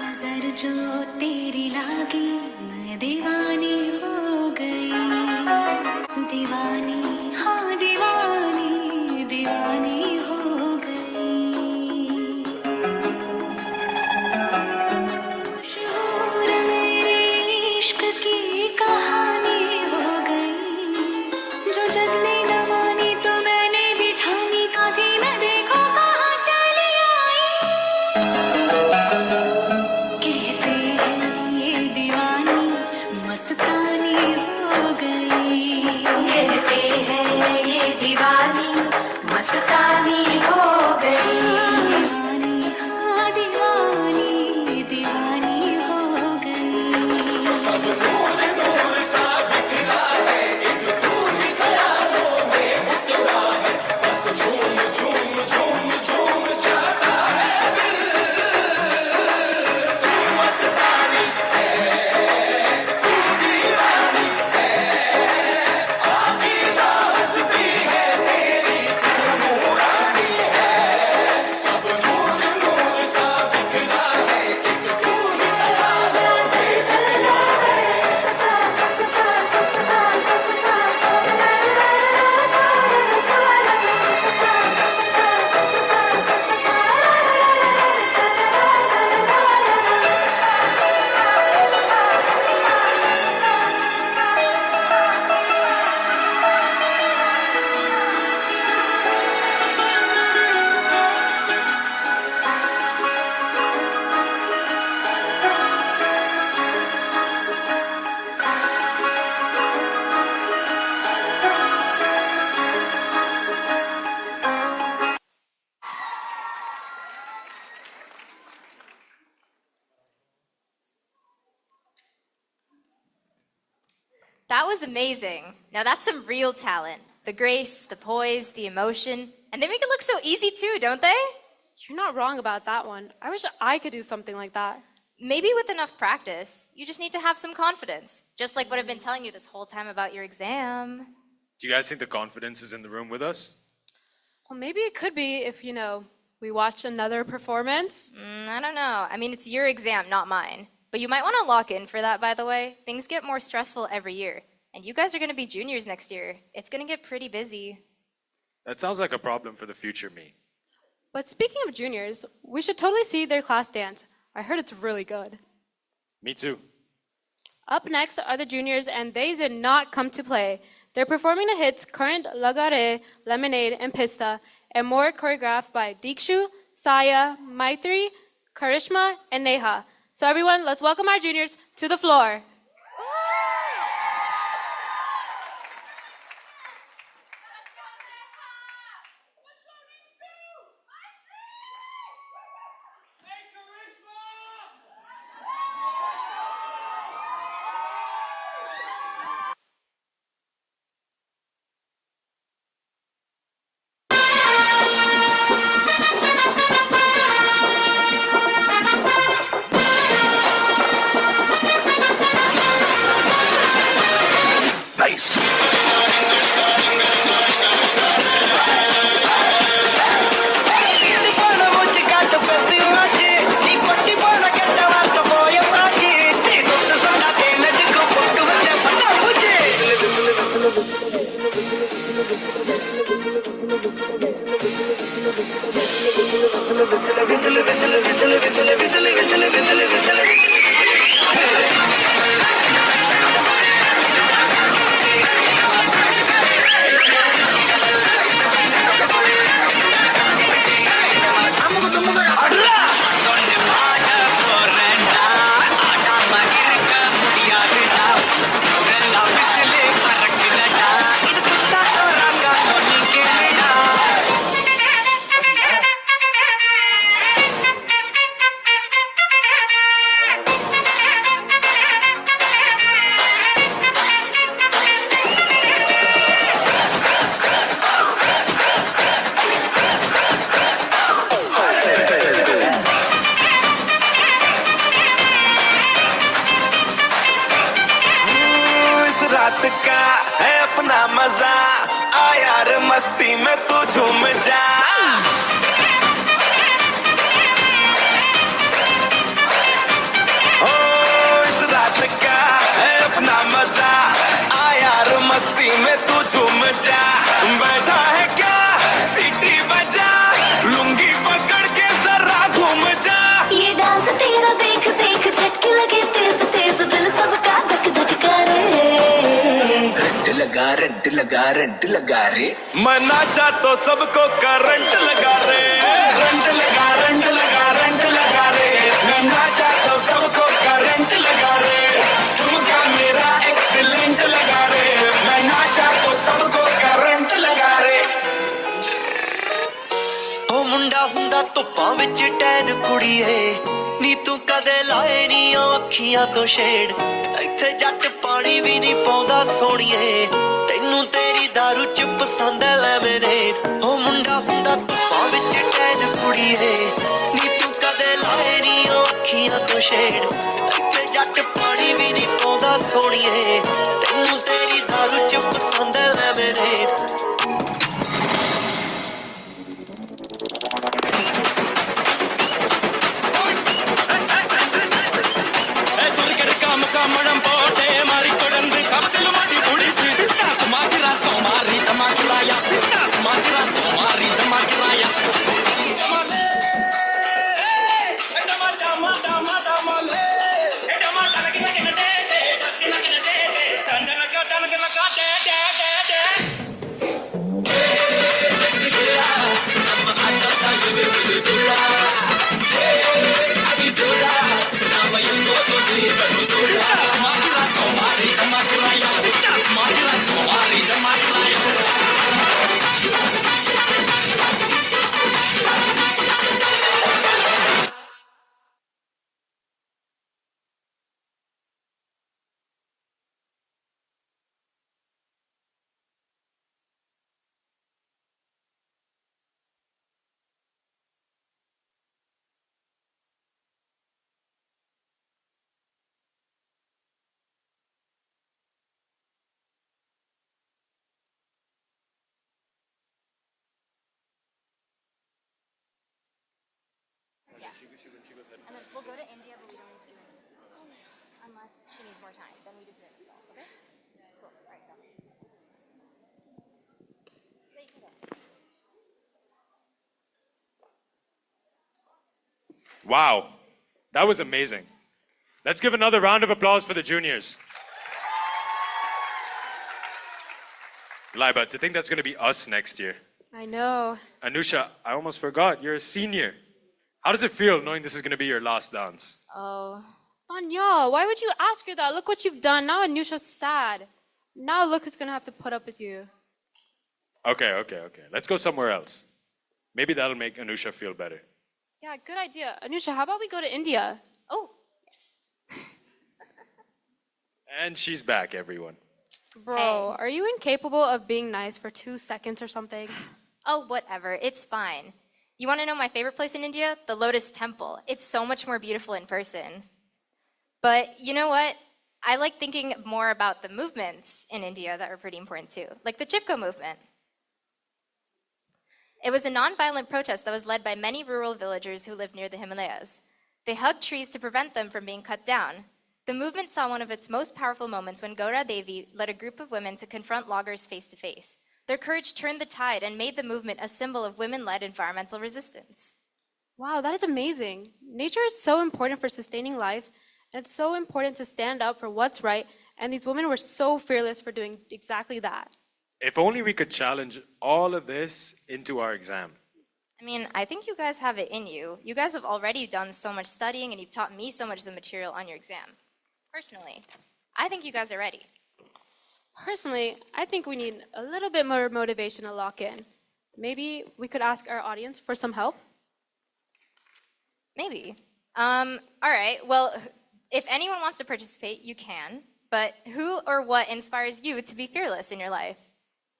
[SPEAKER 16] नजर जो तेरी लागी मैं दीवानी हो गई दीवानी हाँ दीवानी दीवानी हो गई मशहूर मेरी इश्क की कहानी हो गई जो जग ने न मानी तो मैंने भी ठानी कभी न देखो कहाँ चली आई कहते हैं ये दीवानी मस्तानी हो गई कहते
[SPEAKER 21] That was amazing. Now that's some real talent. The grace, the poise, the emotion, and they make it look so easy too, don't they?
[SPEAKER 19] You're not wrong about that one. I wish I could do something like that.
[SPEAKER 21] Maybe with enough practice, you just need to have some confidence. Just like what I've been telling you this whole time about your exam.
[SPEAKER 20] Do you guys think the confidence is in the room with us?
[SPEAKER 19] Well, maybe it could be if, we watch another performance.
[SPEAKER 21] I don't know. I mean, it's your exam, not mine. But you might want to lock in for that, by the way. Things get more stressful every year. And you guys are going to be juniors next year. It's going to get pretty busy.
[SPEAKER 20] That sounds like a problem for the future me.
[SPEAKER 19] But speaking of juniors, we should totally see their class dance. I heard it's really good.
[SPEAKER 20] Me too.
[SPEAKER 19] Up next are the juniors, and they did not come to play. They're performing the hits Current, Lagare, Lemonade, and Pista, and more choreographed by Dikshu, Saya, Maitri, Karishma, and Neha. So everyone, let's welcome our juniors to the floor.
[SPEAKER 2] Current लगा रे मैं नाचा तो सबको current लगा रे runt लगा runt लगा रंट लगा रे मैं नाचा तो सबको करंट लगा रे तुमका मेरा एक्सीलेंट लगा रे मैं नाचा तो सबको करंट लगा रे ओ मुंडा हुंदा धुप्पां विच टैन कुड़ीए नी तू कदे लाए नी अखियां तो शेड इत्थे जट पानी भी नहीं पाउंदा सोहणीए तैनू तेरी दारू च पसंद है लेमनेड ओ मुंडा हुंदा धुप्पां विच टैन कुड़ीए नी तू कदे लाए नी अखियां तो शेड इत्थे जट पानी भी नहीं पाउंदा सोहणीए तैनू तेरी दारू च पसंद है lemonade
[SPEAKER 21] And then we'll go to India, but we don't need to do anything. Unless she needs more time, then we do it ourselves, okay? Cool. All right, go. There you can go.
[SPEAKER 20] Wow, that was amazing. Let's give another round of applause for the juniors. Laiba, to think that's going to be us next year.
[SPEAKER 19] I know.
[SPEAKER 20] Anusha, I almost forgot, you're a senior. How does it feel knowing this is going to be your last dance?
[SPEAKER 21] Oh.
[SPEAKER 19] Tanya, why would you ask her that? Look what you've done. Now Anusha's sad. Now look who's gonna have to put up with you.
[SPEAKER 20] Okay. Let's go somewhere else. Maybe that'll make Anusha feel better.
[SPEAKER 19] Yeah, good idea. Anusha, how about we go to India?
[SPEAKER 21] Oh, yes.
[SPEAKER 20] And she's back, everyone.
[SPEAKER 19] Bro, are you incapable of being nice for 2 seconds or something?
[SPEAKER 21] Oh, whatever. It's fine. You want to know my favorite place in India? The Lotus Temple. It's so much more beautiful in person. But you know what? I like thinking more about the movements in India that are pretty important too, like the Chipko movement. It was a nonviolent protest that was led by many rural villagers who lived near the Himalayas. They hugged trees to prevent them from being cut down. The movement saw one of its most powerful moments when Gaura Devi led a group of women to confront loggers face to face. Their courage turned the tide and made the movement a symbol of women-led environmental resistance.
[SPEAKER 19] Wow, that is amazing. Nature is so important for sustaining life, and it's so important to stand up for what's right, and these women were so fearless for doing exactly that.
[SPEAKER 20] If only we could challenge all of this into our exam.
[SPEAKER 21] I mean, I think you guys have it in you. You guys have already done so much studying, and you've taught me so much of the material on your exam. Personally, I think you guys are ready.
[SPEAKER 19] Personally, I think we need a little bit more motivation to lock in. Maybe we could ask our audience for some help?
[SPEAKER 21] Maybe. All right, well, if anyone wants to participate, you can. But who or what inspires you to be fearless in your life?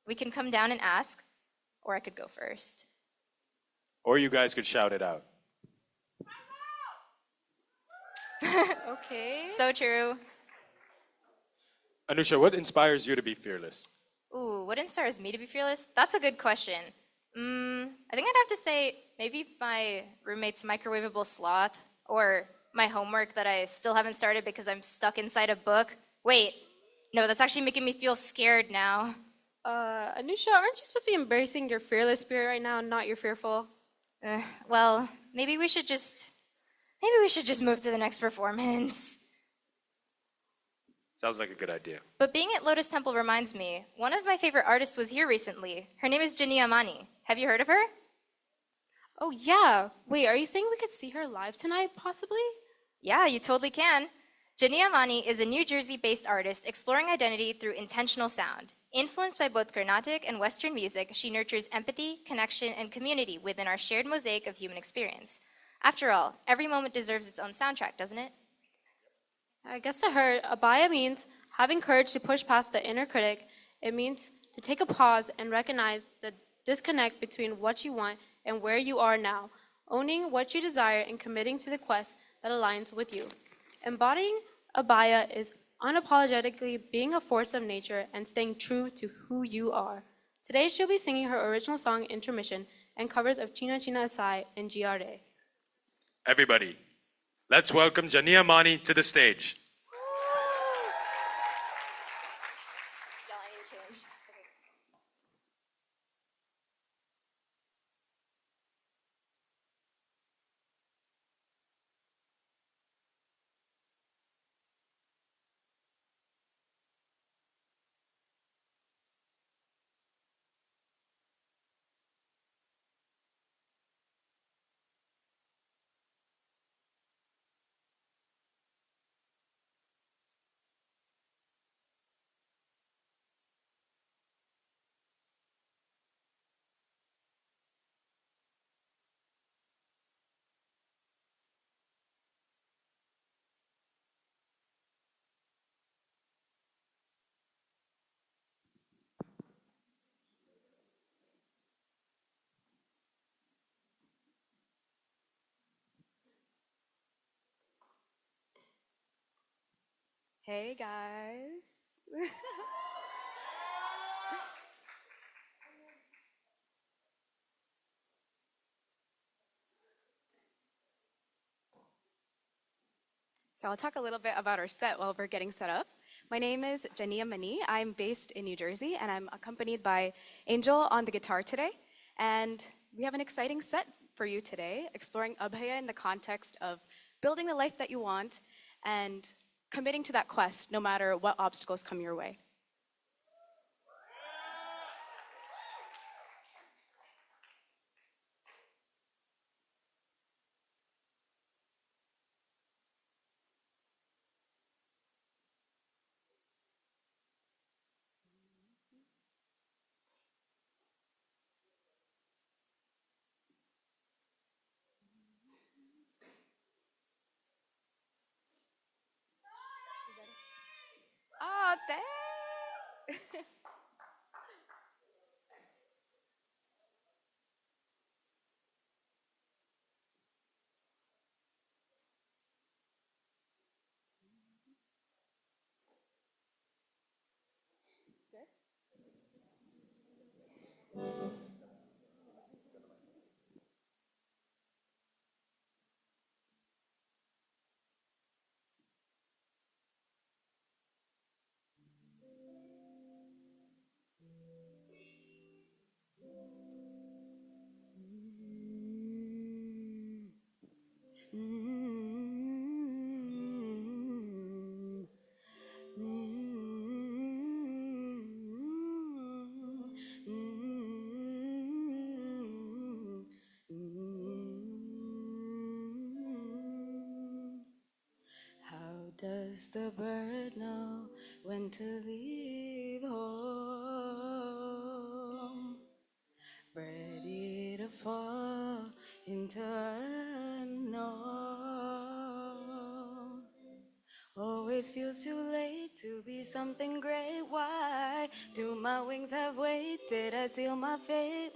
[SPEAKER 21] We can come down and ask, or I could go first.
[SPEAKER 20] Or you guys could shout it out.
[SPEAKER 19] Okay.
[SPEAKER 21] So true.
[SPEAKER 20] Anusha, what inspires you to be fearless?
[SPEAKER 21] Ooh, what inspires me to be fearless? That's a good question. I think I'd have to say maybe my roommate's microwavable sloth, or my homework that I still haven't started because I'm stuck inside a book. Wait, no, that's actually making me feel scared now.
[SPEAKER 19] Anusha, aren't you supposed to be embracing your fearless spirit right now, not your fearful?
[SPEAKER 21] Well, maybe we should just move to the next performance.
[SPEAKER 20] Sounds like a good idea.
[SPEAKER 21] But being at Lotus Temple reminds me, one of my favorite artists was here recently. Her name is Jania Amani. Have you heard of her?
[SPEAKER 19] Oh, yeah. Wait, are you saying we could see her live tonight, possibly?
[SPEAKER 21] Yeah, you totally can. Jania Amani is a New Jersey-based artist exploring identity through intentional sound. Influenced by both Carnatic and Western music, she nurtures empathy, connection, and community within our shared mosaic of human experience. After all, every moment deserves its own soundtrack, doesn't it?
[SPEAKER 19] I guess to her, Abhaya means having courage to push past the inner critic. It means to take a pause and recognize the disconnect between what you want and where you are now, owning what you desire and committing to the quest that aligns with you. Embodying Abhaya is unapologetically being a force of nature and staying true to who you are. Today she'll be singing her original song Intermission and covers of China China Asai and GRA.
[SPEAKER 20] Everybody, let's welcome Jania Amani to the stage.
[SPEAKER 14] Hey guys.
[SPEAKER 17] So I'll talk a little bit about our set while we're getting set up. My name is Jania Mani. I'm based in New Jersey, and I'm accompanied by Angel on the guitar today. And we have an exciting set for you today, exploring Abhaya in the context of building the life that you want and committing to that quest no matter what obstacles come your way. Oh, thanks. How does the bird know when to leave home? Ready to fall into unknown. Always feels too late to be something great. Why do my wings have weight? Did I seal my fate?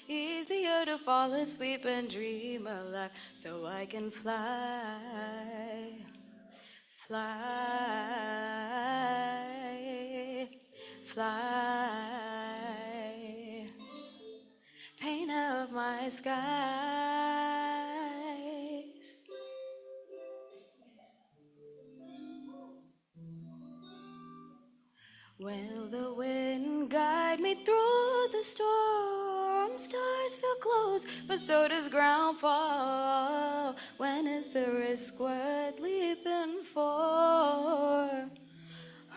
[SPEAKER 17] Easier to fall asleep and dream alive so I can fly. Fly, fly, paint up my skies. Will the wind guide me through the storm? Stars feel close, but so does ground fall. When is the risk worth leaping for?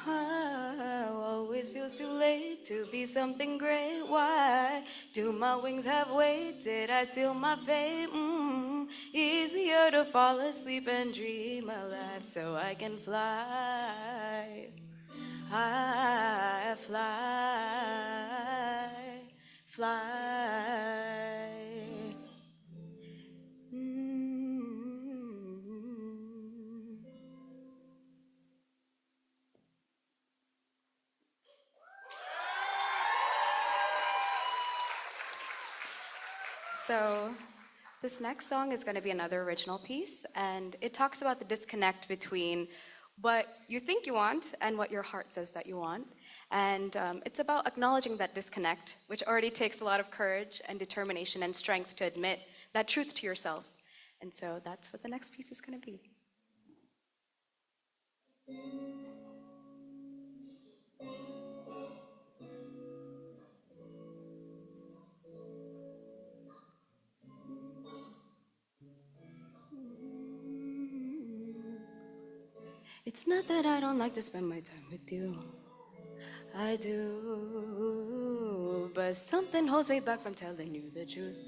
[SPEAKER 17] Always feels too late to be something great. Why do my wings have weight? Did I seal my fate? Easier to fall asleep and dream alive so I can fly. I fly, fly. So this next song is going to be another original piece, and it talks about the disconnect between what you think you want and what your heart says that you want. And it's about acknowledging that disconnect, which already takes a lot of courage and determination and strength to admit that truth to yourself. And so that's what the next piece is going to be. It's not that I don't like to spend my time with you. I do, but something holds me back from telling you the truth.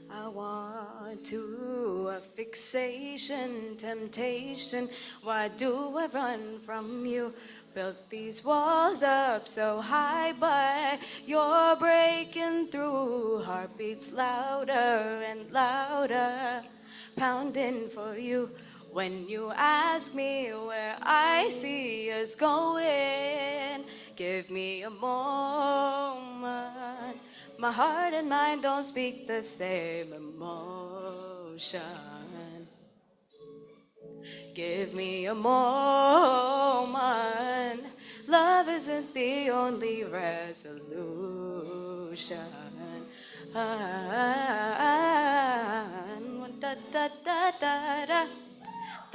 [SPEAKER 17] I want to, a fixation, temptation. Why do I run from you? Built these walls up so high, but you're breaking through. Heartbeats louder and louder, pounding for you. When you ask me where I see us going, give me a moment. My heart and mind don't speak the same emotion. Give me a moment. Love isn't the only resolution. Da, da, da, da, da.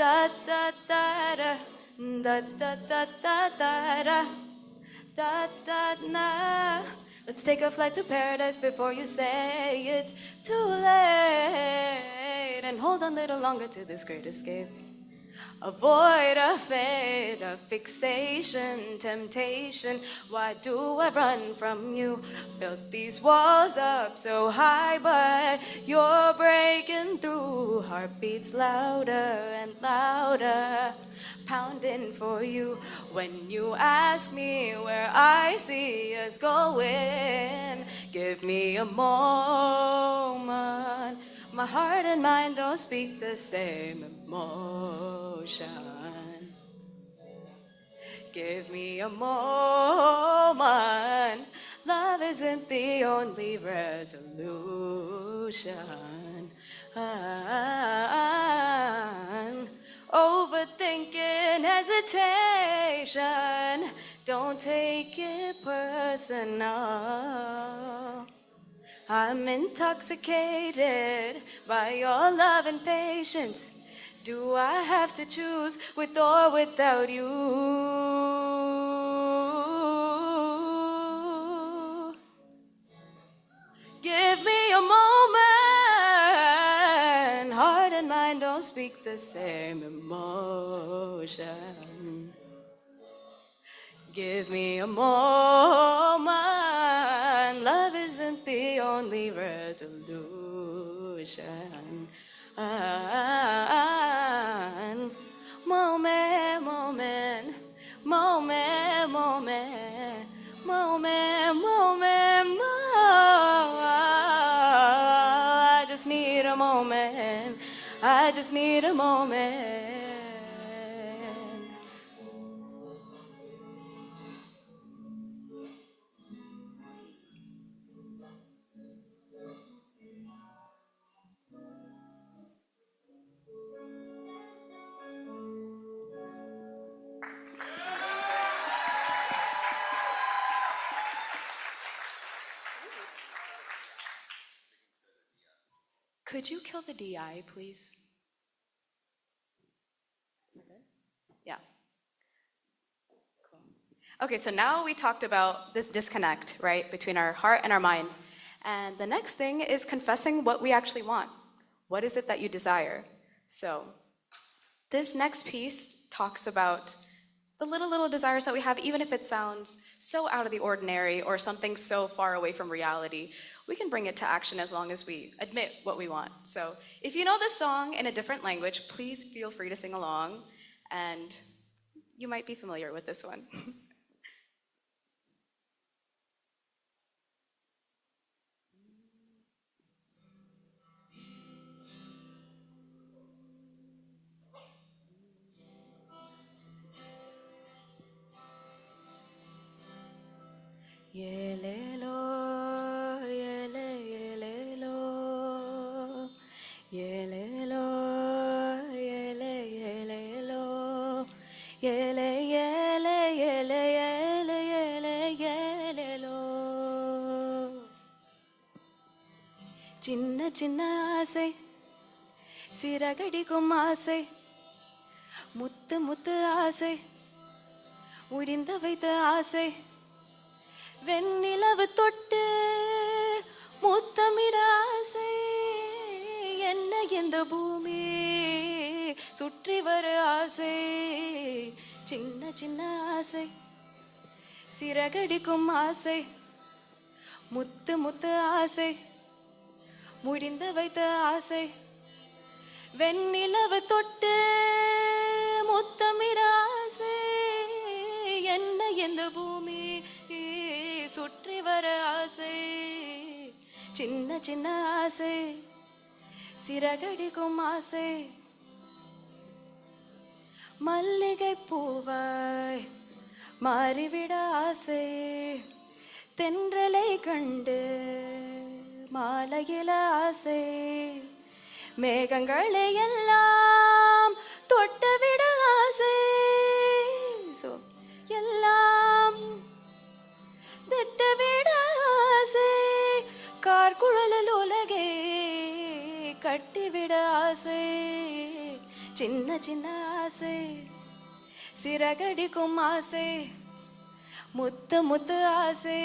[SPEAKER 17] Da da da da da da da da da da da da na. Let's take a flight to paradise before you say it's too late. And hold on a little longer to this great escape. Avoid a fate, a fixation, temptation. Why do I run from you? Built these walls up so high, but you're breaking through. Heartbeats louder and louder, pounding for you. When you ask me where I see us going, give me a moment. My heart and mind don't speak the same emotion. Give me a moment. Love isn't the only resolution. Overthinking, hesitation. Don't take it personal. I'm intoxicated by your love and patience. Do I have to choose with or without you? Give me a moment. Heart and mind don't speak the same emotion. Give me a moment. Love isn't the only resolution. Moment, moment, moment, moment, moment, moment, I just need a moment. I just need a moment. Could you kill the DI, please? Yeah. Cool. Okay, so now we talked about this disconnect, right, between our heart and our mind. And the next thing is confessing what we actually want. What is it that you desire? So this next piece talks about the little desires that we have, even if it sounds so out of the ordinary or something so far away from reality, we can bring it to action as long as we admit what we want. So if you know this song in a different language, please feel free to sing along, and you might be familiar with this one. Yelelo, yele, yelelo, yelelo, yele, yelelo, yele, yele, yele, yele, yele, yelelo. சின்ன சின்ன ஆசை சிறகடிக்கும் ஆசை முத்து முத்து ஆசை முடிந்த வைத்த ஆசை வெண்ணிலவு தொட்டு முத்தமிட ஆசை என்ன இந்த பூமி சுற்றி வர ஆசை சின்ன சின்ன ஆசை சிறகடிக்கும் ஆசை முத்து முத்து ஆசை முடிந்து வைத்த ஆசை வெண்ணிலவு தொட்டு முத்தமிட ஆசை என்ன இந்த பூமி சுற்றி வர ஆசை சின்ன சின்ன ஆசை சிறகடிக்கும் ஆசை மல்லிகை பூவாய் மாறிவிட ஆசை தென்றலை கண்டு மாலையில ஆசை மேகங்களை எல்லாம் தொட்டுவிட ஆசை எல்லாம் திட்டவிட ஆசை கார்குழலில் உலகே கட்டிவிட ஆசை చిన్న చిన్న ఆసే సిరగడి కుమ్మాసే ముత్తు ముత్తు ఆసే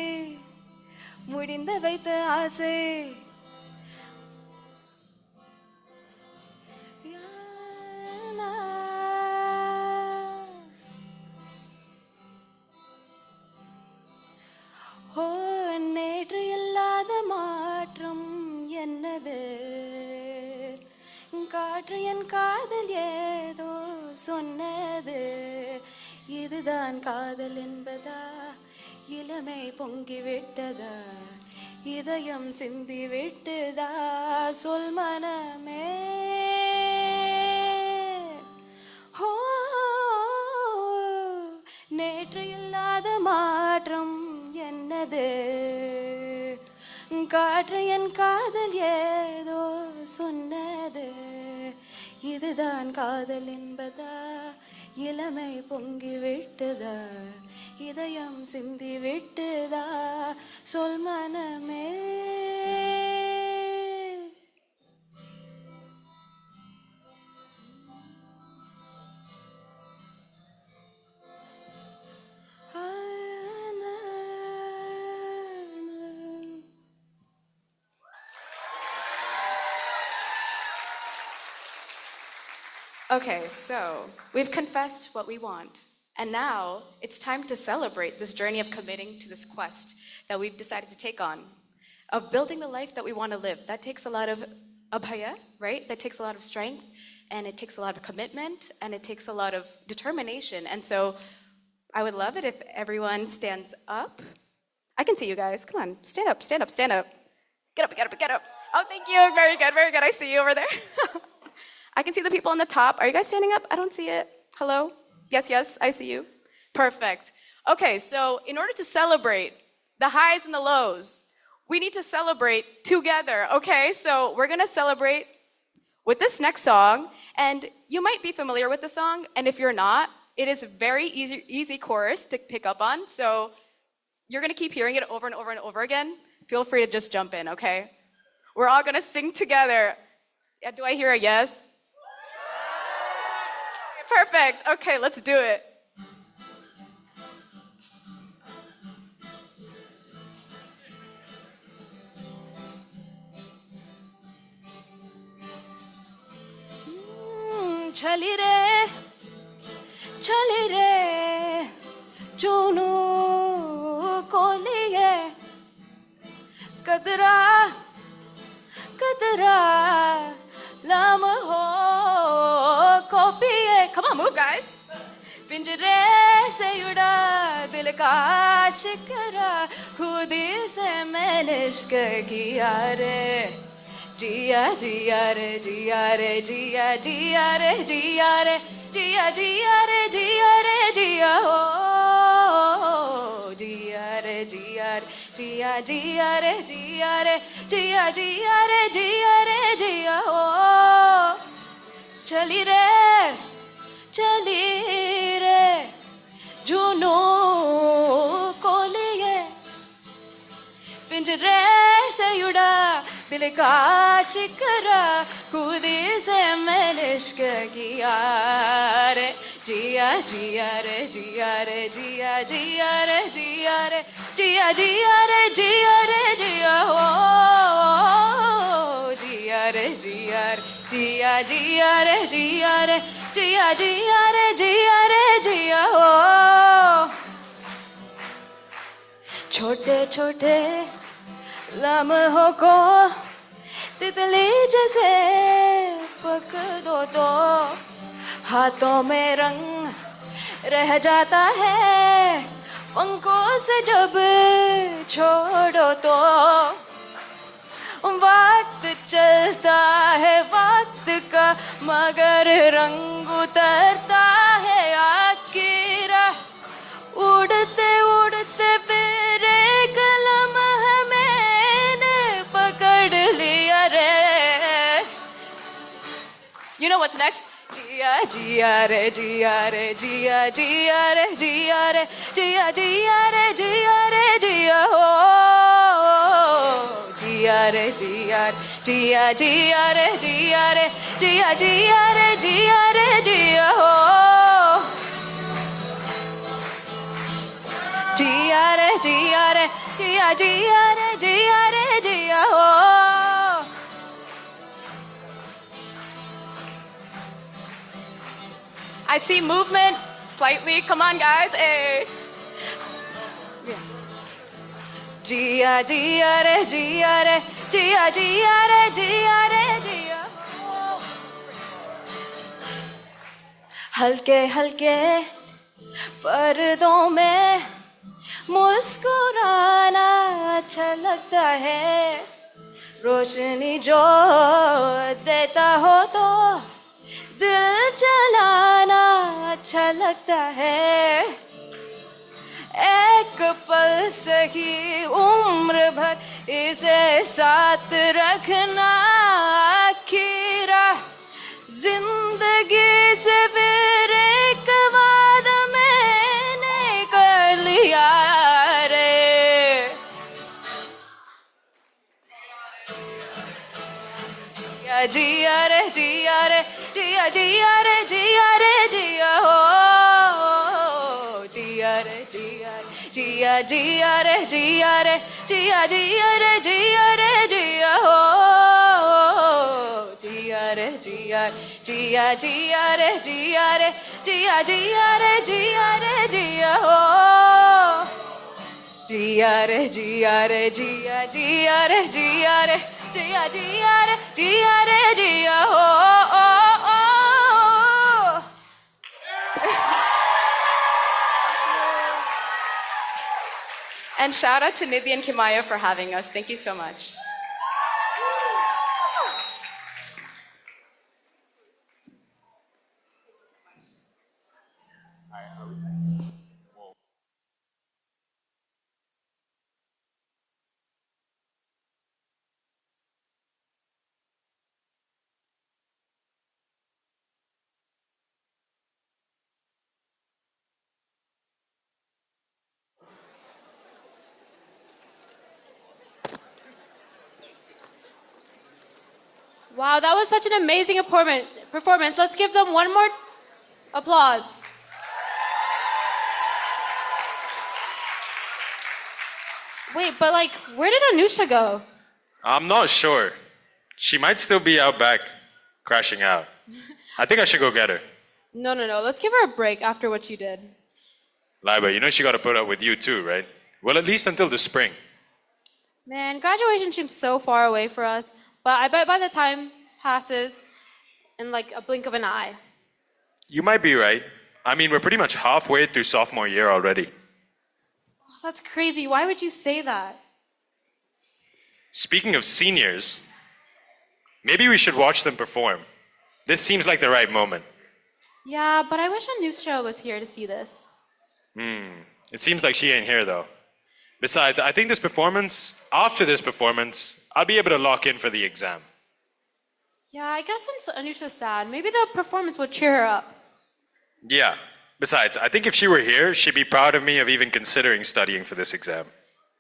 [SPEAKER 17] முடிந்த வைத்த ஆசை ஓ நேற்று இல்லாத மாற்றம் என்னது காற்று என் காதல் ஏதோ சொன்னது இதுதான் காதல் என்பதா இளமை பொங்கி விட்டதா இதயம் சிந்தி விட்டதா சொல் மனமே ஓ நேற்று இல்லாத மாற்றம் என்னது காற்று என் காதல் ஏதோ சொன்னது இதுதான் காதல் என்பதா இளமை பொங்கி விட்டதா இதயம் சிந்தி விட்டதா சொல் மனமே Okay, so we've confessed what we want. And now it's time to celebrate this journey of committing to this quest that we've decided to take on, of building the life that we want to live. That takes a lot of Abhaya, right? That takes a lot of strength, and it takes a lot of commitment, and it takes a lot of determination. And so I would love it if everyone stands up. I can see you guys. Come on, stand up, stand up, stand up. Get up, get up, get up. Oh, thank you. Very good, very good. I see you over there. I can see the people on the top. Are you guys standing up? I don't see it. Hello? Yes, yes, I see you. Perfect. Okay, so in order to celebrate the highs and the lows, we need to celebrate together, okay? So we're gonna celebrate with this next song, and you might be familiar with the song, and if you're not, it is a very easy chorus to pick up on, so you're gonna keep hearing it over and over and over again. Feel free to just jump in, okay? We're all gonna sing together. Do I hear a yes? Perfect. Okay, let's do it. Chali re, junu koliye, kadra, kadra, lam ho kopiye. Come on, move, guys. पिंजरे से उड़ा दिल का शिकरा खुद से मैंने इश्क किया रे जिया जिया रे जिया रे जिया जिया रे जिया रे जिया जिया रे जिया रे जिया हो जिया रे जिया जिया जिया रे जिया रे जिया जिया रे जिया रे जिया हो चली रे चली रे जुनू को लिए पिंजरे से उड़ा दिल का शिकरा खुदी से मैंने इश्क किया रे जिया जिया रे जिया रे जिया जिया रे जिया रे जिया जिया रे जिया रे जिया हो जिया रे जिया जिया जिया रे जिया रे जिया जिया रे जिया रे जिया हो छोटे छोटे लम्हों को तितली जैसे पक दो तो हाथों में रंग रह जाता है पंखों से जब छोड़ो तो वक्त चलता है वक्त का मगर रंग उतरता है आखिरा उड़ते उड़ते फिर एक लम्हा मैंने पकड़ लिया रे You know what's next? जिया जिया रे जिया रे जिया जिया रे जिया रे जिया जिया रे जिया रे जिया हो जिया रे जिया जिया जिया रे जिया रे जिया जिया रे जिया रे जिया हो जिया रे जिया रे जिया जिया रे जिया रे जिया हो I see movement slightly. Come on, guys. Hey. Jia jia re jia re jia jia re jia re jia. हल्के हल्के पर्दों में मुस्कुराना अच्छा लगता है रोशनी जो देता हो तो दिल जलाना अच्छा लगता है एक पल सही उम्र भर इसे साथ रखना आखिरा जिंदगी से फिर एक वादा मैंने कर लिया रे जिया रे जिया रे जिया जिया रे जिया रे जिया हो जिया रे जिया जिया जिया रे जिया रे जिया जिया रे जिया रे जिया हो जिया रे जिया जिया जिया रे जिया रे जिया जिया रे जिया रे जिया हो जिया रे जिया रे जिया जिया रे जिया रे जिया जिया रे जिया रे जिया हो And shout out to Nidhi and Kimaya for having us. Thank you so much.
[SPEAKER 19] Wow, that was such an amazing performance. Let's give them one more applause. Wait, but like, where did Anusha go?
[SPEAKER 20] I'm not sure. She might still be out back, crashing out. I think I should go get her.
[SPEAKER 19] No. Let's give her a break after what she did.
[SPEAKER 20] Liba, you know she got to put up with you too, right? Well, at least until the spring.
[SPEAKER 19] Man, graduation seems so far away for us, but I bet by the time passes in like a blink of an eye.
[SPEAKER 20] You might be right. I mean, we're pretty much halfway through sophomore year already.
[SPEAKER 19] Oh, that's crazy. Why would you say that?
[SPEAKER 20] Speaking of seniors, maybe we should watch them perform. This seems like the right moment.
[SPEAKER 19] Yeah, but I wish Anusha was here to see this.
[SPEAKER 20] It seems like she ain't here though. Besides, I think after this performance, I'll be able to lock in for the exam.
[SPEAKER 19] Yeah, I guess since Anusha's sad, maybe the performance will cheer her up.
[SPEAKER 20] Yeah. Besides, I think if she were here, she'd be proud of me of even considering studying for this exam.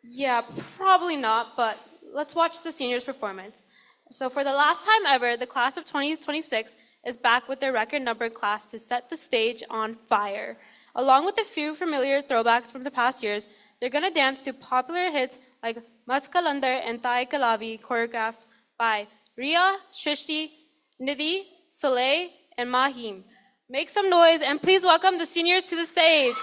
[SPEAKER 19] Yeah, probably not, but let's watch the seniors' performance. So for the last time ever, the class of 2026 is back with their record-numbered class to set the stage on fire. Along with a few familiar throwbacks from the past years, they're gonna dance to popular hits like Maskalandar and Thai Kalavi, choreographed by Ria, Shrishti, Nidhi, Soleil, and Mahim. Make some noise and please welcome the seniors to the stage.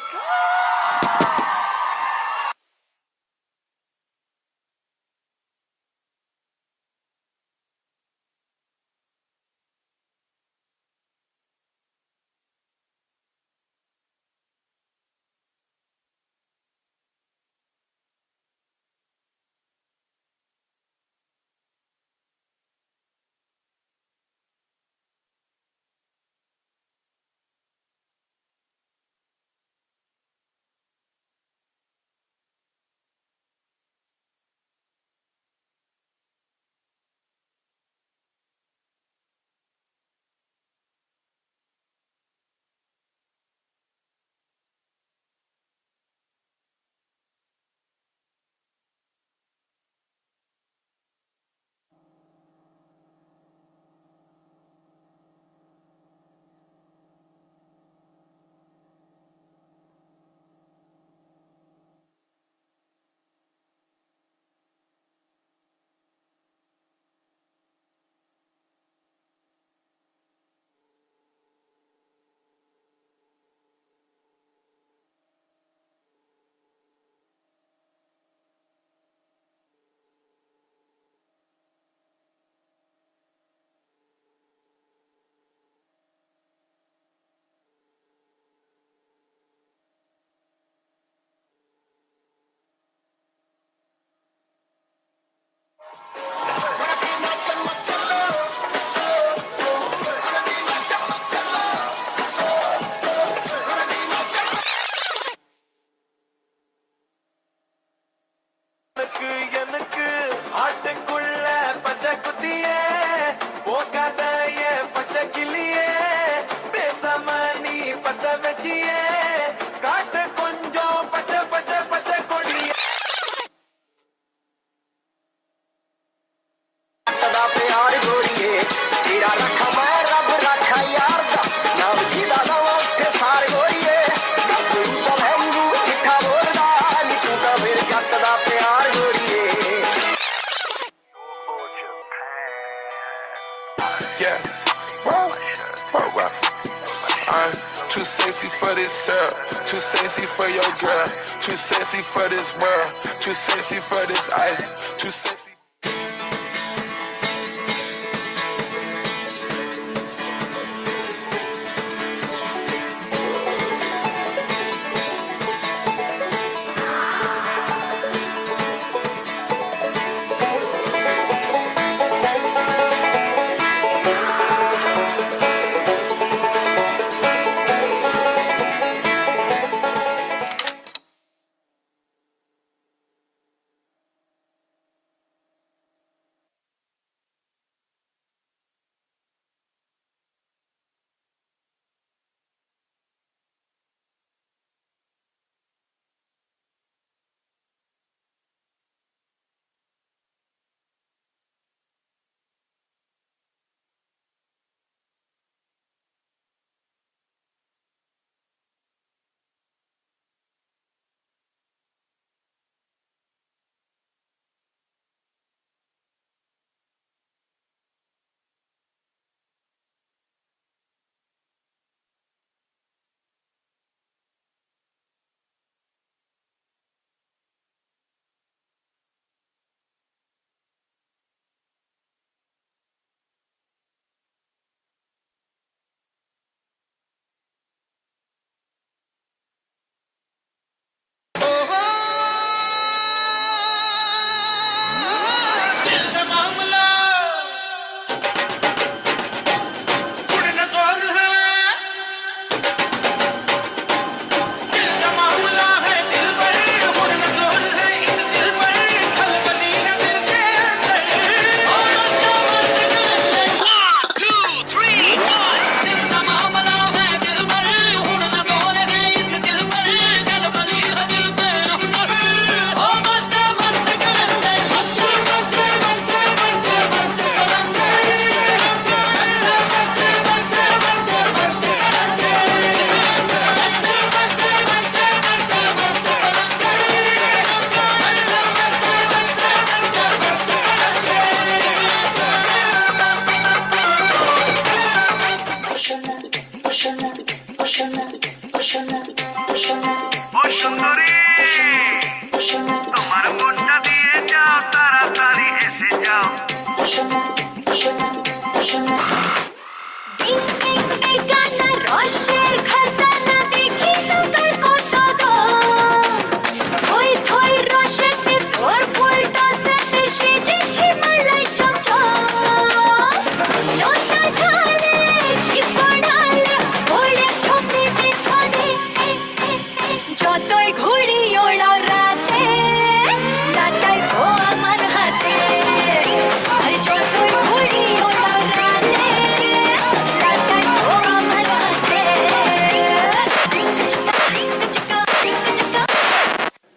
[SPEAKER 5] Too sexy for this girl, too sexy for your girl, too sexy for this world, too sexy for this ice, too sexy.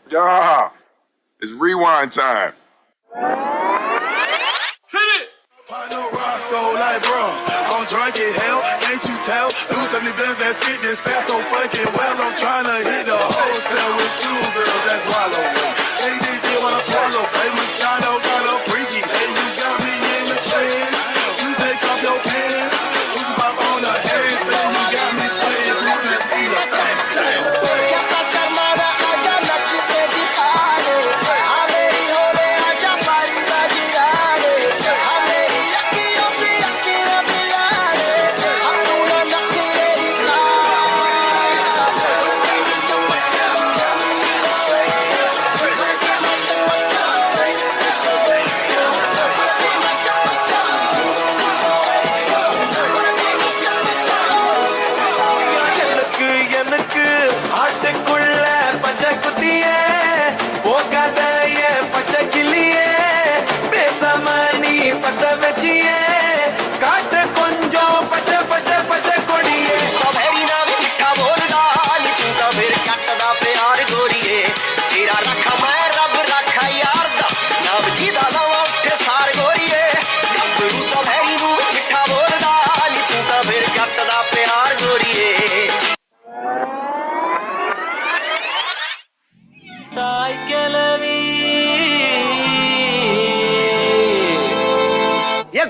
[SPEAKER 8] Yeah, it's rewind time.
[SPEAKER 2] Roscoe, like bro, I'm drunk as hell, can't you tell? Do 70 bills that fit this stat so fucking well. I'm trying to hit the hotel with two girls that swallow. Take this deal when I swallow. Hey, Moscato got a freaky. Hey, you got me in the trance. You take off your pants. Who's about on the handstand? You got me swaying. Please let's eat a thing.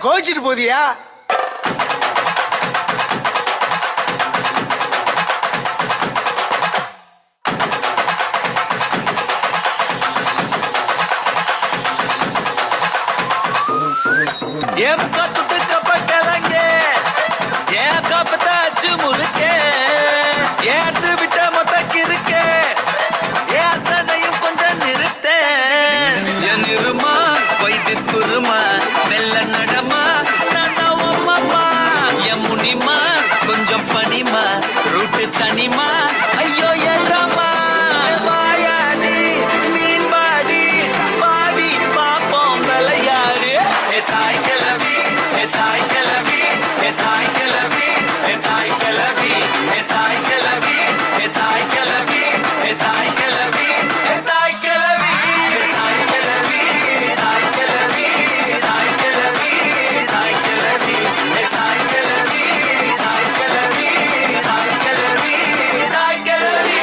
[SPEAKER 18] கோச்சிட்டு போதியா? ஏப்பா துட்டுக்க பட்டலங்க ஏக்கா பத்தாச்சு முறுக்கே ஏத்து விட்ட மொத்தக்கு இருக்கே ஏ அத்தனையும் கொஞ்சம் நிறுத்தேன் என் இருமா வைத்திஸ் குருமா மெல்ல நடமா நானா உம்மா என் முனிமா கொஞ்சம் பனிமா ரூட்டு தனிமா ஐயோ ஏறாமா வாயாடி மீன் பாடி பாடி பாப்போம் விளையாடு ஏ தாய் கிளவி ஏ தாய் கிளவி ஏ தாய் கிளவி ஏ தாய் கிளவி ஏ தாய் கிளவி ஏ தாய் கிளவி ஏ தாய் கிளவி ஏ தாய் கிளவி ஏ தாய் கிளவி ஏ தாய் கிளவி ஏ தாய் கிளவி ஏ தாய் கிளவி ஏ தாய் கிளவி ஏ தாய் கிளவி ஏ தாய் கிளவி ஏ தாய் கிளவி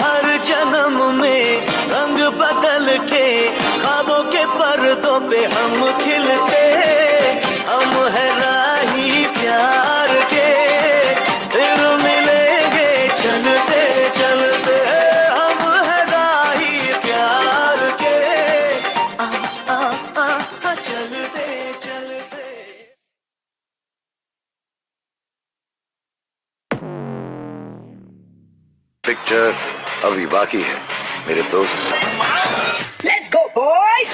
[SPEAKER 18] हर जन्म में रंग बदल के ख्वाबों के पर्दों पे हम खिलते हम है राही प्यार के फिर मिलेंगे चलते चलते हम है राही प्यार के चलते चलते
[SPEAKER 22] पिक्चर अभी बाकी है मेरे दोस्त
[SPEAKER 23] Let's go, boys!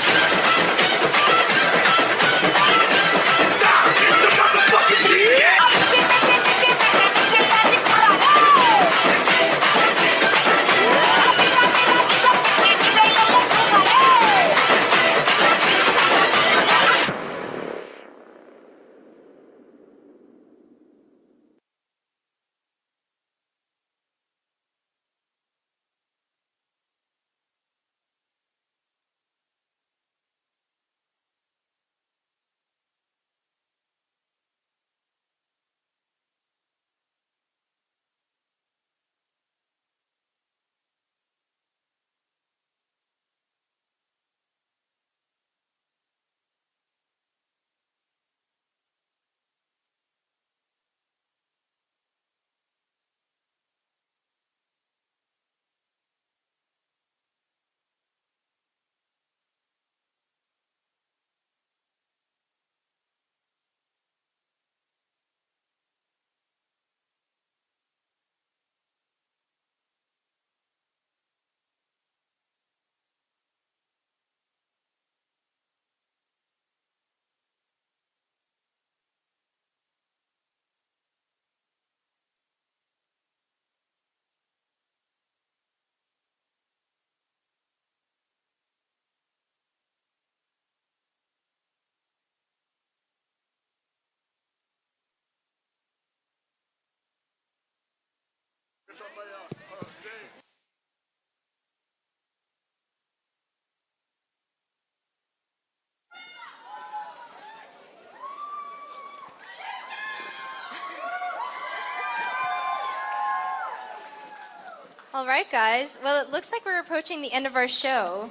[SPEAKER 21] All right, guys. Well, it looks like we're approaching the end of our show,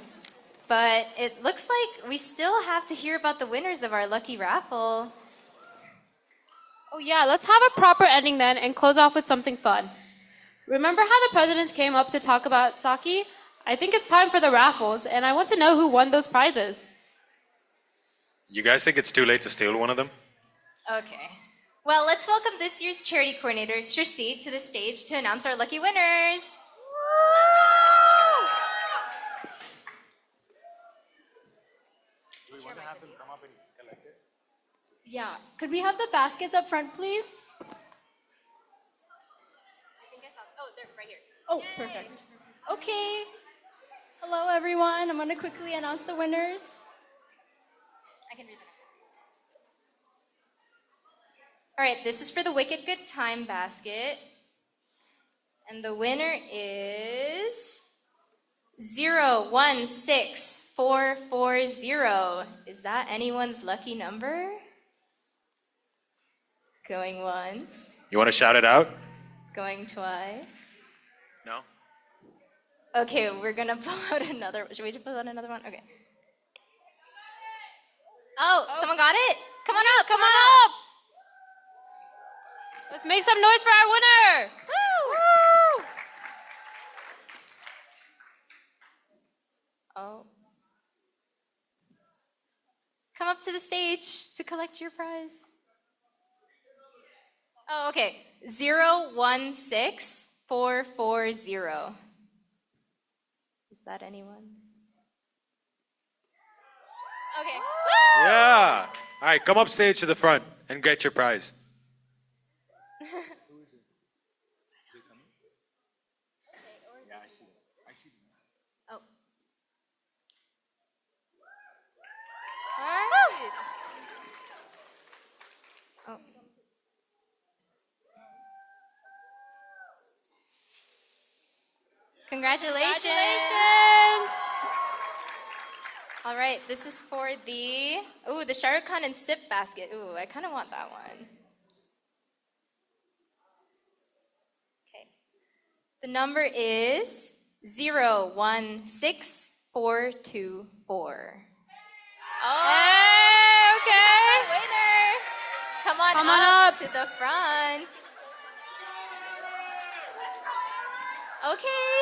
[SPEAKER 21] but it looks like we still have to hear about the winners of our lucky raffle.
[SPEAKER 19] Oh yeah, let's have a proper ending then and close off with something fun. Remember how the presidents came up to talk about sake? I think it's time for the raffles, and I want to know who won those prizes.
[SPEAKER 20] You guys think it's too late to steal one of them?
[SPEAKER 21] Okay. Well, let's welcome this year's charity coordinator, Shrishti, to the stage to announce our lucky winners.
[SPEAKER 20] Do we want to have them come up and collect it?
[SPEAKER 15] Yeah. Could we have the baskets up front, please?
[SPEAKER 21] I think I saw. Oh, they're right here.
[SPEAKER 15] Oh, perfect. Okay. Hello, everyone. I'm going to quickly announce the winners.
[SPEAKER 21] I can read them. All right, this is for the Wicked Good Time basket. And the winner is 016440. Is that anyone's lucky number? Going once.
[SPEAKER 20] You want to shout it out?
[SPEAKER 21] Going twice.
[SPEAKER 20] No?
[SPEAKER 21] Okay, we're gonna pull out another. Should we pull out another one? Okay. Oh, someone got it? Come on up, come on up.
[SPEAKER 19] Let's make some noise for our winner. Woo!
[SPEAKER 21] Oh. Come up to the stage to collect your prize. Oh, okay. 016440. Is that anyone's? Okay.
[SPEAKER 20] Yeah. All right, come up stage to the front and get your prize.
[SPEAKER 21] Oh.
[SPEAKER 19] All right.
[SPEAKER 21] Oh. Congratulations. All right, this is for the Shah Rukh Khan and Sip basket. Ooh, I kind of want that one. Okay. The number is 016424.
[SPEAKER 19] Hey, okay.
[SPEAKER 21] Winner. Come on up to the front. Okay.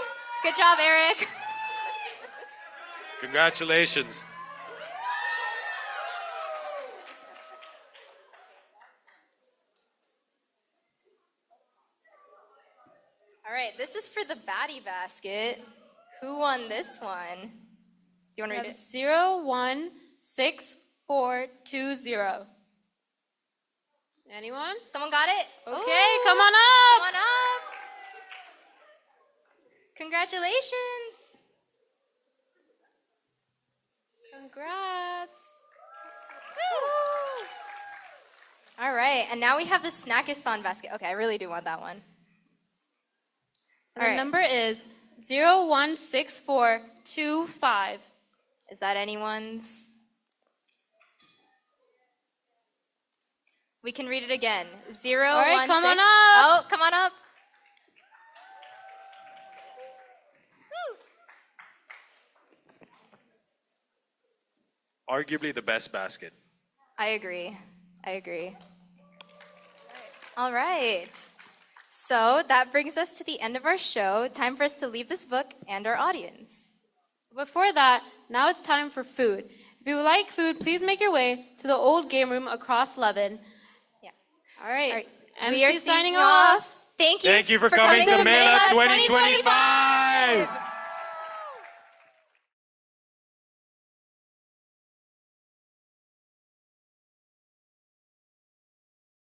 [SPEAKER 21] Good job, Eric.
[SPEAKER 20] Congratulations.
[SPEAKER 21] All right, this is for the baddie basket. Who won this one? Do you want to read it?
[SPEAKER 19] 016420. Anyone?
[SPEAKER 21] Someone got it?
[SPEAKER 19] Okay,
[SPEAKER 21] Ooh,
[SPEAKER 19] come on up.
[SPEAKER 21] Come on up. Congratulations.
[SPEAKER 19] Congrats.
[SPEAKER 21] Woo. All right, and now we have the Snackistan basket. Okay, I really do want that one.
[SPEAKER 19] And the number is 016425.
[SPEAKER 21] Is that anyone's? We can read it again. 016.
[SPEAKER 19] All right, come on up.
[SPEAKER 21] Oh, come on up.
[SPEAKER 20] Arguably the best basket.
[SPEAKER 21] I agree. All right. So that brings us to the end of our show. Time for us to leave this book and our audience.
[SPEAKER 19] Before that, now it's time for food. If you would like food, please make your way to the old game room across Levin.
[SPEAKER 21] Yeah.
[SPEAKER 19] All right.
[SPEAKER 21] We are
[SPEAKER 19] MC signing off.
[SPEAKER 21] Thank you.
[SPEAKER 20] Thank you for coming to Mela 2025.